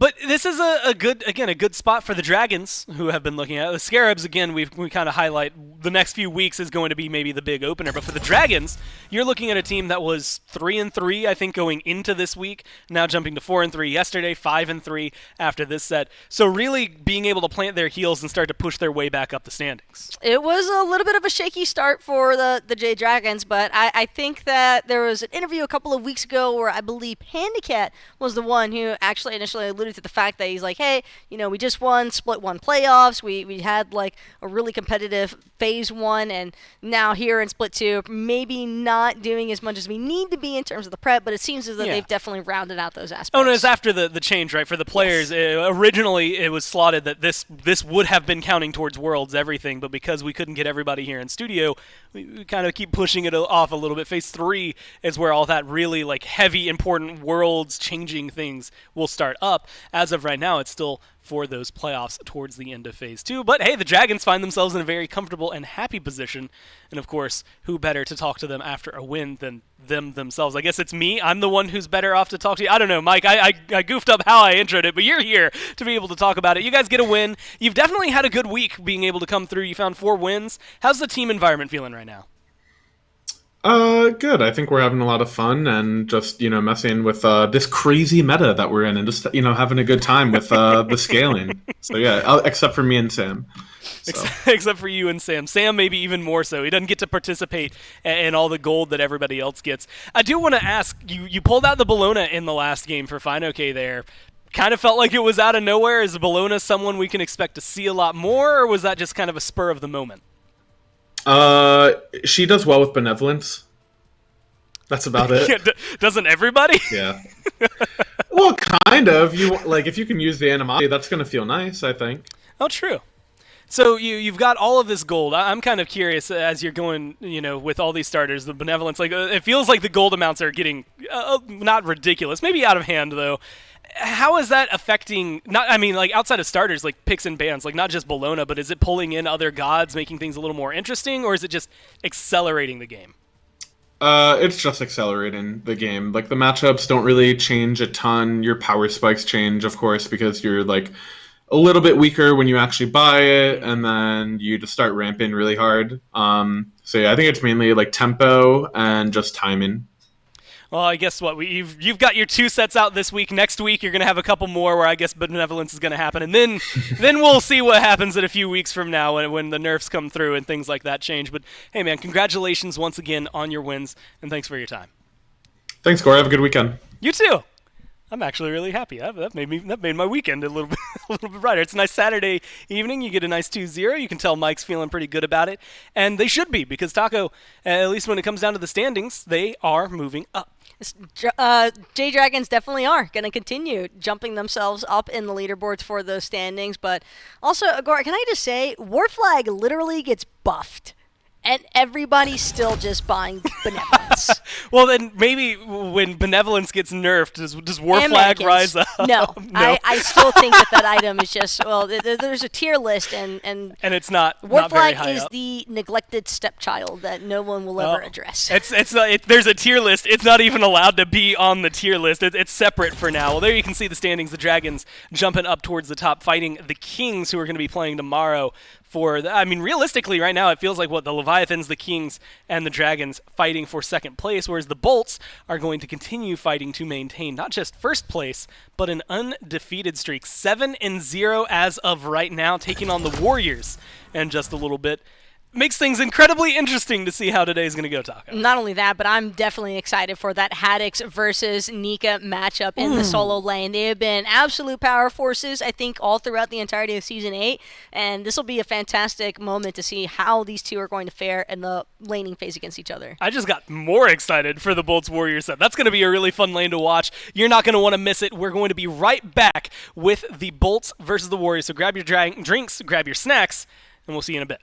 But this is a good spot for the Dragons, who have been looking at it. The Scarabs, again, we kind of highlight the next few weeks is going to be maybe the big opener. But for the Dragons, you're looking at a team that was 3-3, I think, going into this week. Now jumping to 4-3 yesterday, 5-3 after this set. So really being able to plant their heels and start to push their way back up the standings.
It was a little bit of a shaky start for the Jade Dragons, but I think that there was an interview a couple of weeks ago where I believe Handicat was the one who actually initially alluded alluded to the fact that he's like, hey, we just won Split 1 playoffs. We had like a really competitive Phase 1, and now here in Split 2, maybe not doing as much as we need to be in terms of the prep, but it seems as though they've definitely rounded out those aspects.
Oh, no, it's after the change, right? For the players, originally it was slotted that this would have been counting towards Worlds, everything, but because we couldn't get everybody here in studio, we kind of keep pushing it off a little bit. Phase 3 is where all that really like heavy, important Worlds changing things will start up. As of right now, it's still for those playoffs towards the end of Phase 2. But hey, the Dragons find themselves in a very comfortable and happy position. And of course, who better to talk to them after a win than them themselves? I guess it's me. I'm the one who's better off to talk to you. I don't know, Mike. I goofed up how I introed it, but you're here to be able to talk about it. You guys get a win. You've definitely had a good week being able to come through. You found 4 wins. How's the team environment feeling right now?
Good. I think we're having a lot of fun and just, messing with this crazy meta that we're in and just, having a good time with the scaling. So, yeah, except for me and Sam. So.
Except for you and Sam. Sam maybe even more so. He doesn't get to participate in all the gold that everybody else gets. I do want to ask, you pulled out the Bologna in the last game for Fine OK there. Kind of felt like it was out of nowhere. Is Bologna someone we can expect to see a lot more, or was that just kind of a spur of the moment?
She does well with benevolence. That's about it.
Doesn't everybody?
Yeah. Well, kind of. If you can use the animosity, that's going to feel nice, I think.
Oh, true. So you've got all of this gold. I'm kind of curious as you're going, with all these starters, the benevolence. Like it feels like the gold amounts are getting not ridiculous, maybe out of hand though. How is that affecting? Outside of starters, like picks and bans, like not just Bologna, but is it pulling in other gods, making things a little more interesting, or is it just accelerating the game?
It's just accelerating the game. Like the matchups don't really change a ton. Your power spikes change, of course, because you're like a little bit weaker when you actually buy it, and then you just start ramping really hard. So yeah, I think it's mainly like tempo and just timing.
Well, I guess what you've got your 2 sets out this week. Next week you're going to have a couple more where I guess benevolence is going to happen, and then we'll see what happens in a few weeks from now when the nerfs come through and things like that change. But hey, man, congratulations once again on your wins, and thanks for your time.
Thanks, Corey. Have a good weekend.
You too. I'm actually really happy. That made my weekend a little bit brighter. It's a nice Saturday evening. You get a nice 2-0. You can tell Mike's feeling pretty good about it, and they should be because Taco, at least when it comes down to the standings, they are moving up.
Jade Dragons definitely are going to continue jumping themselves up in the leaderboards for those standings. But also, Agora, can I just say, Warflag literally gets buffed. And everybody's still just buying Benevolence.
Well, then maybe when Benevolence gets nerfed, does Warflag rise up?
No. I still think that item is just, there's a tier list, and
it's not
Warflag
very high
is
up.
The neglected stepchild that no one will ever address.
There's a tier list. It's not even allowed to be on the tier list. It's separate for now. Well, there you can see the standings. The Dragons jumping up towards the top, fighting the Kings, who are going to be playing tomorrow. Realistically, right now, it feels like the Leviathans, the Kings, and the Dragons fighting for second place, whereas the Bolts are going to continue fighting to maintain not just first place, but an undefeated streak. 7-0 as of right now, taking on the Warriors in just a little bit. Makes things incredibly interesting to see how today's going to go, Taco.
Not only that, but I'm definitely excited for that Haddix versus Nika matchup in the solo lane. They have been absolute power forces, I think, all throughout the entirety of Season 8, and this will be a fantastic moment to see how these two are going to fare in the laning phase against each other.
I just got more excited for the Bolts Warriors set. That's going to be a really fun lane to watch. You're not going to want to miss it. We're going to be right back with the Bolts versus the Warriors, so grab your drinks, grab your snacks, and we'll see you in a bit.